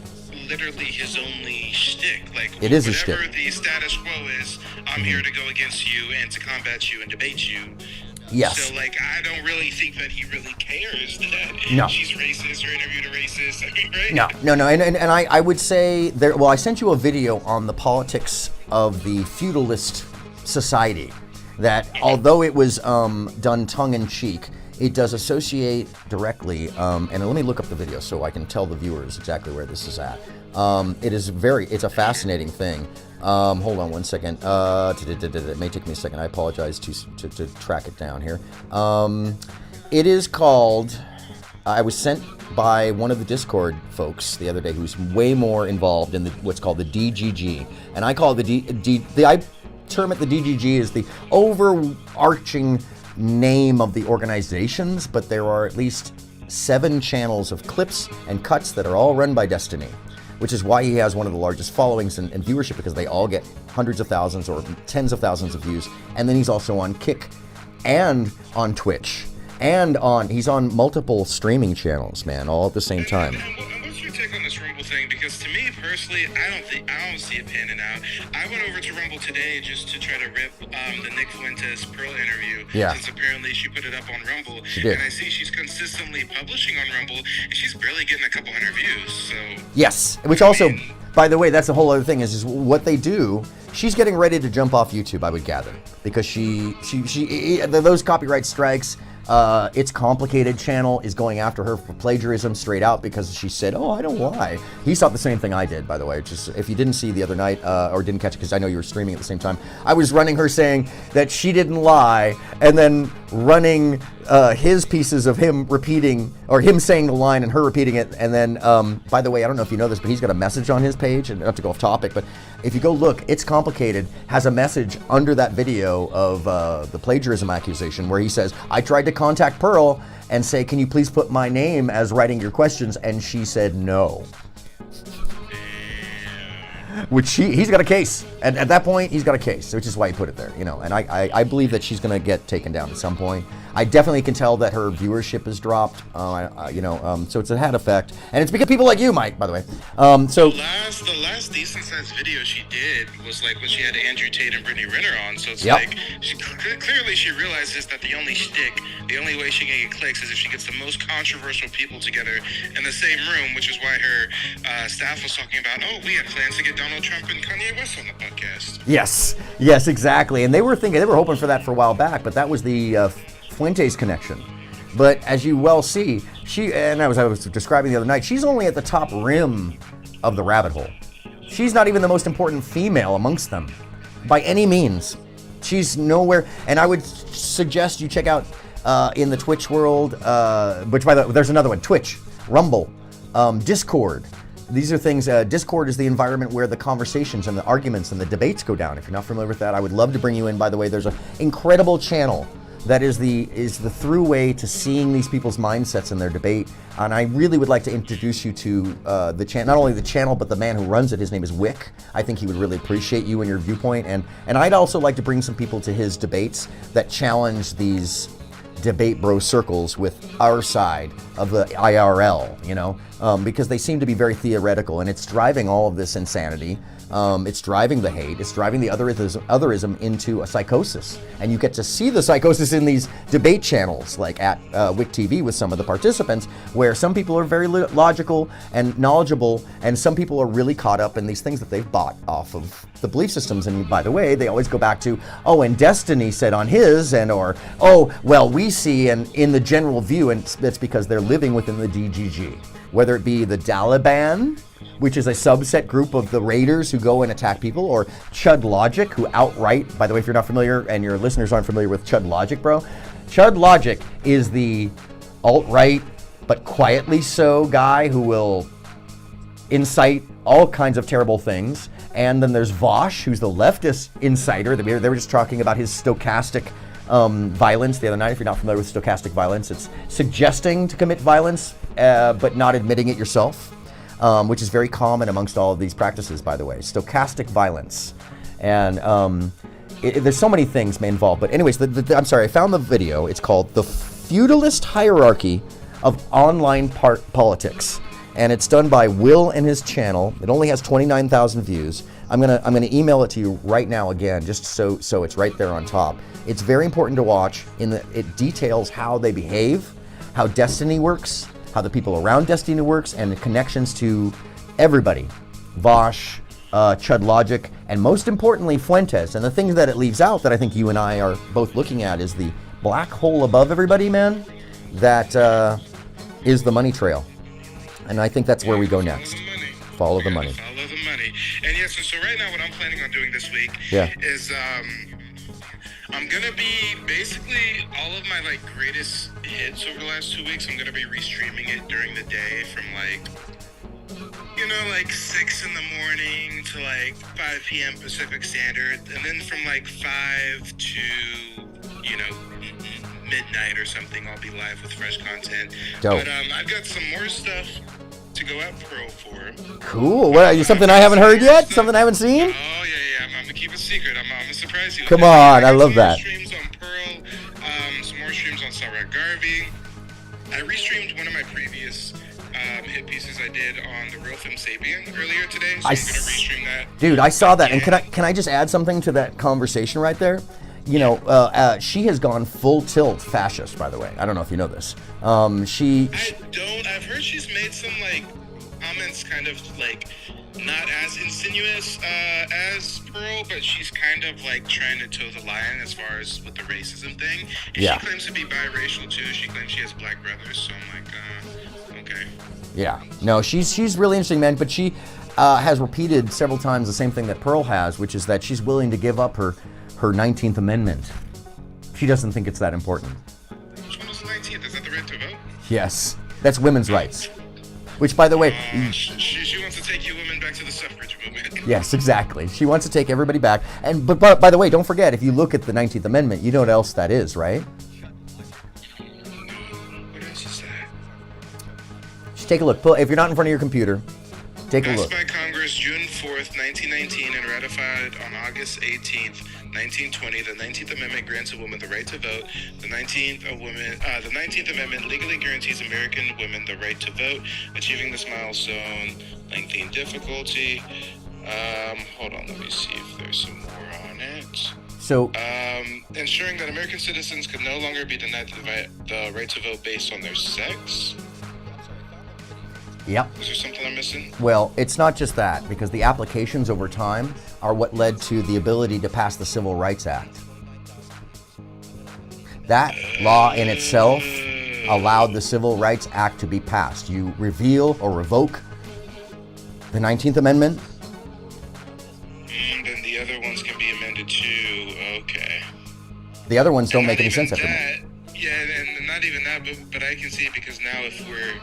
literally his only shtick. Like, it is a shtick. Whatever the status quo is, I'm here to go against you and to combat you and debate you. Yes. So, like, I don't really think that he really cares that No. she's racist or interviewed a racist. I mean, right? No. And I would say I sent you a video on the politics of the feudalist society that, although it was done tongue-in-cheek, it does associate directly, and let me look up the video so I can tell the viewers exactly where this is at. It's a fascinating thing. Hold on one second. It may take me a second. I apologize to track it down here. It is called, I was sent by one of the Discord folks the other day who's way more involved in what's called the DGG. And I call it I term it the DGG is the overarching name of the organizations, but there are at least 7 channels of clips and cuts that are all run by Destiny, which is why he has one of the largest followings and viewership, because they all get hundreds of thousands or tens of thousands of views. And then he's also on Kick and on Twitch and he's on multiple streaming channels, man, all at the same time. And what's your take on this Rumble thing? Because to me personally, I don't see it panning out. I went over to Rumble today just to try to rip the Nick Fuentes Pearl interview. Yeah. Since apparently she put it up on Rumble. She did. And I see she's consistently publishing on Rumble, and she's barely getting a couple hundred views. So Yes, which also, by the way, that's a whole other thing is what they do. She's getting ready to jump off YouTube, I would gather, because she those copyright strikes. It's Complicated channel is going after her for plagiarism straight out because she said, "Oh, I don't lie." He thought the same thing I did, by the way. Just if you didn't see the other night or didn't catch it, because I know you were streaming at the same time, I was running her saying that she didn't lie, and then running his pieces of him repeating or him saying the line and her repeating it. And then, by the way, I don't know if you know this, but he's got a message on his page, and not to go off topic, but if you go look, It's Complicated has a message under that video of the plagiarism accusation where he says, "I tried to contact Pearl and say, can you please put my name as writing your questions?" And she said no. Which he's got a case. And at that point, he's got a case, which is why he put it there, And I believe that she's going to get taken down at some point. I definitely can tell that her viewership has dropped, so it's a had effect. And it's because people like you, Mike, by the way. The last decent-sized video she did was like when she had Andrew Tate and Brittany Renner on. So it's like, clearly she realizes that the only way she can get clicks is if she gets the most controversial people together in the same room, which is why her staff was talking about, we had plans to get Donald Trump and Kanye West on the podcast. Yes, exactly. And they were hoping for that for a while back, but that was the Fuentes connection. But as you well see, I was describing the other night, she's only at the top rim of the rabbit hole. She's not even the most important female amongst them, by any means. She's nowhere, and I would suggest you check out in the Twitch world, which by the way, there's another one, Twitch, Rumble, Discord. These are things, Discord is the environment where the conversations and the arguments and the debates go down. If you're not familiar with that, I would love to bring you in. By the way, there's an incredible channel that is the throughway to seeing these people's mindsets in their debate. And I really would like to introduce you to the channel, not only the channel, but the man who runs it. His name is Wick. I think he would really appreciate you and your viewpoint. And I'd also like to bring some people to his debates that challenge these debate bro circles with our side of the IRL, because they seem to be very theoretical, and it's driving all of this insanity. It's driving the hate. It's driving the otherism into a psychosis. And you get to see the psychosis in these debate channels, like at WIC TV with some of the participants, where some people are very logical and knowledgeable, and some people are really caught up in these things that they've bought off of the belief systems. And by the way, they always go back to, oh, and Destiny said on his, and or, oh, well, we see, and in the general view, and it's because they're living within the DGG. Whether it be the Taliban, which is a subset group of the raiders who go and attack people, or Chud Logic, who outright, by the way, if you're not familiar and your listeners aren't familiar with Chud Logic, bro, Chud Logic is the alt-right, but quietly so guy who will incite all kinds of terrible things. And then there's Vosh, who's the leftist inciter. They were just talking about his stochastic violence the other night. If you're not familiar with stochastic violence, it's suggesting to commit violence, but not admitting it yourself, which is very common amongst all of these practices, by the way. Stochastic violence. And there's so many things involved. But anyways, I'm sorry, I found the video. It's called The Feudalist Hierarchy of Online Politics. And it's done by Will and his channel. It only has 29,000 views. I'm gonna email it to you right now again, just so it's right there on top. It's very important to watch. It details how they behave, how Destiny works, how the people around Destiny works, and the connections to everybody. Vosh, Chud Logic, and most importantly, Fuentes. And the thing that it leaves out that I think you and I are both looking at is the black hole above everybody, man. That is the money trail. And I think that's where we go next. Follow the money. Follow the money. And yeah, so right now what I'm planning on doing this week is I'm gonna be basically all of my like greatest hits over the last 2 weeks. I'm gonna be restreaming it during the day from like 6 in the morning to like 5 p.m. Pacific Standard, and then from like 5 to midnight or something, I'll be live with fresh content. Dope. But I've got some more stuff to go at Pro for. Cool. What? Something I haven't heard yet? Something I haven't seen? Oh yeah. I'm gonna keep it secret. I'm gonna surprise you. Come on, I love that. Streams on Pearl, some more streams on Sarah Garvey. I restreamed one of my previous hit pieces I did on the Real Film Sapien earlier today, so I'm gonna restream that. Dude, I saw that, and can I just add something to that conversation right there? She has gone full tilt fascist, by the way. I don't know if you know this. I've heard she's made some like comments kind of like not as insinuous as Pearl, but she's kind of like trying to toe the line as far as with the racism thing. And she claims to be biracial too. She claims she has black brothers, so I'm like, okay. Yeah. No, she's really interesting, man, but she has repeated several times the same thing that Pearl has, which is that she's willing to give up her 19th Amendment. She doesn't think it's that important. Which one was the 19th? Is that the right to vote? Yes. That's women's rights. Which, by the way... She wants to take you women back to the suffrage movement. Yes, exactly. She wants to take everybody back. But by the way, don't forget, if you look at the 19th Amendment, you know what else that is, right? What else is that? Just take a look. If you're not in front of your computer, take a look. Passed by Congress June 4th, 1919, and ratified on August 18th, 1920, the 19th Amendment grants a woman the right to vote. The 19th Amendment legally guarantees American women the right to vote. Achieving this milestone, lengthy in difficulty. Hold on, let me see if there's some more on it. So, ensuring that American citizens could no longer be denied the right to vote based on their sex. Yep. Is there something I'm missing? Well, it's not just that, because the applications over time are what led to the ability to pass the Civil Rights Act. That law in itself allowed the Civil Rights Act to be passed. You reveal or revoke the 19th Amendment. Then the other ones can be amended too. Okay. The other ones don't make any sense after me. Yeah, and not even that, but I can see it because now if we're,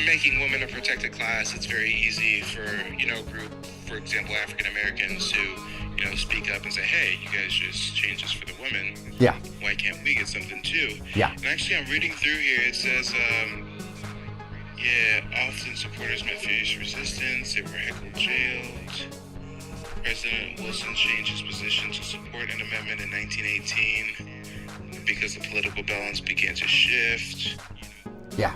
making women a protected class, it's very easy for, a group, for example, African Americans to, speak up and say, hey, you guys just change this for the women. Yeah. Why can't we get something too? Yeah. And actually, I'm reading through here. It says, often supporters met fierce resistance. They were heckled, jailed. President Wilson changed his position to support an amendment in 1918 because the political balance began to shift. Yeah.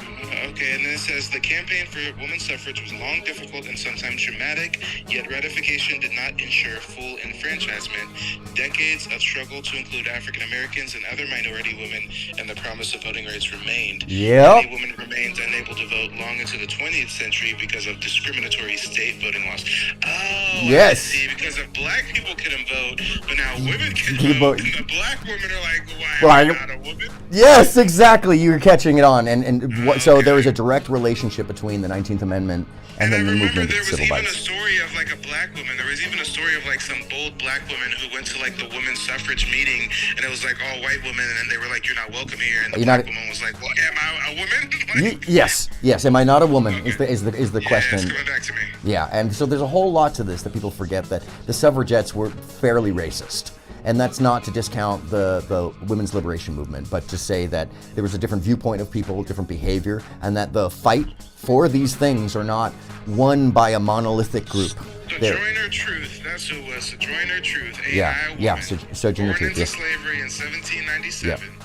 Okay, and then it says the campaign for women's suffrage was long, difficult, and sometimes dramatic, yet ratification did not ensure full enfranchisement. Decades of struggle to include African Americans and other minority women and the promise of voting rights remained. Yep. Many women remained unable to vote long into the 20th century because of discriminatory state voting laws. Oh, Yes. I see, because if black people couldn't vote, but now women can vote. vote, and the black women are like, why am I not a woman? Yes, exactly. You're catching it on, and what, so there was a direct relationship between the 19th Amendment and then the movement of civil rights. A story of like a black woman. There was even a story of like some bold black woman who went to like the women's suffrage meeting, and it was like all white women, and they were like, "You're not welcome here." And the black woman was like, "Well, am I a woman?" Yes. Am I not a woman? Is the question? It's coming back to me. Yeah, and so there's a whole lot to this that people forget, that the suffragettes were fairly racist. And that's not to discount the women's liberation movement, but to say that there was a different viewpoint of people, different behavior, and that the fight for these things are not won by a monolithic group. Sojourner Truth, that's who it was. Sojourner Truth, Sojourner Truth. Born into slavery in 1797. Yeah.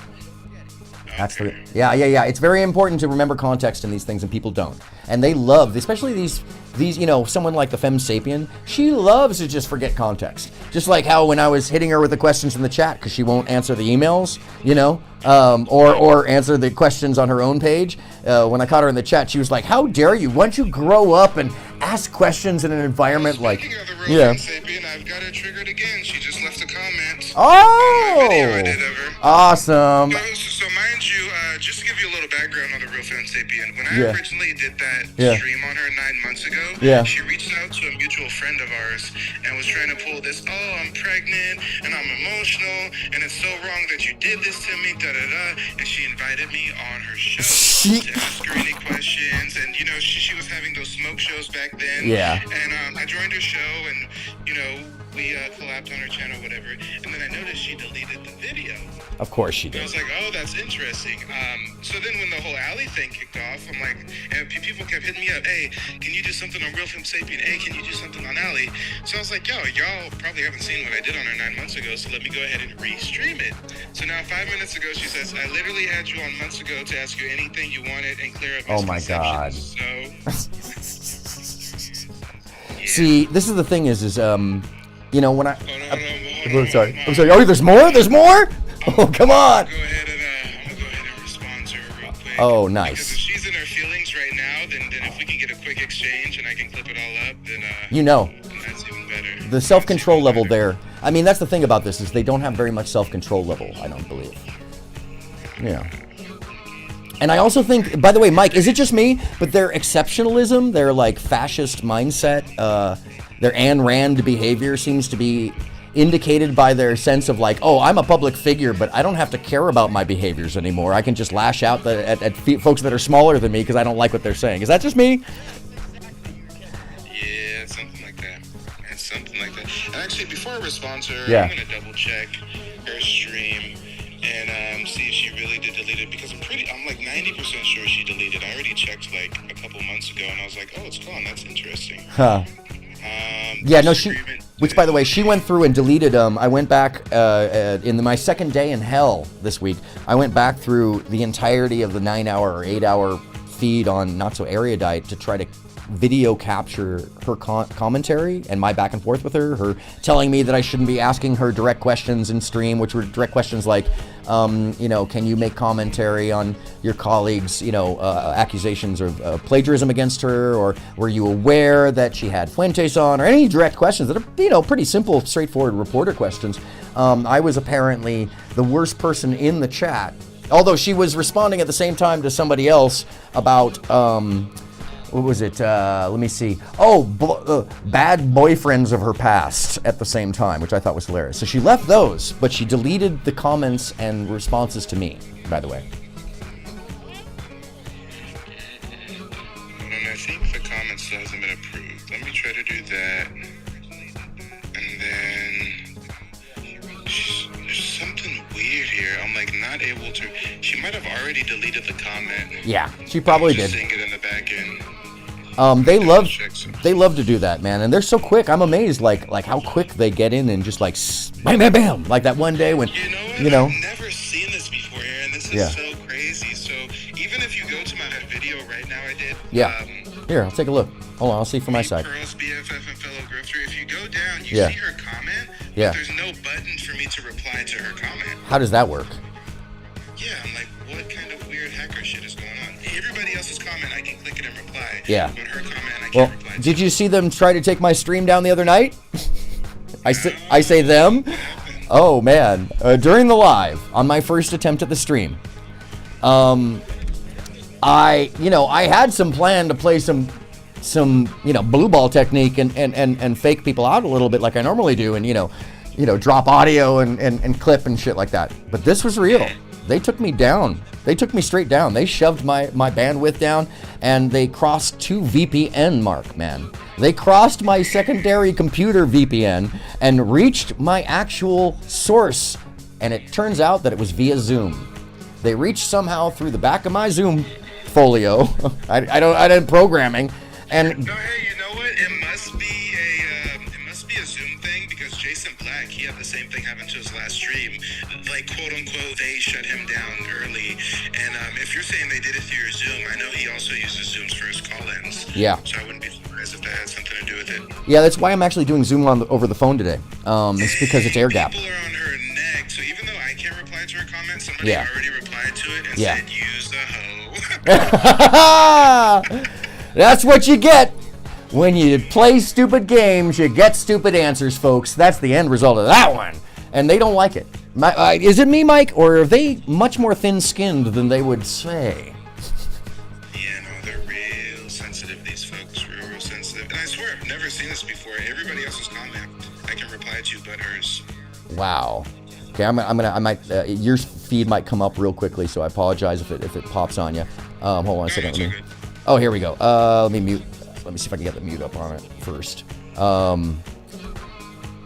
That's the yeah. It's very important to remember context in these things, and people don't. And they love, especially these someone like the Femme Sapien, she loves to just forget context. Just like how when I was hitting her with the questions in the chat because she won't answer the emails, or answer the questions on her own page. When I caught her in the chat, she was like, "How dare you? Why don't you grow up and ask questions in an environment like?" Sapien, I've got her triggered again. She just left a comment. Oh, on my video I did of her. Awesome. So mind you, just to give you a little background on the real Femme Sapien, when I originally did that stream on her 9 months ago, she reached out to a mutual friend of ours and was trying to pull this, "Oh, I'm pregnant and I'm emotional and it's so wrong that you did this to me, da-da-da," and she invited me on her show to ask her any questions, and she was having those smoke shows back then, and I joined her show, and we collabed on her channel, whatever, and then I noticed she deleted the video. Of course she And I did. was like, oh, that's interesting. So then when the whole alley thing kicked off, I'm like, and people kept hitting me up, "Hey, can you do something on Real Femme Sapien? Hey, can you do something on alley?" So I was like, yo, y'all probably haven't seen what I did on her 9 months ago, so let me go ahead and re-stream it. So now 5 minutes ago, she says, "I literally had you on months ago to ask you anything you wanted and clear up Oh my God. misconceptions." See, this is the thing is when I. I'm sorry. Oh, there's more. There's more. Oh, come on. I'm gonna go ahead and respond to her real quick. Oh, nice. Because if she's in her feelings right now, then if we can get a quick exchange and I can clip it all up, then then that's even better. The self-control level there. I mean, that's the thing about this is they don't have very much self-control level, I don't believe. Yeah. And I also think, by the way, Mike, is it just me? But their exceptionalism, their like fascist mindset, their Ayn Rand behavior seems to be indicated by their sense of like, oh, I'm a public figure, but I don't have to care about my behaviors anymore. I can just lash out at folks that are smaller than me because I don't like what they're saying. Is that just me? Yeah, something like that. It's something like that. And actually, before I respond to her, Yeah. I'm gonna double check her stream and see if she really did delete it, because I'm like 90% sure she deleted. I already checked like a couple months ago, and I was like, oh, it's gone. That's interesting. Huh. Yeah, no, which by the way, she went through and deleted, I went back, in my second day in hell this week, I went back through the entirety of the 9-hour or 8-hour feed on Not So Erudite to try to video capture her commentary and my back and forth with her telling me that I shouldn't be asking her direct questions in stream, which were direct questions like, can you make commentary on your colleagues, accusations of plagiarism against her, or were you aware that she had Fuentes on, or any direct questions that are, pretty simple, straightforward reporter questions. I was apparently the worst person in the chat, although she was responding at the same time to somebody else about, what was it? Let me see. Oh, bad boyfriends of her past at the same time, which I thought was hilarious. So she left those, but she deleted the comments and responses to me, by the way. And I think the comment still hasn't been approved. Let me try to do that. And then there's something weird here. I'm like not able to. She might have already deleted the comment. Yeah, she probably I'm just did. seeing it in the back end. They love to do that, man, and they're so quick. I'm amazed, like how quick they get in and just like bam, bam, bam, like that one day when, I've never seen this before, Aaron. This is so crazy. So even even if you go to my video right now, I did. Yeah. Here, I'll take a look. Hold on, I'll see for my side. Pearl's BFF and fellow grifter. If you go down, you Yeah. see her comment. Yeah. But there's no button for me to reply to her comment. How does that work? Yeah, I'm like, what kind of weird hacker shit is going on? Everybody else's comment, I can click it and reply. Yeah. But her comment, I can't Well, reply. did you see them try to take my stream down the other night? I say them. Oh man! During the live on my first attempt at the stream, I had some plan to play some blue ball technique and fake people out a little bit like I normally do, and drop audio and clip and shit like that. But this was real. They took me down. They took me straight down. They shoved my bandwidth down, and they crossed 2 VPN mark, man. They crossed my secondary computer VPN and reached my actual source, and it turns out that it was via Zoom. They reached somehow through the back of my Zoom folio. I didn't programming, and No, hey, you know what? It must be a Zoom thing because Jason Black, he had the same thing happen to his last stream. Like, quote unquote, they shut him down early. And if you're saying they did it through your Zoom, I know he also uses Zooms for his call-ins. Yeah. So I wouldn't be surprised if that had something to do with it. yeah, that's why I'm actually doing Zoom over the phone today. It's because it's air gap. People are on her neck, so even though I can't reply to her comments, somebody Yeah. already replied to it and Yeah. said, use the hoe. That's what you get when you play stupid games. You get stupid answers, folks. That's the end result of that one. And they don't like it. Is it me, Mike, or are they much more thin-skinned than they would say? Yeah, no, they're real sensitive, these folks. Real sensitive. And I swear, I've never seen this before. Everybody else's comment I can reply to but hers. Wow. Okay, I might. Your feed might come up real quickly, so I apologize if it pops on you. Hold on a second. Oh, here we go. Let me mute. Let me see if I can get the mute up on it first. One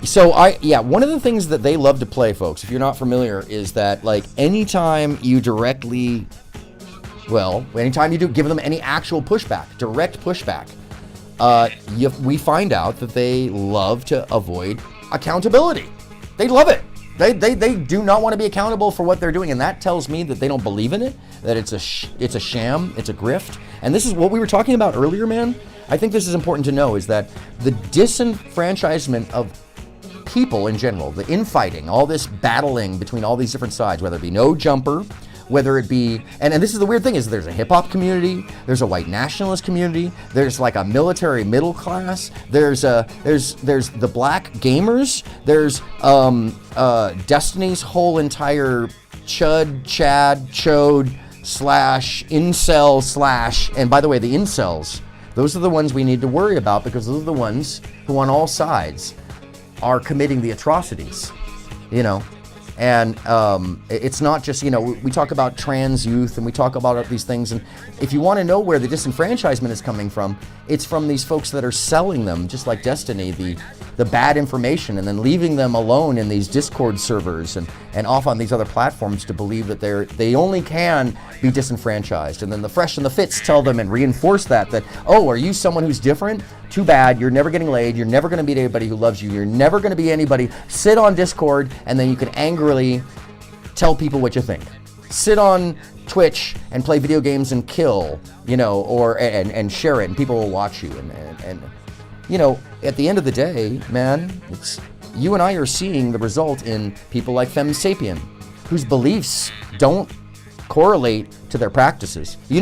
of the things that they love to play, folks, if you're not familiar, is that like anytime you do give them any actual pushback, direct pushback, we find out that they love to avoid accountability. They love it. They do not want to be accountable for what they're doing, and that tells me that they don't believe in it, that it's a sham, it's a grift. And this is what we were talking about earlier, man. I think this is important to know, is that the disenfranchisement of people in general, the infighting, all this battling between all these different sides, whether it be no jumper, whether it be, and this is the weird thing, is there's a hip-hop community, there's a white nationalist community, there's like a military middle class, there's the black gamers, there's Destiny's whole entire chud, chad, chode, / incel / and by the way, the incels, those are the ones we need to worry about, because those are the ones who on all sides are committing the atrocities, and it's not just, we talk about trans youth and we talk about these things, and if you want to know where the disenfranchisement is coming from, it's from these folks that are selling them, just like Destiny, the bad information, and then leaving them alone in these Discord servers and off on these other platforms to believe that they only can be disenfranchised. And then the fresh and the fits tell them and reinforce that, oh, are you someone who's different? Too bad, you're never getting laid, you're never going to meet anybody who loves you, you're never going to be anybody. Sit on Discord, and then you can angrily tell people what you think. Sit on Twitch and play video games and kill, and share it, and people will watch you. And at the end of the day, man, you and I are seeing the result in people like Femme Sapien, whose beliefs don't correlate to their practices. You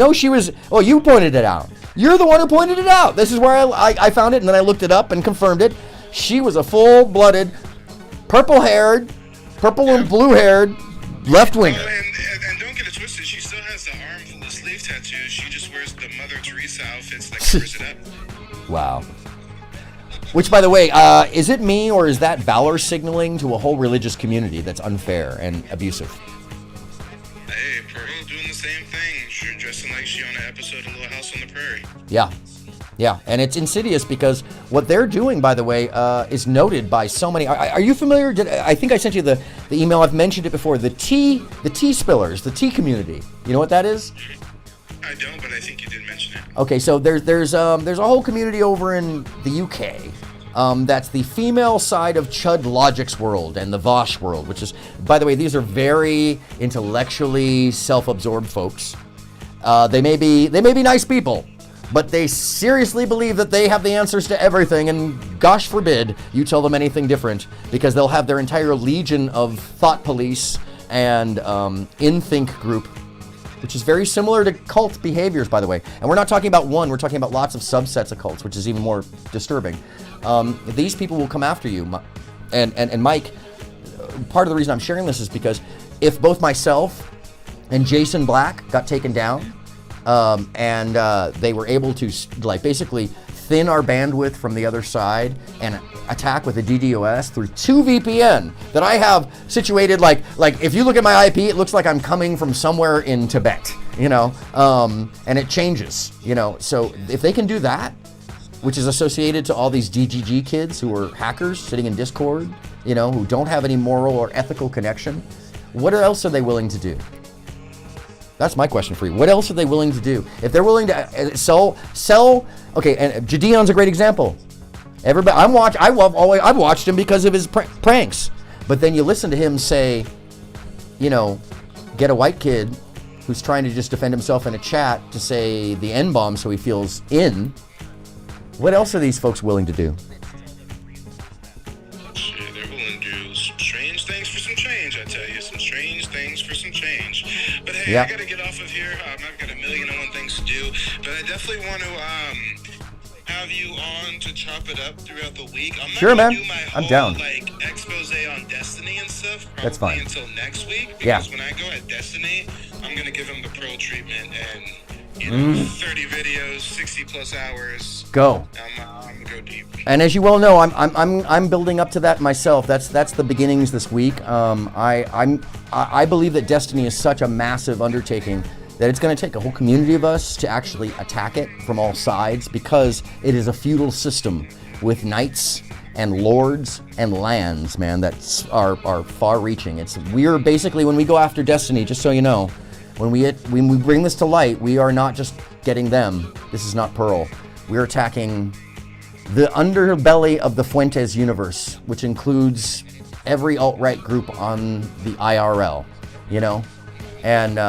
pointed it out. You're the one who pointed it out. This is where I found it, and then I looked it up and confirmed it. She was a full-blooded, purple and blue-haired left-winger. And don't get it twisted, she still has the arm full of sleeve tattoos. She just wears the Mother Teresa outfits that covers it up. Wow. Which, by the way, is it me, or is that valor signaling to a whole religious community that's unfair and abusive? Hey, Pearl doing the same thing. She's dressing like she on an episode of Little House on the Prairie. Yeah, and it's insidious because what they're doing, by the way, is noted by so many. Are you familiar? I think I sent you the email. I've mentioned it before. The tea spillers, the tea community. You know what that is? I don't, but I think you did mention it. Okay, so there's a whole community over in the UK. That's the female side of Chud Logic's world and the Vosh world, which is, by the way, these are very intellectually self-absorbed folks. They may be nice people, but they seriously believe that they have the answers to everything, and gosh forbid you tell them anything different, because they'll have their entire legion of thought police and in-think group, which is very similar to cult behaviors, by the way. And we're not talking about one, we're talking about lots of subsets of cults, which is even more disturbing. These people will come after you. And Mike, part of the reason I'm sharing this is because if both myself and Jason Black got taken down, and they were able to like basically thin our bandwidth from the other side and attack with a DDoS through 2 VPN that I have situated, like if you look at my IP, it looks like I'm coming from somewhere in Tibet, you know, and it changes, you know. So if they can do that, which is associated to all these DGG kids who are hackers sitting in Discord, you know, who don't have any moral or ethical connection, what else are they willing to do? That's my question for you. What else are they willing to do? If they're willing to sell, okay, and Jadeon's a great example. Everybody, I've watched him because of his pranks. But then you listen to him say, you know, get a white kid who's trying to just defend himself in a chat to say the N-bomb so he feels in. What else are these folks willing to do? Shit, they're willing to do some strange things for some change, I tell you. Some strange things for some change. But hey, I gotta get off of here. I've got 1,000,001 things to do. But I definitely want to have you on to chop it up throughout the week. I'm not gonna do my whole, I'm down. Like, expose on Destiny and stuff. That's fine. Until next week. Because when I go at Destiny, I'm gonna give them the pro treatment and, you know, 30 videos, 60 plus hours. Go. I'm gonna go deep. And as you well know, I'm building up to that myself. That's the beginnings this week. I believe that Destiny is such a massive undertaking that it's going to take a whole community of us to actually attack it from all sides, because it is a feudal system with knights and lords and lands, man, that are far-reaching. We're basically, when we go after Destiny, just so you know, when we bring this to light, we are not just getting them. This is not Pearl. We're attacking the underbelly of the Fuentes universe, which includes every alt-right group on the IRL, you know? And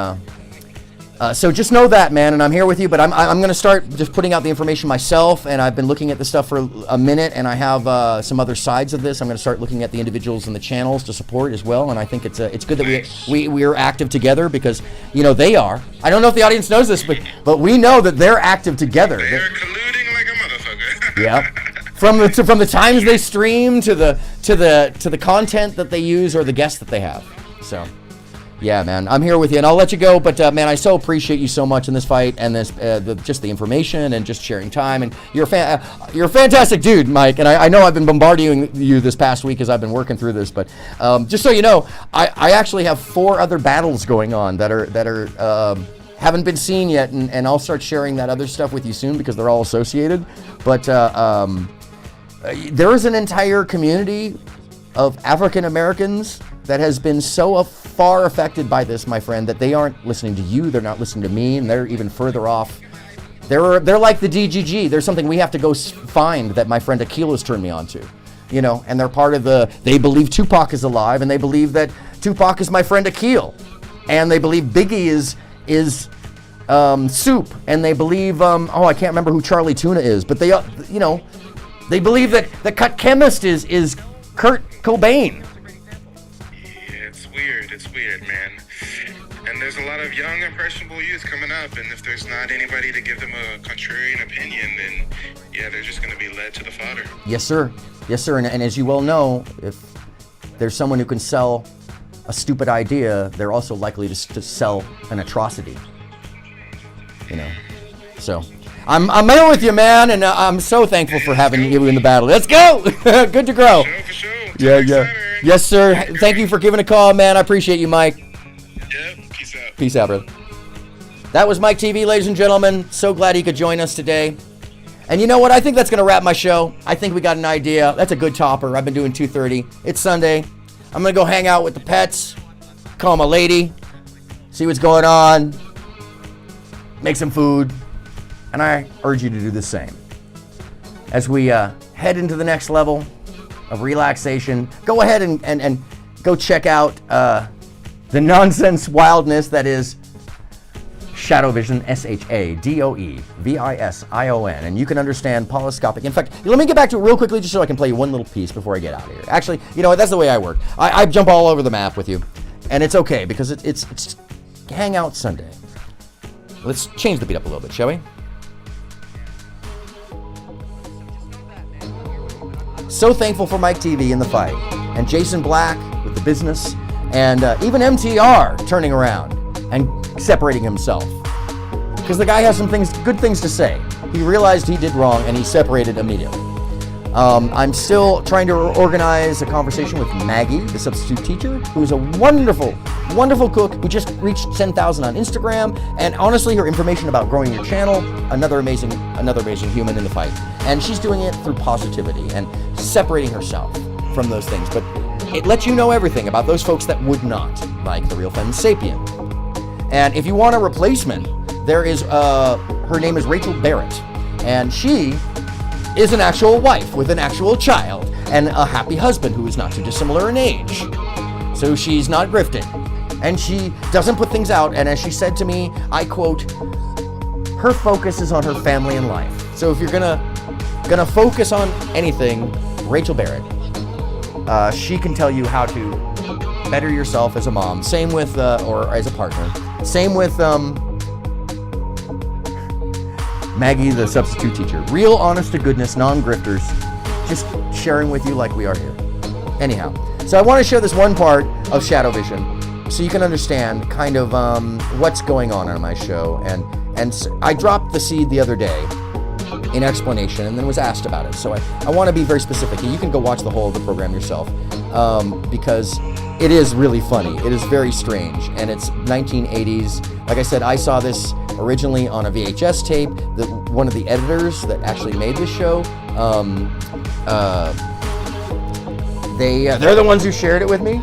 so just know that, man, and I'm here with you, but I'm going to start just putting out the information myself, and I've been looking at this stuff for a minute, and I have some other sides of this. I'm going to start looking at the individuals and the channels to support as well, and I think it's good that we are active together, because, you know, they are. I don't know if the audience knows this, but we know that they're active together. They're colluding like a motherfucker. Yeah. From the times they stream to the content that they use or the guests that they have. So, yeah, man, I'm here with you, and I'll let you go. But man, I so appreciate you so much in this fight, and this just the information and just sharing time. And you're a fantastic dude, Mike. And I know I've been bombarding you this past week as I've been working through this. But just so you know, I actually have 4 other battles going on that are haven't been seen yet, and I'll start sharing that other stuff with you soon because they're all associated. But there is an entire community of African Americans that has been so far affected by this, my friend, that they aren't listening to you, they're not listening to me, and they're even further off. They're like the DGG. There's something we have to go find that my friend Akil has turned me on to, you know, and they're part of they believe Tupac is alive, and they believe that Tupac is my friend Akil, and they believe Biggie is Soup, and they believe, I can't remember who Charlie Tuna is, but they, you know, they believe that the cut chemist is Kurt Cobain. It's weird, man. And there's a lot of young, impressionable youth coming up, and if there's not anybody to give them a contrarian opinion, then, yeah, they're just going to be led to the fodder. Yes, sir. Yes, sir. And as you well know, if there's someone who can sell a stupid idea, they're also likely to sell an atrocity. You know? So, I'm here with you, man, and I'm so thankful for having you in the battle. Let's go! Good to grow. For sure. Yeah. Yes, sir. Thank you for giving a call, man. I appreciate you, Mike. Yep. Peace out. Peace out, brother. That was Mike TV, ladies and gentlemen. So glad he could join us today. And you know what? I think that's going to wrap my show. I think we got an idea. That's a good topper. I've been doing 2:30. It's Sunday. I'm going to go hang out with the pets, call my lady, see what's going on, make some food, and I urge you to do the same. As we head into the next level of relaxation, go ahead and go check out the nonsense wildness that is Shadow Vision, SHADOEVISION, and you can understand polyscopic. In fact, let me get back to it real quickly just so I can play you one little piece before I get out of here. Actually, you know what, that's the way I work. I jump all over the map with you, and it's okay because it's Hangout Sunday. Let's change the beat up a little bit, shall we? So thankful for Mike TV in the fight, and Jason Black with the business, and even MTR turning around and separating himself. Because the guy has some good things to say. He realized he did wrong, and he separated immediately. I'm still trying to organize a conversation with Maggie, the substitute teacher, who's a wonderful, wonderful cook who just reached 10,000 on Instagram. And honestly, her information about growing your channel, another amazing human in the fight. And she's doing it through positivity and separating herself from those things. But it lets you know everything about those folks that would not, like the real Femme Sapien. And if you want a replacement, there is, her name is Rachel Barrett. And she is an actual wife with an actual child and a happy husband who is not too dissimilar in age. So she's not grifting. And she doesn't put things out. And as she said to me, I quote, her focus is on her family and life. So if you're gonna focus on anything, Rachel Barrett, she can tell you how to better yourself as a mom. Same with, or as a partner. Same with, Maggie, the substitute teacher. Real, honest to goodness, non-grifters, just sharing with you like we are here. Anyhow, so I want to share this one part of Shadow Vision so you can understand kind of what's going on my show. And I dropped the seed the other day in explanation and then was asked about it. So I want to be very specific. And you can go watch the whole of the program yourself because it is really funny. It is very strange. And it's 1980s. Like I said, I saw this originally on a VHS tape. One of the editors that actually made this show, they're the ones who shared it with me,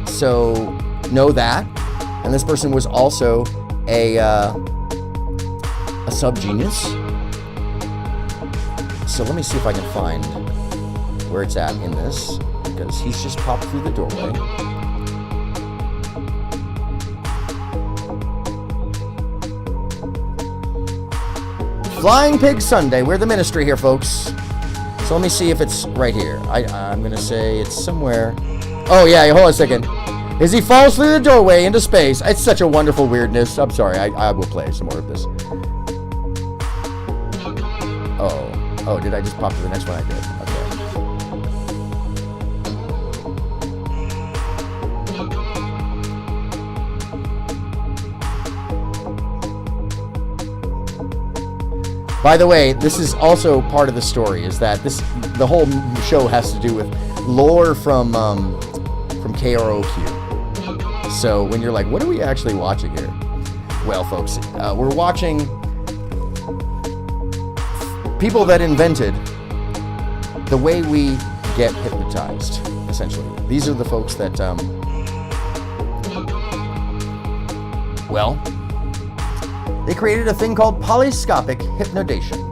so know that. And this person was also a sub-genius. So let me see if I can find where it's at in this, because he's just popped through the doorway. Flying Pig Sunday. We're the ministry here, folks. So let me see if it's right here. I'm going to say it's somewhere. Oh, yeah, hold on a second. As he falls through the doorway into space. It's such a wonderful weirdness. I'm sorry. I will play some more of this. Oh, did I just pop to the next one? I did. By the way, this is also part of the story, is that the whole show has to do with lore from KROQ. So when you're like, what are we actually watching here? Well, folks, we're watching people that invented the way we get hypnotized, essentially. These are the folks that, they created a thing called polyscopic hypnodation.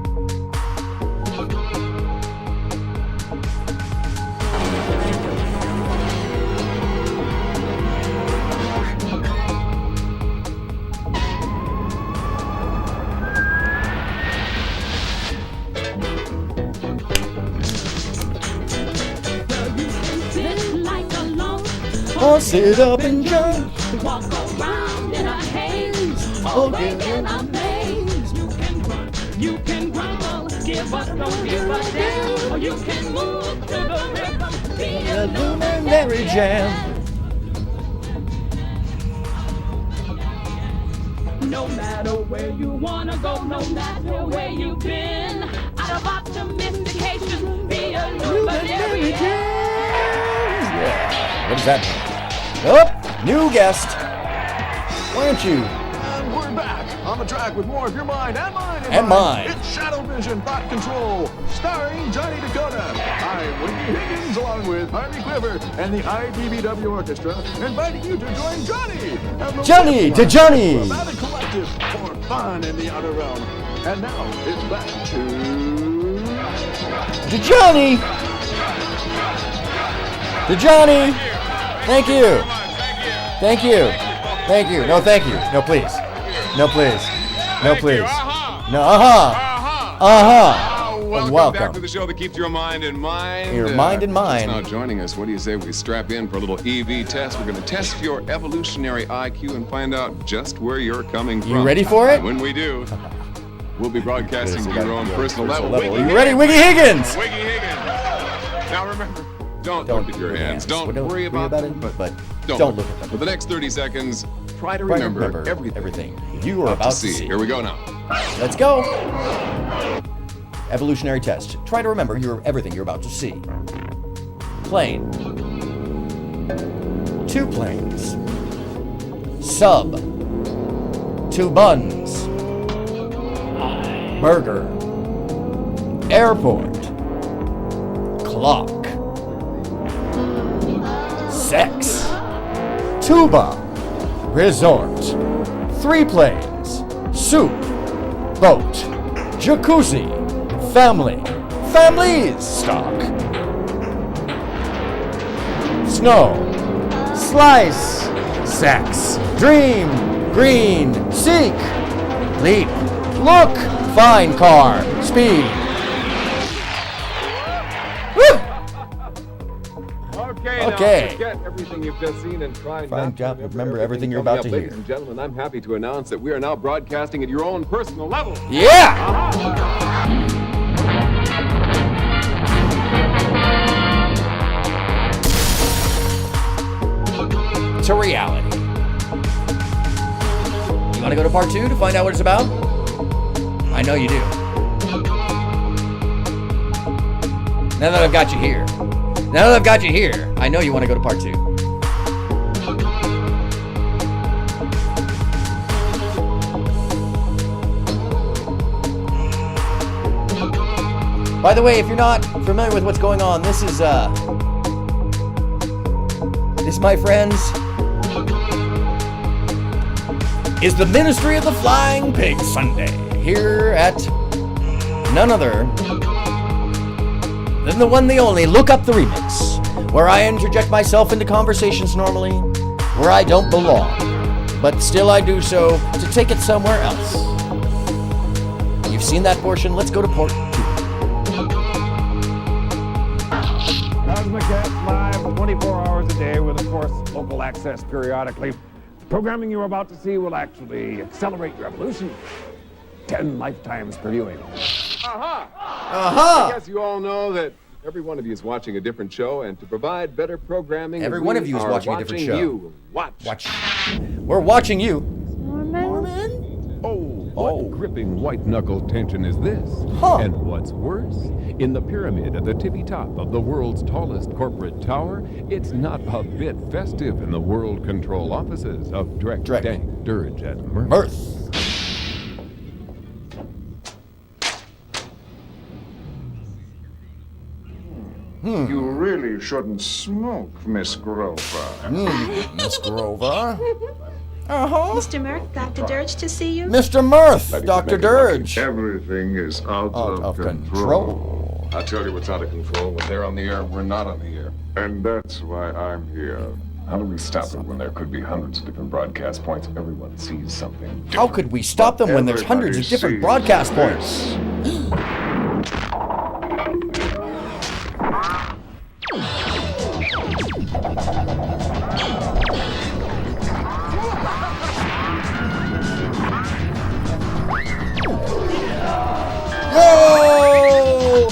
Or sit up and jump, walk around in a haze, obey in a maze. You can grumble, give up, don't give a damn, or you can move to the rhythm, be a luminary jam. No matter where you wanna go, no matter where you've been, out of optimistication, be a luminary jam. Yeah. What does that mean? Oh, new guest. Why don't you? And we're back on the track with more of your mind and mine. And mine. It's Shadow Vision Thought Control, starring Johnny Dakota. I'm Wendy Higgins, along with Harvey Quiver and the IDBW Orchestra, inviting you to join Johnny. Johnny to Johnny. Dramatic collective for fun in the outer realm. And now it's back to Johnny. To Johnny. Thank you. Thank you. Thank you. No, thank you. No, please. No, please. No, please. No, Welcome back to the show that keeps your mind in mind. Your mind in mind. Now joining us, what do you say we strap in for a little EV test? We're going to test your evolutionary IQ and find out just where you're coming from. You ready for it? And when we do, we'll be broadcasting to your own personal level. Are you ready, Wiggy Higgins? Wiggy Higgins. Now remember, don't look at your hands. Don't worry about them, but don't look at them. For the next 30 seconds, try to remember everything you are about to see. Here we go now. Let's go. Evolutionary test. Try to remember everything you're about to see. Plane. 2 planes. Sub. 2 buns. Burger. Airport. Clock. Sex. Tuba. Resort. 3 planes. Soup. Boat. Jacuzzi. Family. Families. Stock. Snow. Slice. Sex. Dream. Green. Seek. Leap. Look. Find car. Speed. Woo! Okay. Now forget everything you've just seen and try not to remember everything you're about to hear. Ladies and gentlemen, I'm happy to announce that we are now broadcasting at your own personal level. Yeah! To reality. You want to go to part 2 to find out what it's about? I know you do. Now that I've got you here. I know you want to go to part 2. By the way, if you're not familiar with what's going on, this, my friends, is the Ministry of the Flying Pig Sunday here at none other than the one, the only Look Up the Remix, where I interject myself into conversations normally where I don't belong, but still I do so to take it somewhere else. You've seen that portion. Let's go to part 2. Cosmicast live 24 hours a day with, of course, local access periodically. The programming you're about to see will actually accelerate your evolution 10 lifetimes per viewing. I guess you all know that every one of you is watching a different show, and to provide better programming, Every one of you is watching a different show. You. Watch. We're watching you. What gripping white-knuckle tension is this? And what's worse, in the pyramid at the tippy top of the world's tallest corporate tower, it's not a bit festive in the World Control offices of Drek, Dank, Dirge, and Mirth. You really shouldn't smoke, Miss Grover. Miss Grover? Mr. Mirth, Dr. Dirge to see you. Mr. Mirth, Dr. Dirge. Everything is out of control. I'll tell you what's out of control. When they're on the air, we're not on the air. And that's why I'm here. How do we stop it when there could be hundreds of different broadcast points? Everyone sees something different. How could we stop them when there's hundreds of different broadcast points? Whoa!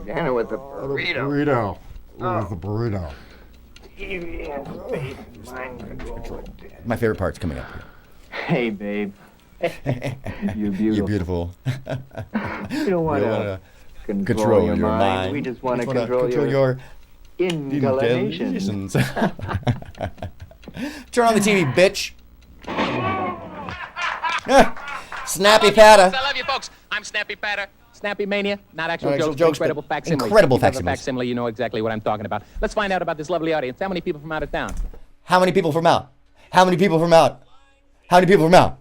Again with the burrito. With the burrito. My favorite part's coming up. Hey, babe. You're beautiful. You're beautiful. You don't want to control your mind. We just want to control your inclinations. Turn on the TV, bitch. Snappy Patter. I love you, folks. I'm Snappy Patter. Snappy Mania? Not actual Not actual jokes, jokes, incredible but facsimiles. incredible If you have a facsimiles. facsimile, you know exactly what I'm talking about. Let's find out about this lovely audience. How many people from out of town? How many people from out? How many people from out? How many people from out?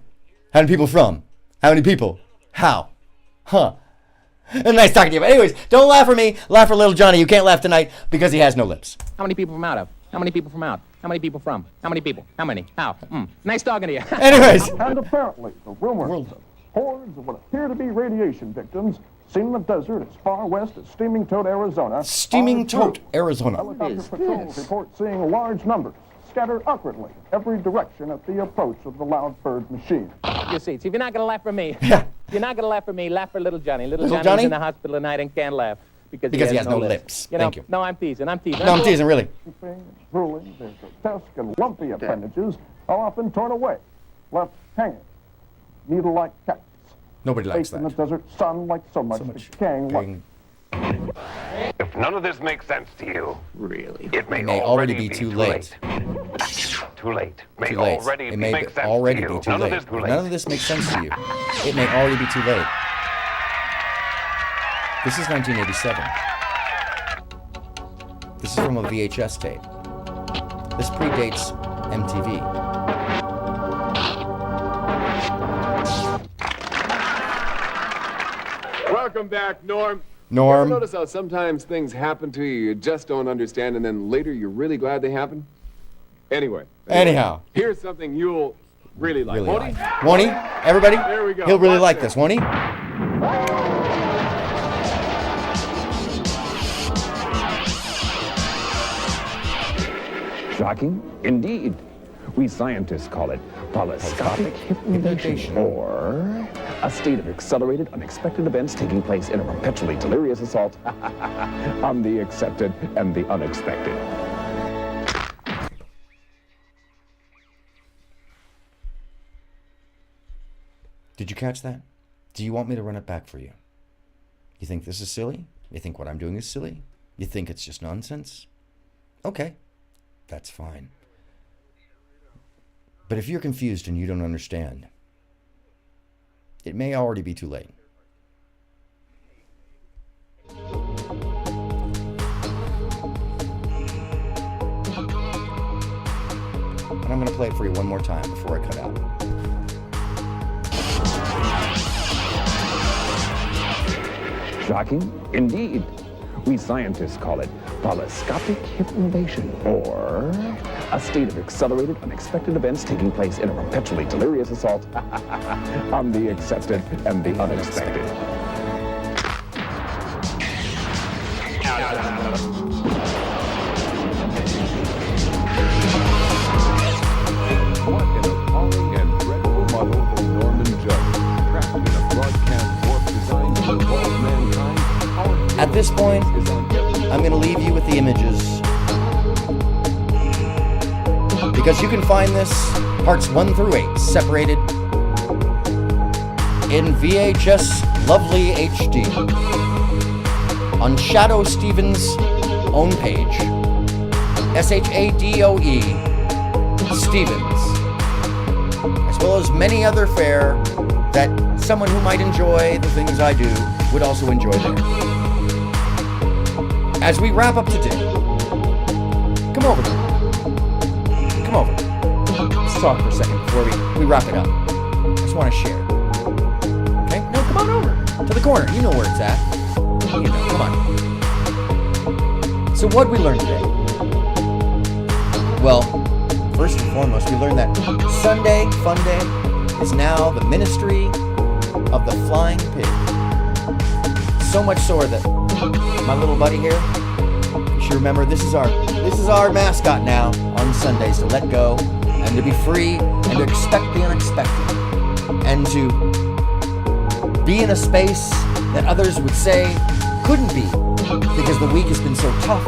How many people from? How many people? How? Huh. Nice talking to you. But anyways, don't laugh for me. Laugh for little Johnny. You can't laugh tonight because he has no lips. How many people from out of? How many people from out? How many people from? How many people? How many? How? Nice talking to you. Anyways. And apparently, the rumors of hordes of what appear to be radiation victims seen in the desert as far west as Steaming Toad, Arizona. Steaming Toad, Arizona. Helicopter patrols report seeing large numbers scattered awkwardly in every direction at the approach of the loud bird machine. Your seats. If you're not going to laugh for me, you're not going to laugh for me, laugh for little Johnny. Little Johnny's in the hospital tonight and can't laugh because he has no lips. Thank you. No, I'm teasing. I'm teasing. No, I'm teasing, really. Drooling, their grotesque and lumpy appendages are often torn away, left hanging, needle-like cactus. Nobody likes that. In the desert sun like so much decaying life. If none of this makes sense to you, really, it may already be too late. Too late. May Too late. already It may make sense already to be you. too None late. of this too late. None of this makes sense to you. It may already be too late. This is 1987. This is from a VHS tape. This predates MTV. Welcome back, Norm. Norm. You ever notice how sometimes things happen to you you just don't understand, and then later you're really glad they happened? Anyway. Anyhow. Here's something you'll really like. Won't he? Won't he? Everybody? There we go. He'll really Watch like this, won't he? Shocking? Indeed. We scientists call it polyscopic hypnization, or a state of accelerated, unexpected events taking place in a perpetually delirious assault on the accepted and the unexpected. Did you catch that? Do you want me to run it back for you? You think this is silly? You think what I'm doing is silly? You think it's just nonsense? Okay, that's fine. But if you're confused and you don't understand, it may already be too late. And I'm going to play it for you one more time before I cut out. Shocking? Indeed. We scientists call it polyscopic hypnization, or a state of accelerated, unexpected events taking place in a perpetually delirious assault on the accepted and the unexpected. What an appalling and dreadful muddle for Norman Judge, trapped in a broadcast warp designed to involve mankind. At this point, I'm going to leave you with the images. Because you can find this, parts 1 through 8, separated in VHS Lovely HD on Shadoe Stevens' own page. SHADOE Stevens. As well as many other fare that someone who might enjoy the things I do would also enjoy there. As we wrap up today, come over here. Come over. Let's talk for a second before we wrap it up. I just want to share. Okay? No, come on over. To the corner. You know where it's at. You know, come on. So what did we learn today? Well, first and foremost, we learned that Sunday Fun Day is now the ministry of the Flying Pig. So much so that my little buddy here, you should remember this is our mascot now on Sundays, to let go and to be free and to expect the unexpected and to be in a space that others would say couldn't be because the week has been so tough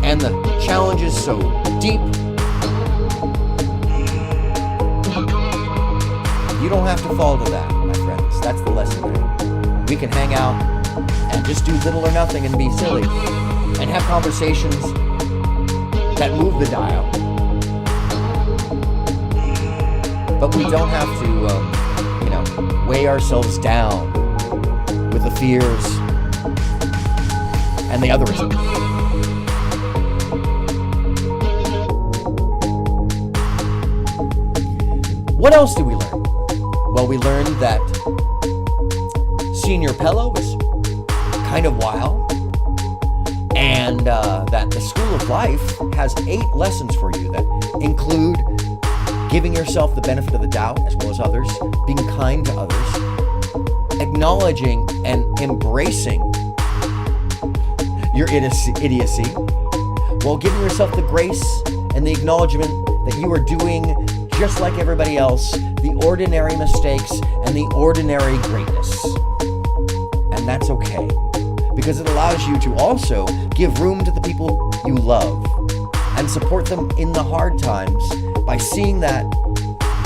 and the challenges so deep. You don't have to fall to that, my friends. That's the lesson there. We can hang out and just do little or nothing and be silly and have conversations that move the dial. But we don't have to, weigh ourselves down with the fears and the otherism. What else did we learn? Well, we learned that Senior Pello is kind of wild, and that the School of Life has 8 lessons for you that include giving yourself the benefit of the doubt as well as others, being kind to others, acknowledging and embracing your idiocy, while giving yourself the grace and the acknowledgement that you are doing just like everybody else, the ordinary mistakes and the ordinary greatness. And that's okay, because it allows you to also give room to the people you love and support them in the hard times by seeing that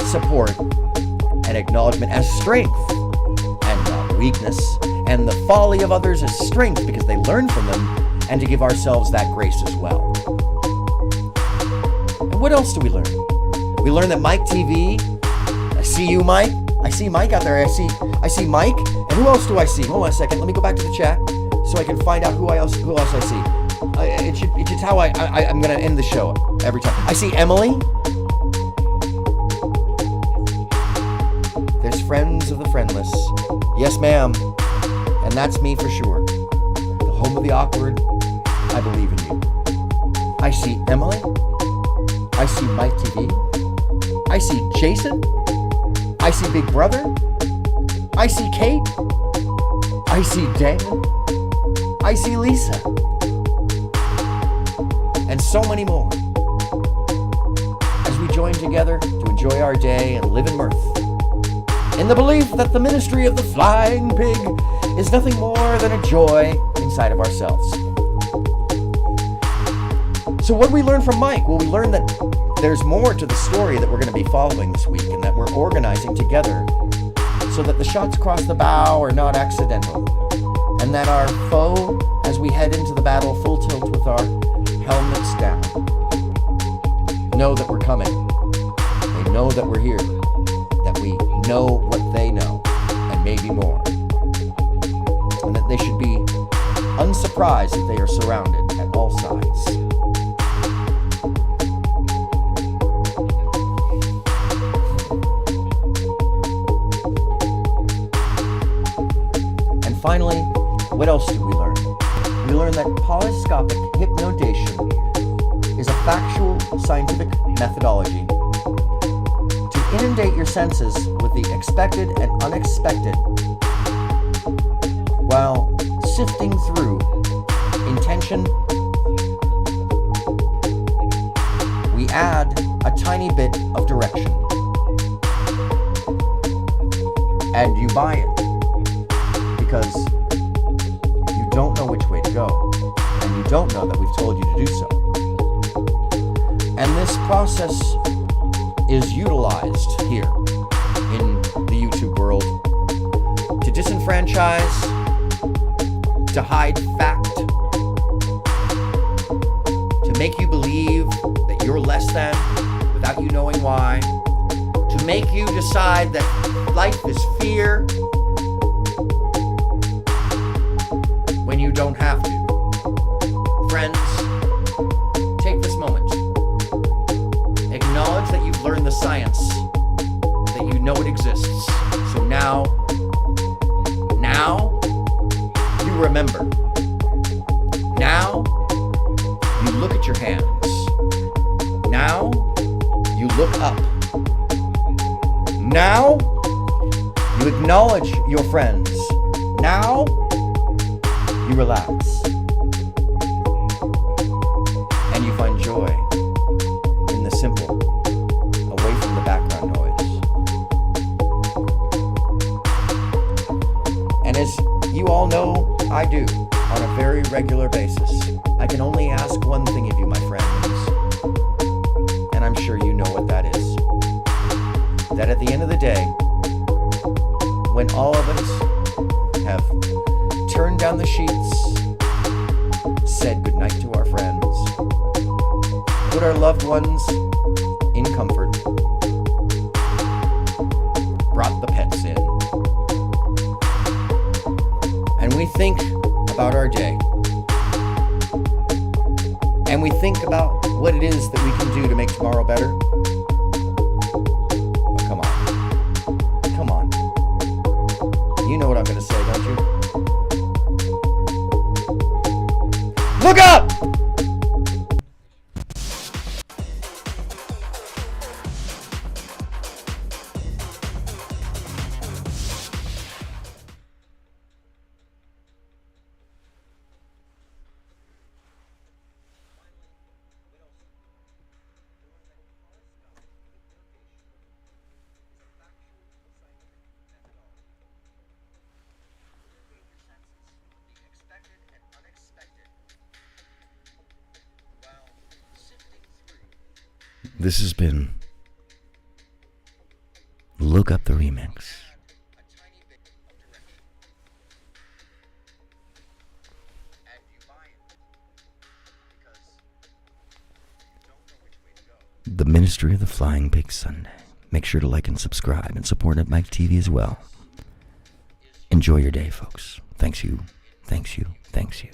support and acknowledgement as strength and not weakness, and the folly of others as strength because they learn from them, and to give ourselves that grace as well. And what else do we learn? We learned that Mike TV, I see you, Mike. I see Mike out there. I see Mike. And who else do I see? Hold on a second. Let me go back to the chat so I can find out who else I see. It's how I'm going to end the show every time. I see Emily. There's friends of the friendless. Yes, ma'am. And that's me for sure. The home of the awkward. I believe in you. I see Emily. I see Mike TV. I see Jason. I see Big Brother. I see Kate. I see Dan. I see Lisa. And so many more. As we join together to enjoy our day and live in mirth, in the belief that the ministry of the flying pig is nothing more than a joy inside of ourselves. So what did we learn from Mike? Well, we learned that there's more to the story that we're going to be following this week, and that we're organizing together so that the shots across the bow are not accidental, and that our foe, as we head into the battle full tilt with our helmets down, know that we're coming. They know that we're here, that we know what they know, and maybe more, and that they should be unsurprised that they are surrounded at all sides. Finally, what else did we learn? We learned that polyscopic hypnodation is a factual scientific methodology to inundate your senses with the expected and unexpected while sifting through intention. We add a tiny bit of direction, and you buy it. Because you don't know which way to go, and you don't know that we've told you to do so. And this process is utilized here in the YouTube world to disenfranchise, to hide fact, to make you believe that you're less than without you knowing why, to make you decide that life is fear when you don't have to. Friends, take this moment. Acknowledge that you've learned the science, that you know it exists. So now you remember. Now you look at your hands. Now you look up. Now you acknowledge your friends. Now you relax, and you find joy in the simple, away from the background noise. And as you all know, I do, on a very regular basis, I can only ask one thing of you, my friends, and I'm sure you know what that is. That at the end of the day, when all of us have turned down the sheets, said goodnight to our friends, put our loved ones in comfort, brought the pets in, we think about our day, and we think about what it is that we can do to make tomorrow better, oh, come on. Come on. You know what I'm going to say, don't you? Look up! This has been Look Up the Remix. The Ministry of the Flying Pig Sunday. Make sure to like and subscribe and support at Mike TV as well. Enjoy your day, folks. Thanks you. Thanks you. Thanks you.